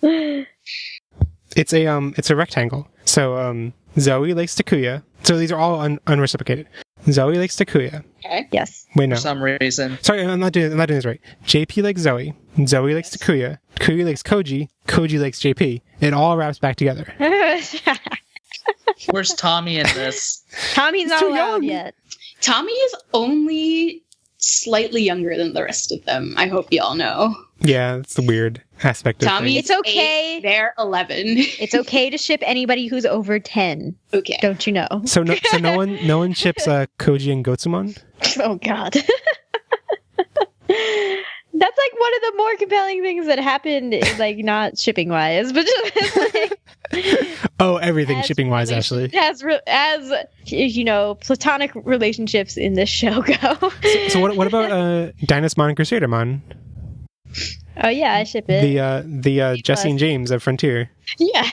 It's a rectangle. So Zoe likes Takuya. So these are all unreciprocated. Zoe likes Takuya. Okay. Yes. Wait, no. For some reason. Sorry, I'm not doing this right. JP likes Zoe. Zoe likes Takuya. Takuya likes Koji. Koji likes JP. It all wraps back together. Where's Tommy in this? Tommy's not too allowed young. yet. Tommy is only slightly younger than the rest of them. I hope y'all know. Yeah, that's the weird aspect of Tommy, things. It's okay. 8, they're 11. It's okay to ship anybody who's over 10. Okay. Don't you know? So no one ships Koji and Gotsumon? Oh God. That's one of the more compelling things that happened, not shipping wise, but just Oh, everything shipping wise, actually. as platonic relationships in this show go. So what about Dynasmon and Crusadermon? Oh yeah, I ship it. The Jesse and James of Frontier. Yeah.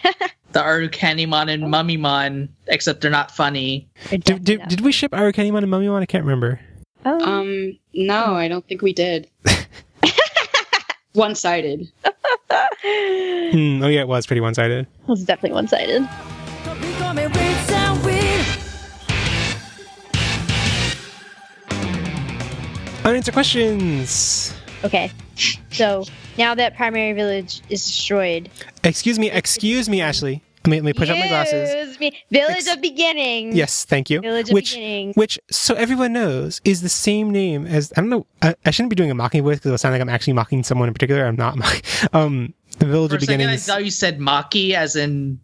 The Arukanimon and Mummymon, except they're not funny. Did we ship Arukanimon and Mummymon? I can't remember. Oh. No, I don't think we did. One-sided. Oh yeah, it was pretty one-sided. It was definitely one-sided. Unanswered questions. Okay, so now that Primary Village is destroyed... Excuse me, Ashley. Let me push up my glasses. Excuse me. Village of Beginning. Yes, thank you. Village of Beginning. Which, so everyone knows, is the same name as... I don't know. I shouldn't be doing a mocking voice because it'll sound like I'm actually mocking someone in particular. I'm not mocking... The Village of Beginning. I thought you said Maki, as in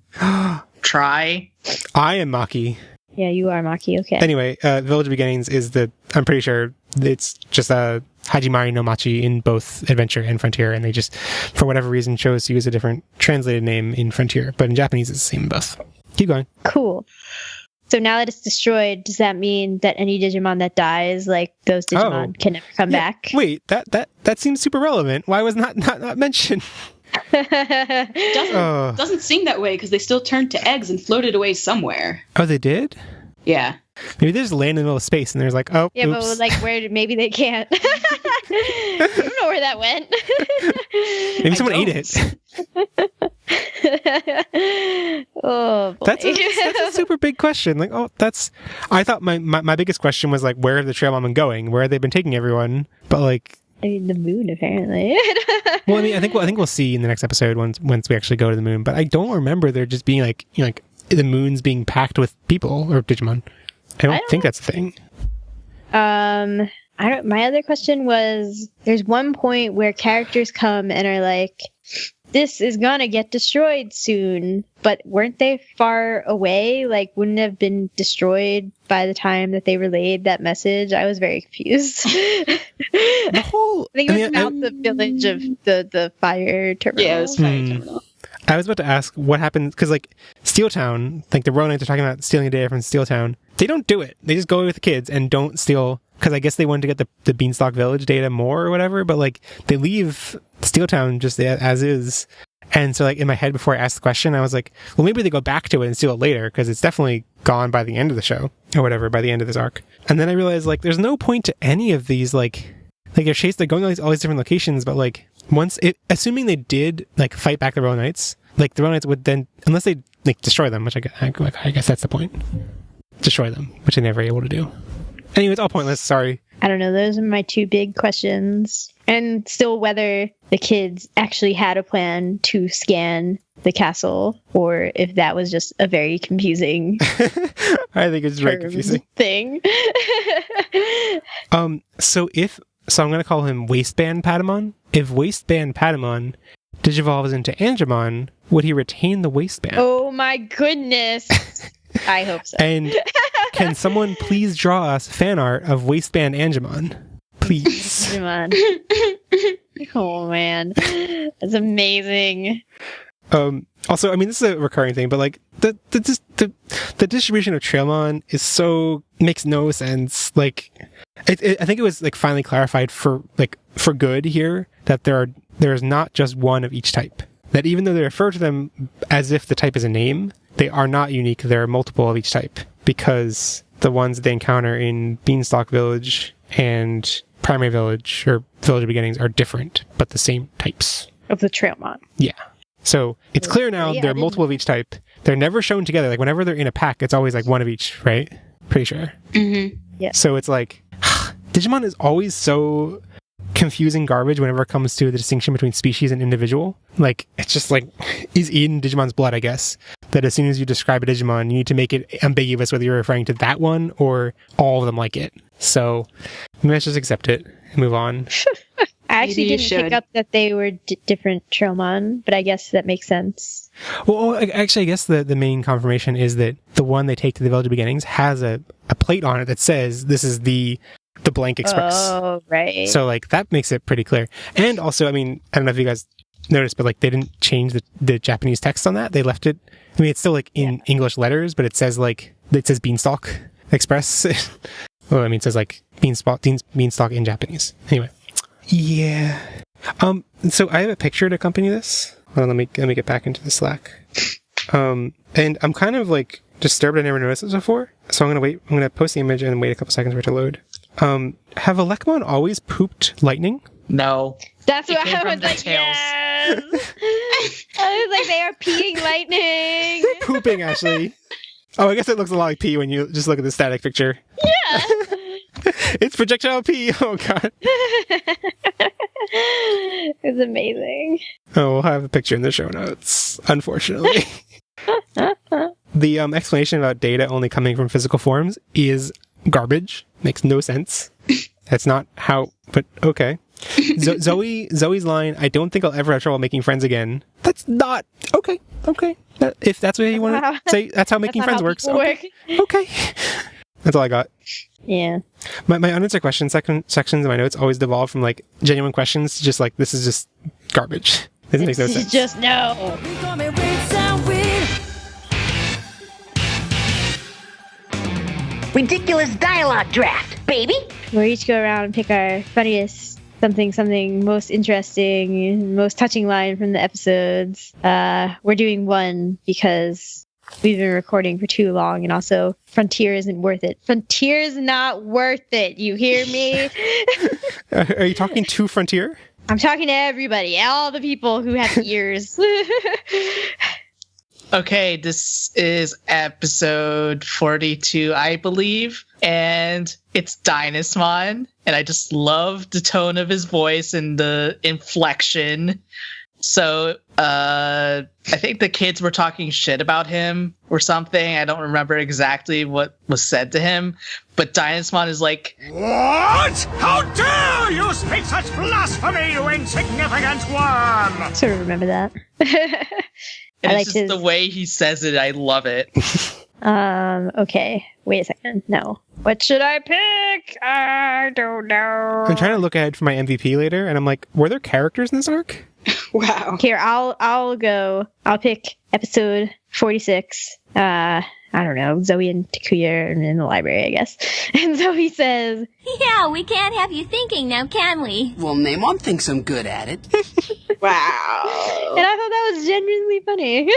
try. I am Maki. Yeah, you are Maki. Okay. Anyway, Village of Beginnings is the... I'm pretty sure it's just a Hajimari no Machi in both Adventure and Frontier, and they just, for whatever reason, chose to use a different translated name in Frontier, but in Japanese it's the same in both. Keep going. Cool. So now that it's destroyed, does that mean that any Digimon that dies, like those Digimon, can never come back? Wait, that seems super relevant. Why was not mentioned? Doesn't seem that way because they still turned to eggs and floated away somewhere. Oh, they did? Yeah. Maybe they just land in the middle of space and there's like, oh, yeah, oops. but like where? Maybe they can't. I don't know where that went. Maybe someone ate it. Oh boy. That's a super big question. Like, I thought my biggest question was like, where have the Trailmon going? Where have they been taking everyone? But like, I mean, the moon apparently. Well, I mean, I think we'll see in the next episode once we actually go to the moon. But I don't remember there just being like, like the moon's being packed with people or Digimon. I don't think that's a thing. My other question was, there's one point where characters come and are like, this is gonna get destroyed soon, but weren't they far away? Like, wouldn't have been destroyed by the time that they relayed that message? I was very confused. I think it was about the village of the fire terminal. Yeah, it was fire terminal. I was about to ask what happens, because like Steel Town, like the Royal Knights are talking about stealing data from Steel Town. They don't do it. They just go with the kids and don't steal, because I guess they wanted to get the Beanstalk Village data more or whatever, but like they leave Steel Town just as is. And so like in my head before I asked the question, I was like, well, maybe they go back to it and steal it later, because it's definitely gone by the end of the show or whatever, by the end of this arc. And then I realized like there's no point to any of these, like they're going to all these different locations, but like assuming they did like fight back the Royal Knights, like the Royal Knights would then, unless they like destroy them, which I guess that's the point, destroy them, which they never able to do. Anyway, it's all pointless. Sorry. I don't know. Those are my two big questions. And still whether the kids actually had a plan to scan the castle, or if that was just a very confusing I think it's very confusing thing. So I'm going to call him Waistband Patamon. If Waistband Patamon digivolves into Angemon, would he retain the waistband? Oh my goodness. I hope so. And can someone please draw us fan art of Waistband Angemon? Please. Angemon. Oh man. That's amazing. Also, I mean, this is a recurring thing, but like the distribution of Trailmon makes no sense. Like, I think it was like finally clarified for good here that there is not just one of each type. That even though they refer to them as if the type is a name, they are not unique. There are multiple of each type, because the ones they encounter in Beanstalk Village and Primary Village or Village of Beginnings are different, but the same types of the Trailmon. Yeah. So it's clear now there are multiple of each type. They're never shown together. Like whenever they're in a pack, it's always like one of each, right? Pretty sure. Mm-hmm. Yeah. So it's like Digimon is always so confusing garbage whenever it comes to the distinction between species and individual. Like, it's just like, is in Digimon's blood, I guess, that as soon as you describe a Digimon, you need to make it ambiguous whether you're referring to that one or all of them like it. So let's just accept it and move on. I actually didn't pick up that they were different Trailmon, but I guess that makes sense. Well, actually, I guess the main confirmation is that the one they take to the Village of Beginnings has a plate on it that says this is the blank express. Oh, right. So, like, that makes it pretty clear. And also, I mean, I don't know if you guys noticed, but, like, they didn't change the Japanese text on that. They left it, I mean, it's still, like, in English letters, but it says, like, it says Beanstalk Express. Well, I mean, it says, like, Beanstalk in Japanese. Anyway. Yeah. So I have a picture to accompany this. Well, let me get back into the Slack. And I'm kind of, like, disturbed I never noticed this before. So I'm going to post the image and wait a couple seconds for it to load. Have Elecmon always pooped lightning? No. That's It what came I from was their like, tails. yes! I was like, they are peeing lightning! Pooping, actually. Oh, I guess it looks a lot like pee when you just look at the static picture. Yeah! It's projectile pee! Oh, God. It's amazing. Oh, we'll have a picture in the show notes, unfortunately. The explanation about data only coming from physical forms is garbage. Makes no sense. That's not how, but okay. Zoe's line, I don't think I'll ever have trouble making friends again. That's not, okay. If that's what you want to say, that's how making friends works. Okay. That's all I got. Yeah. My unanswered question sections of my notes always devolve from like genuine questions to just like, this is just garbage. This makes no sense. Just no. Ridiculous dialogue draft, baby. We'll each go around and pick our funniest something most interesting, most touching line from the episodes. We're doing one because we've been recording for too long, and also Frontier isn't worth it. Frontier's not worth it. You hear me? Are you talking to Frontier? I'm talking to everybody, all the people who have ears. Okay, this is episode 42, I believe, and it's Dynasmon, and I just love the tone of his voice and the inflection. So, I think the kids were talking shit about him or something. I don't remember exactly what was said to him, but Dynasmon is like, What? How dare you speak such blasphemy, you insignificant worm! Sort of remember that. and I it's like just the way he says it. I love it. Okay. Wait a second. No. What should I pick? I don't know. I'm trying to look ahead for my MVP later, and I'm like, were there characters in this arc? Wow. Here, I'll go. I'll pick episode 46. I don't know. Zoe and Takuya are in the library, I guess. And Zoe says, Yeah, we can't have you thinking now, can we? Well, Maymon thinks I'm good at it. Wow. and I thought that was genuinely funny.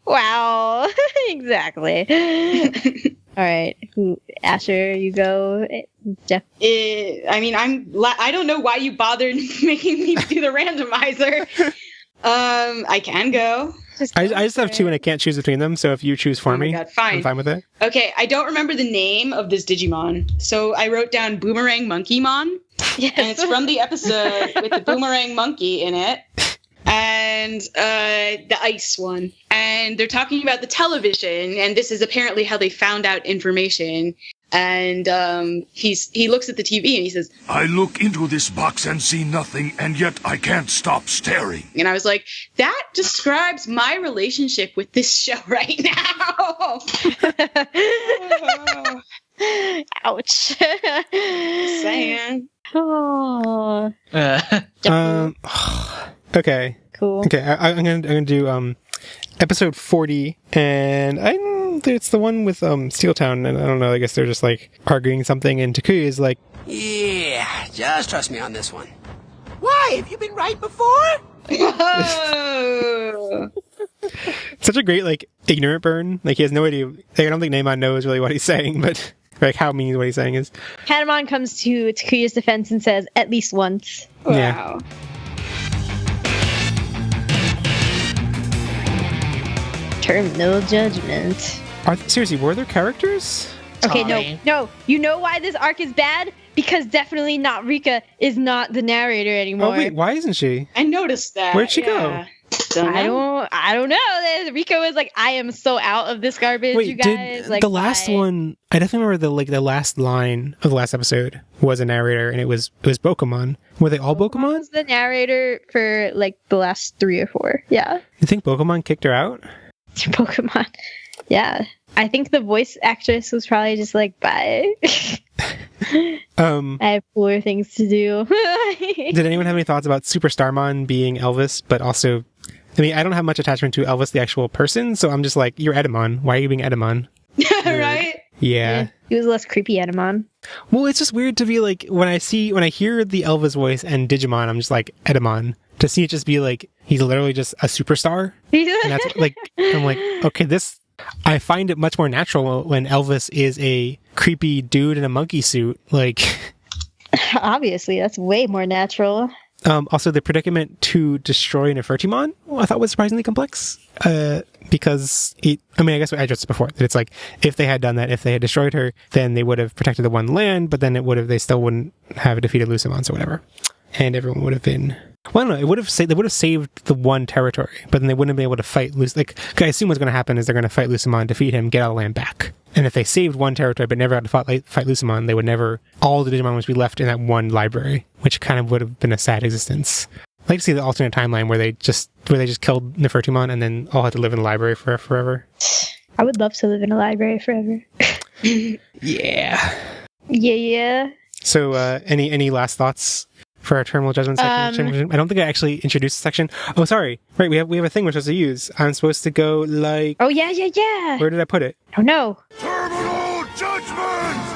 Wow. Exactly. All right. Asher, you go. Jeff. I mean, I don't know why you bothered making me do the randomizer. I can go. I just have two and I can't choose between them, so if you choose for me, God, fine. I'm fine with it. Okay, I don't remember the name of this Digimon, so I wrote down Boomerang Monkeymon. Yes. And it's from the episode with the Boomerang Monkey in it. And the ice one. And they're talking about the television, and this is apparently how they found out information. And he looks at the TV and he says, I look into this box and see nothing, and yet I can't stop staring. and I was like, that describes my relationship with this show right now. Ouch. Saying. Oh. Okay. Cool. Okay, I'm gonna do episode 40, and it's the one with Steel Town, and I don't know. I guess they're just like arguing something, and Takuya is like, Yeah, just trust me on this one. Why? Have you been right before? Whoa. such a great like ignorant burn. Like he has no idea. Like, I don't think Neymon knows really what he's saying, but like how mean what he's saying is. Hanamon comes to Takuya's defense and says, at least once. Wow. Terminal judgment. Seriously, were there characters? Okay, Tommy. no. You know why this arc is bad? Because definitely not Rika is not the narrator anymore. Oh wait, why isn't she? I noticed that. Where'd she go? I don't know. Rika was like, I am so out of this garbage, Wait, you guys. did Like, the last bye. one? I definitely remember the last line of the last episode was a narrator, and it was Pokemon. Were they all Pokemon? was the narrator for like the last 3 or 4. Yeah. You think Pokemon kicked her out? Pokemon. Yeah. I think the voice actress was probably just like, bye. I have cooler things to do. Did anyone have any thoughts about Super Starmon being Elvis, but also, I mean, I don't have much attachment to Elvis, the actual person, so I'm just like, you're Edamon. Why are you being Edamon? Right? Yeah. He was less creepy Edamon. Well, it's just weird to be like, when I hear the Elvis voice and Digimon, I'm just like, Edamon. To see it just be like, he's literally just a superstar. And that's like, I'm like, okay, this I find it much more natural when Elvis is a creepy dude in a monkey suit. Like, Obviously, that's way more natural. also, the predicament to destroy Nefertimon, I thought was surprisingly complex. Because I guess I addressed it before, that it's like, if they had done that, if they had destroyed her, then they would have protected the one land, but then they still wouldn't have defeated Lucimon, so whatever. And everyone would have been, well, I don't know, they would have saved the one territory, but then they wouldn't have been able to fight I assume what's going to happen is they're going to fight Lucimon, defeat him, get all the land back. And if they saved one territory but never had to fight Lucimon, they would never, all the Digimon would be left in that one library, which kind of would have been a sad existence. I'd like to see the alternate timeline where they just killed Nefertimon and then all had to live in the library forever. I would love to live in a library forever. Yeah. Yeah. So, any last thoughts for our terminal judgment section? I don't think I actually introduced the section. Oh, sorry. Right, we have a thing we're supposed to use. I'm supposed to go like. Oh yeah. Where did I put it? Oh no. Terminal judgment!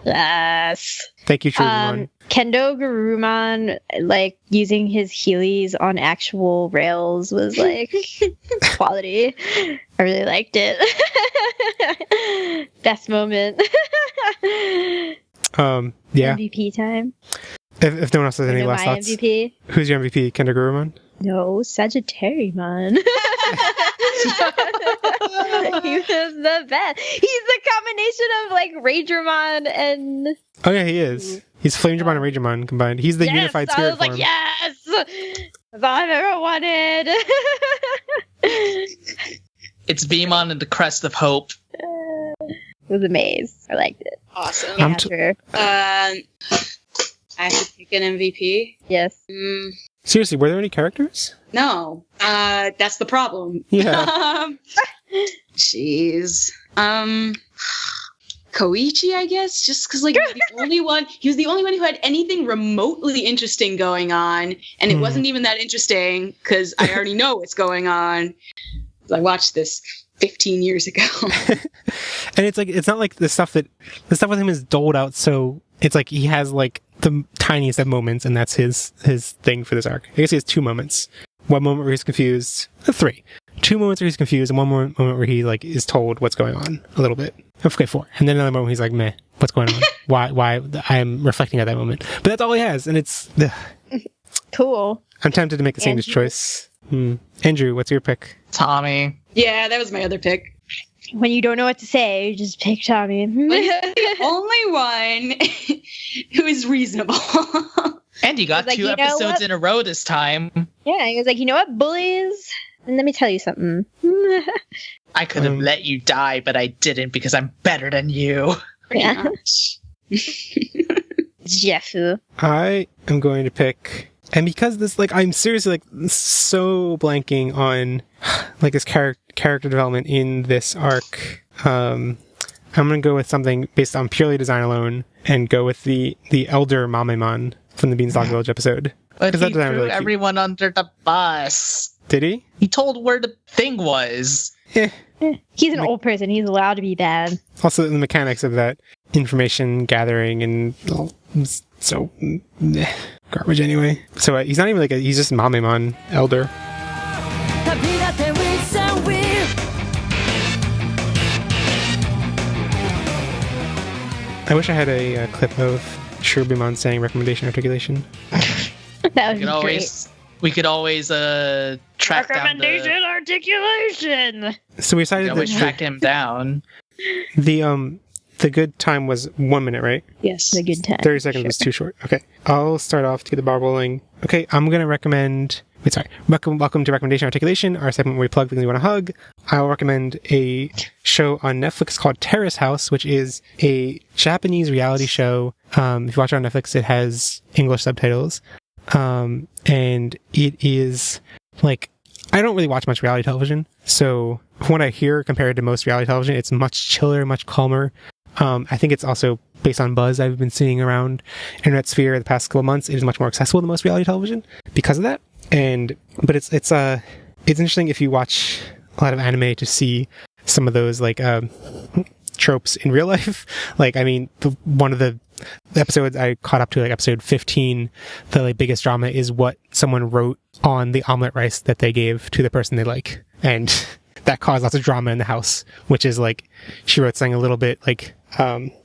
Yes. Thank you, Trubimon. Kendo Garurumon, like, using his Heelys on actual rails was, like, quality. I really liked it. Best moment. Yeah. MVP time. If no one else has any last thoughts. MVP? Who's your MVP? Kendo Garurumon? No, Sagittariumon. He was the best. He's the combination of, like, Ragermon and... Oh yeah, he is. He's Flamedramon and Ragermon combined. He's the unified spirit I was like, form. yes! That's all I've ever wanted. It's Beamon and the Crest of Hope. It was a maze. I liked it. Awesome. Yeah, sure. I have to pick an MVP. Yes. Seriously, were there any characters? No. That's the problem. Yeah. Jeez. Koichi, I guess, just because like he was the only one who had anything remotely interesting going on, and it wasn't even that interesting because I already know what's going on. I watched this 15 years ago. And it's not like the stuff with him is doled out, so it's like he has like the tiniest of moments, and that's his thing for this arc. I guess he has 2 moments. One moment where he's confused. 3. 2 moments where he's confused, and one more moment where he like is told what's going on a little bit. Okay, 4. And then another moment where he's like, meh, what's going on? Why I'm reflecting at that moment. But that's all he has, and it's Cool. I'm tempted to make the same choice. Andrew, what's your pick? Tommy. Yeah, that was my other pick. When you don't know what to say, you just pick Tommy. The only one who is reasonable. And you got like, 2 you know episodes what? in a row this time. Yeah, he was like, you know what, bullies? And let me tell you something. I could have let you die, but I didn't because I'm better than you. Yeah. Jeffu. I am going to pick, and because this, like, I'm seriously like so blanking on like this character development in this arc. I'm gonna go with something based on purely design alone, and go with the elder Mamemon from the Beanstalk Village episode. But he that design threw really cute. everyone under the bus. Did he? He told where the thing was. He's an old person. He's allowed to be bad. Also, the mechanics of that information gathering and all, so garbage anyway. So he's not even like he's just Mamemon elder. I wish I had a clip of Shrubimon saying recommendation articulation. That would be We could always track down recommendation articulation. So we decided always that track him down. the good time was 1 minute, right? Yes. The good time. 30 seconds was too short. Okay. I'll start off to get the bar rolling. Okay, I'm going to recommend... Wait, sorry. Welcome to Recommendation Articulation, our segment where we plug things we want to hug. I'll recommend a show on Netflix called Terrace House, which is a Japanese reality show. If you watch it on Netflix, it has English subtitles. And it is, like... I don't really watch much reality television, so from what I hear compared to most reality television, it's much chiller, much calmer. I think it's also based on buzz I've been seeing around internet sphere the past couple of months. It is much more accessible than most reality television because of that. But it's interesting if you watch a lot of anime to see some of those like tropes in real life. Like, I mean, one of the episodes I caught up to, like episode 15, the like biggest drama is what someone wrote on the omelet rice that they gave to the person they like. And that caused lots of drama in the house, which is like, she wrote something a little bit like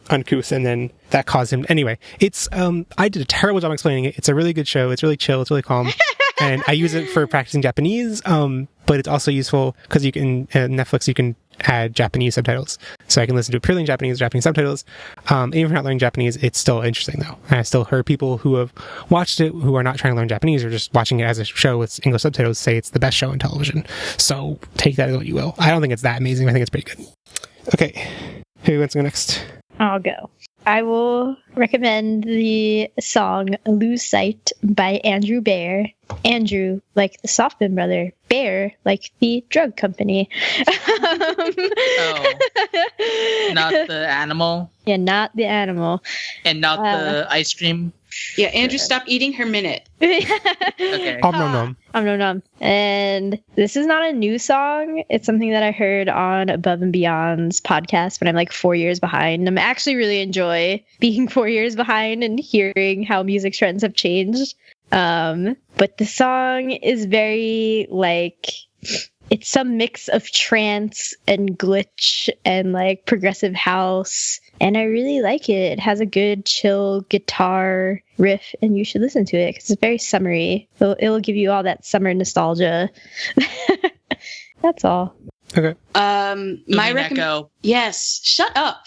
uncouth, and then that caused him. Anyway, it's I did a terrible job explaining it. It's a really good show. It's really chill. It's really calm. And I use it for practicing Japanese, but it's also useful because you can, Netflix, you can add Japanese subtitles. So I can listen to it purely in Japanese subtitles. Even if you're not learning Japanese, it's still interesting though. And I still heard people who have watched it who are not trying to learn Japanese or just watching it as a show with English subtitles say it's the best show on television. So take that as what you will. I don't think it's that amazing. I think it's pretty good. Okay, who wants to go next? I'll go. I will recommend the song Lose Sight by Andrew Bear. Andrew, like the Softman brother. Bear, like the drug company. Oh. Not the animal? Yeah, not the animal. And not the ice cream? Yeah, Andrew, stop eating her minute. Okay. Nom nom. And this is not a new song. It's something that I heard on Above and Beyond's podcast when I'm like 4 years behind. I actually really enjoy being 4 years behind and hearing how music trends have changed. But the song is very like, it's some mix of trance and glitch and like progressive house. And I really like it. It has a good chill guitar riff, and you should listen to it because it's very summery. It'll give you all that summer nostalgia. That's all. Okay. My recommendation. Yes, shut up.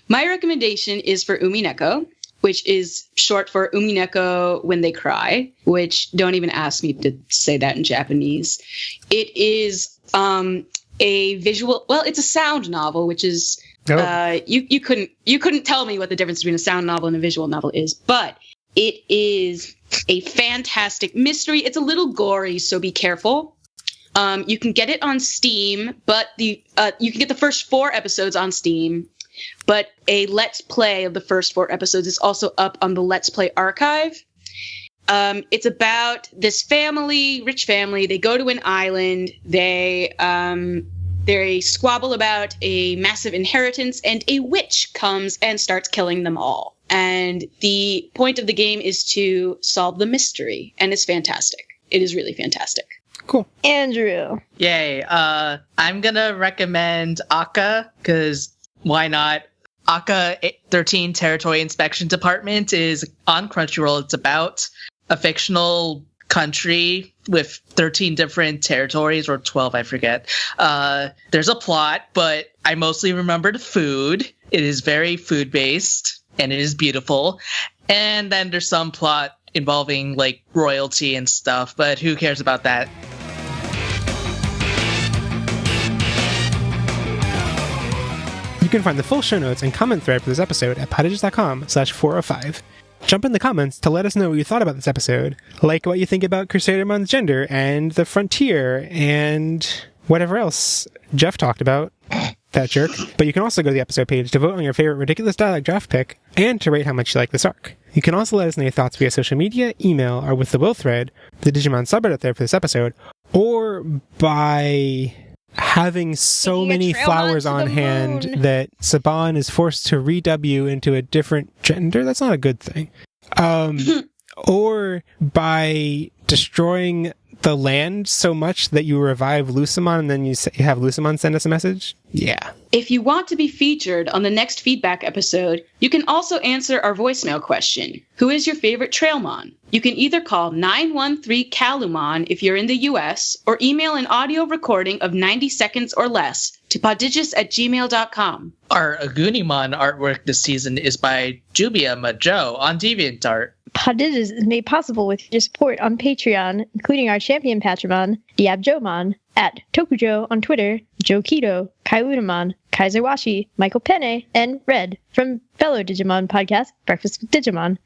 My recommendation is for Umineko, which is short for Umineko when they cry, which don't even ask me to say that in Japanese. It is a visual, well, it's a sound novel, which is you couldn't tell me what the difference between a sound novel and a visual novel is, but it is a fantastic mystery. It's a little gory, so be careful. You can get it on Steam, but you can get the first 4 episodes on Steam. But a Let's Play of the first 4 episodes is also up on the Let's Play archive. It's about this family, rich family. They go to an island. They squabble about a massive inheritance, and a witch comes and starts killing them all. And the point of the game is to solve the mystery, and it's fantastic. It is really fantastic. Cool. Andrew. Yay. I'm gonna recommend Aka, because why not? Aka 13 Territory Inspection Department is on Crunchyroll. It's about a fictional country with 13 different territories, or 12, I forget. There's a plot, but I mostly remember the food. It is very food-based, and it is beautiful. And then there's some plot involving, like, royalty and stuff, but who cares about that? You can find the full show notes and comment thread for this episode at podigious.com/405. Jump in the comments to let us know what you thought about this episode, like what you think about Crusadermon's gender and the frontier and whatever else Jeff talked about. That jerk. But you can also go to the episode page to vote on your favorite ridiculous dialogue draft pick and to rate how much you like this arc. You can also let us know your thoughts via social media, email, or with the Will thread, the Digimon subreddit there for this episode, or by having so many flowers on hand that Saban is forced to redub you into a different gender. That's not a good thing. Or by destroying the land so much that you revive Lucimon and then you have Lucimon send us a message. Yeah. If you want to be featured on the next feedback episode, you can also answer our voicemail question. Who is your favorite Trailmon? You can either call 913-CALUMON if you're in the US, or email an audio recording of 90 seconds or less to podigious@gmail.com. Our Agunimon artwork this season is by Jubia Majo on DeviantArt. Podigious is made possible with your support on Patreon, including our champion Patramon, Diabjomon, at Tokujo on Twitter, Joe Keto, Kaiudamon, Kaiserwashi, Michael Penne, and Red from fellow Digimon podcast, Breakfast with Digimon.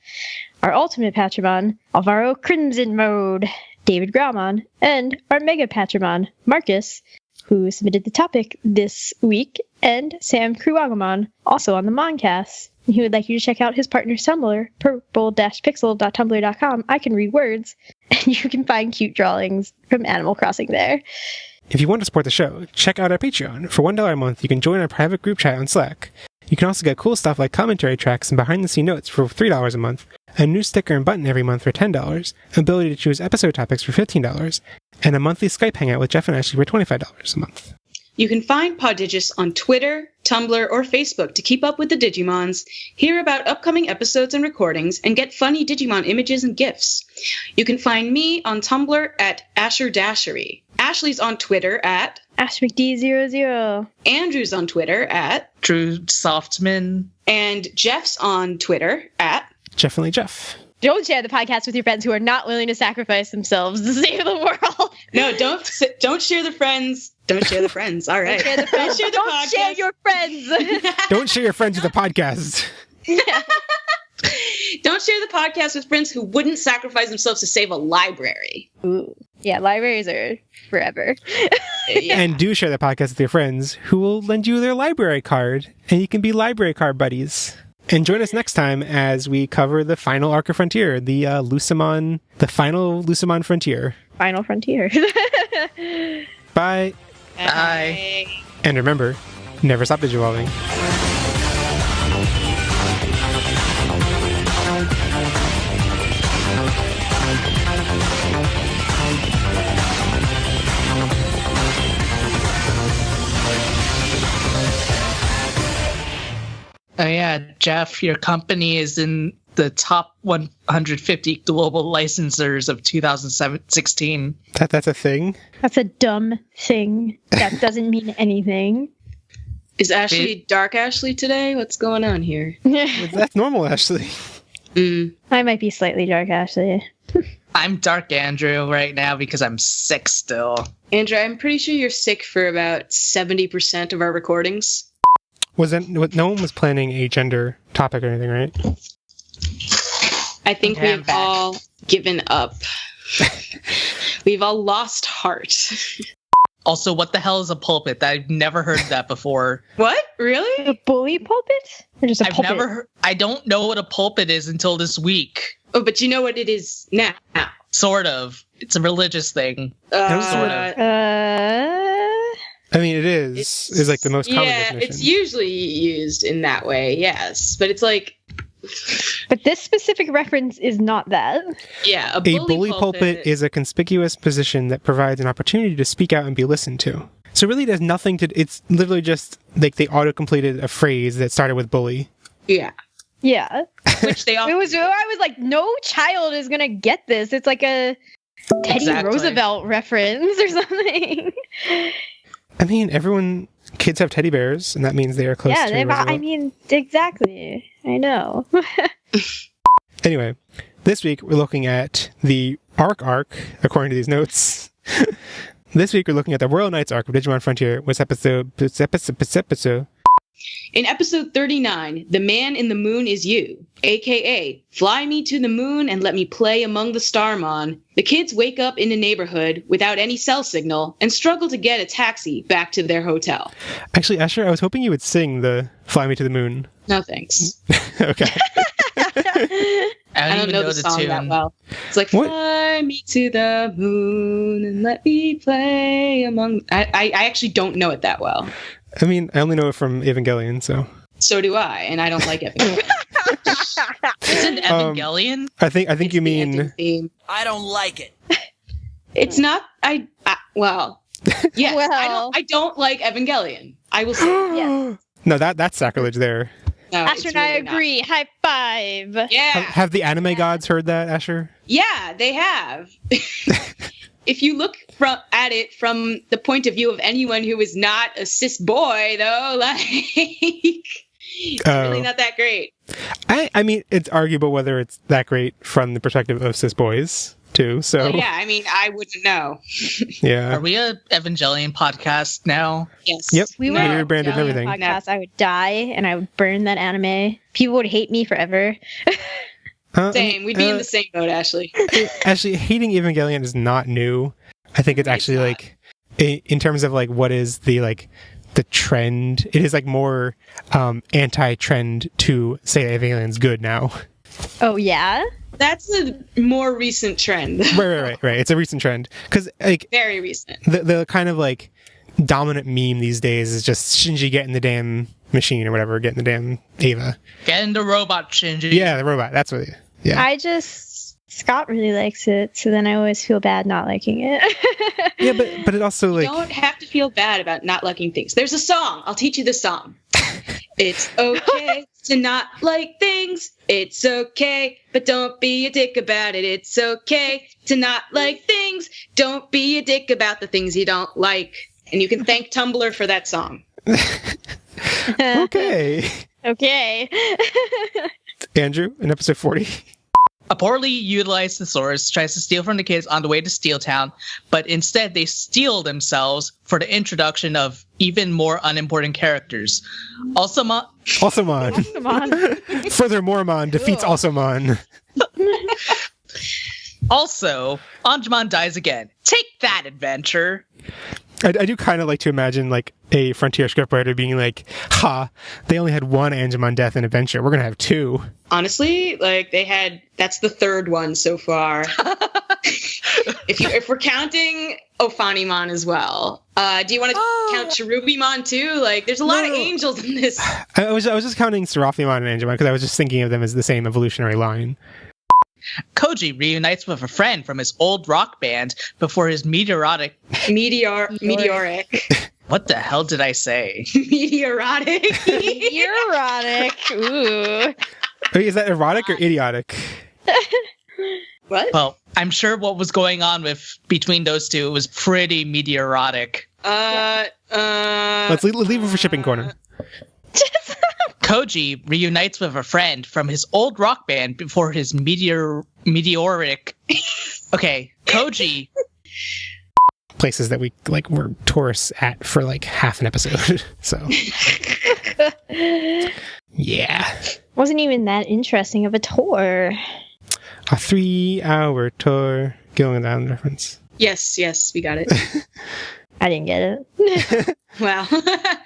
Our ultimate Patramon, Alvaro Crimson Mode, David Graumon, and our mega Patramon, Marcus, who submitted the topic this week, and Sam Kruagamon, also on the Moncast. He would like you to check out his partner's Tumblr, purple-pixel.tumblr.com. I can read words, and you can find cute drawings from Animal Crossing there. If you want to support the show, check out our Patreon. For $1 a month, you can join our private group chat on Slack. You can also get cool stuff like commentary tracks and behind-the-scene notes for $3 a month, a new sticker and button every month for $10, ability to choose episode topics for $15, and a monthly Skype hangout with Jeff and Ashley for $25 a month. You can find Podigious on Twitter, Tumblr, or Facebook to keep up with the Digimons, hear about upcoming episodes and recordings, and get funny Digimon images and GIFs. You can find me on Tumblr at Asher Dashery. Ashley's on Twitter at AshMcD00. Andrew's on Twitter at Drew Softman. and Jeff's on Twitter at Definitely Jeff. Don't share the podcast with your friends who are not willing to sacrifice themselves to save the world. No, don't share the friends. Don't share the friends. All right. Don't share the friends. Don't share the Don't podcast. share your friends. Don't share your friends with the podcast. Don't share the podcast with friends who wouldn't sacrifice themselves to save a library. Ooh. Yeah, libraries are forever. Yeah. And do share the podcast with your friends who will lend you their library card, and you can be library card buddies. And join us next time as we cover the final Arc of Frontier, the final Lucemon Frontier. Final frontier. Bye. Bye. And remember, never stop digivolving. Oh yeah, Jeff, your company is in the top 150 global licensors of 2016. That's a thing? That's a dumb thing. That doesn't mean anything. Is Ashley Dark Ashley today? What's going on here? That's normal, Ashley. I might be slightly dark, Ashley. I'm Dark Andrew right now because I'm sick still. Andrew, I'm pretty sure you're sick for about 70% of our recordings. No one was planning a gender topic or anything, right? I think Okay, I'm we've back. all given up. We've all lost heart. Also, what the hell is a pulpit? I've never heard that before. What? Really? A bully pulpit? Or just a I've pulpit? never heard. I don't know what a pulpit is until this week. Oh, but you know what it is now. Sort of. It's a religious thing. Sort of. I mean, it is like the most common Yeah, definition. it's usually used in that way, yes. But it's like, But this specific reference is not that. yeah, A bully pulpit is a conspicuous position that provides an opportunity to speak out and be listened to. So really there's nothing to... It's literally just like they auto-completed a phrase that started with bully. Yeah. Yeah. Which they often I was like, no child is going to get this. It's like a Teddy Exactly. Roosevelt reference or something. I mean, kids have teddy bears, and that means they are close to Roosevelt. I mean, exactly. I know. Anyway, this week we're looking at the arc, according to these notes. This week we're looking at the Royal Knights arc of Digimon Frontier, was episode. In episode 39, The Man in the Moon is You, aka Fly Me to the Moon and Let Me Play Among the Starmon, the kids wake up in a neighborhood without any cell signal and struggle to get a taxi back to their hotel. Actually, Asher, I was hoping you would sing the Fly Me to the Moon. No thanks. Okay. I don't even know the song that well. It's like, What? fly me to the moon and let me play among... I actually don't know it that well. I mean, I only know it from Evangelion, so... So do I, and I don't like Evangelion. Isn't Evangelion? I think It's you the mean... ending theme. I don't like it. It's not... well... Yes, Well. I don't like Evangelion. I will say... Yes. No, that's sacrilege there. No, it's Asher and I really not. agree. High five. Yeah. Have the anime gods heard that, Asher? Yeah, they have. If you look at it from the point of view of anyone who is not a cis boy, though, like, it's really not that great. I mean, it's arguable whether it's that great from the perspective of cis boys, too, so... Well, yeah, I mean, I wouldn't know. Yeah. Are we a Evangelion podcast now? Yes. Yep. We No. were Rebranded and everything. podcast. I would die and I would burn that anime. People would hate me forever. Same. We'd be in the same boat, Ashley. Actually, hating Evangelion is not new. I think it's actually like, in terms of like what is the trend, it is like more anti-trend to say that Evangelion's good now. Oh, yeah? That's a more recent trend. Right. It's a recent trend. Because like Very recent. the kind of like dominant meme these days is just Shinji getting the damn machine or whatever, getting the damn Ava. Get in the robot, Shinji. Yeah, the robot. That's what. Yeah. I just Scott really likes it, so then I always feel bad not liking it. Yeah, but it also You don't have to feel bad about not liking things. There's a song. I'll teach you the song. It's okay to not like things. It's okay, but don't be a dick about it. It's okay to not like things. Don't be a dick about the things you don't like. And you can thank Tumblr for that song. Okay. Okay. Andrew, in episode 40. A poorly utilized thesaurus tries to steal from the kids on the way to Steel Town, but instead they steal themselves for the introduction of even more unimportant characters. Alsamon. Furthermore, Mon defeats Alsamon. Also, Anjumon dies again. Take that, adventure. I do kind of like to imagine like a Frontier scriptwriter being like, ha, they only had one Angemon death in Adventure. We're going to have two. Honestly, like that's the third one so far. if we're counting Ophanimon as well. Do you want to count Cherubimon too? Like there's a lot of angels in this. I was just counting Seraphimon and Angemon because I was just thinking of them as the same evolutionary line. Koji reunites with a friend from his old rock band before his meteoric. What the hell did I say? Meteorotic. Ooh. Wait, is that erotic or idiotic? What? Well, I'm sure what was going on between those two was pretty meteoric. Let's leave it for shipping corner. Koji reunites with a friend from his old rock band before his meteoric. Okay, Koji. Places that we were tourists at for like half an episode. So yeah, wasn't even that interesting of a tour. A 3-hour tour. Going down reference. Yes, we got it. I didn't get it. Wow.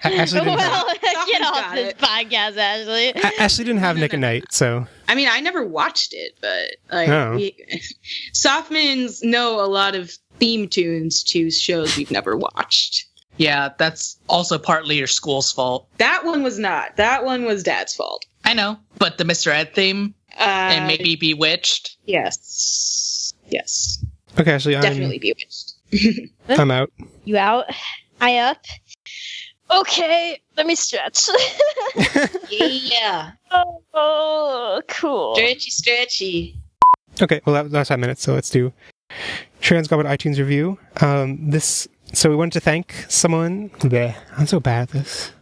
Ashley didn't get off this podcast, Ashley. Ashley didn't have Nick at Night, so. I mean, I never watched it, but Softmans know a lot of theme tunes to shows we've never watched. Yeah, that's also partly your school's fault. That one was not. That one was Dad's fault. I know, but the Mr. Ed theme and maybe Bewitched. Yes. Okay, Ashley, definitely Bewitched. I'm out. You out? I up? Okay, let me stretch. Yeah. Oh, cool. Stretchy. Okay, well, that was 5 minutes, so let's do Transgarbled iTunes review. So we wanted to thank someone. Bleh, I'm so bad at this.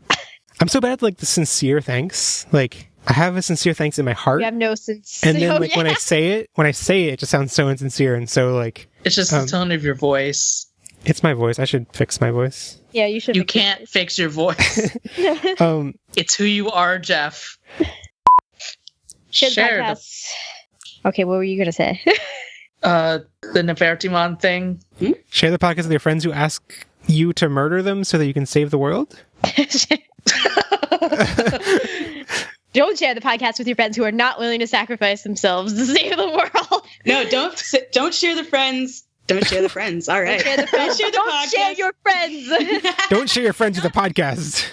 I'm so bad at the sincere thanks. I have a sincere thanks in my heart. You have no sense. And then when I say it, it just sounds so insincere, and so it's just the tone of your voice. It's my voice. I should fix my voice. Yeah, you should. You can't fix your voice. It's who you are, Jeff. Share the... Okay, what were you gonna say? The Nefertimon thing. Share the podcast with your friends who ask you to murder them so that you can save the world. Don't share the podcast with your friends who are not willing to sacrifice themselves to save the world. No, don't share the friends. Don't share the friends. All right. Don't share the friends. Don't share your friends. Don't share your friends with the podcast.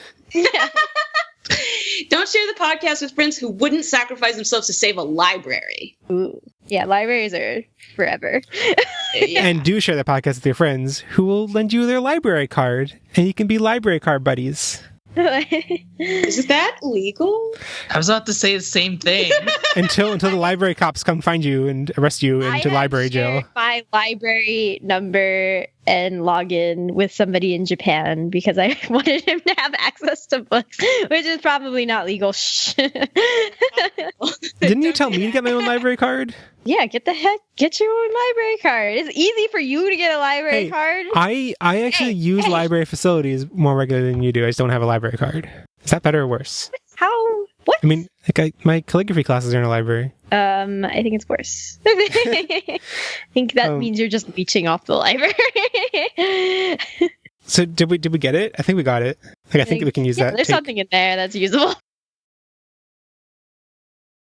Don't share the podcast with friends who wouldn't sacrifice themselves to save a library. Ooh. Yeah, libraries are forever. Yeah. And do share the podcast with your friends who will lend you their library card, and you can be library card buddies. Is that legal? I was about to say the same thing. until the library cops come find you and arrest you into library jail. My library number and log in with somebody in Japan because I wanted him to have access to books, which is probably not legal. Didn't you tell me to get my own library card? Yeah, get your own library card. It's easy for you to get a library card. I actually use library facilities more regularly than you do. I just don't have a library card. Is that better or worse? How? What? I mean, my calligraphy classes are in a library. I think it's worse. I think that means you're just leeching off the library. So did we get it? I think we got it. I think we can use that. There's something in there that's usable.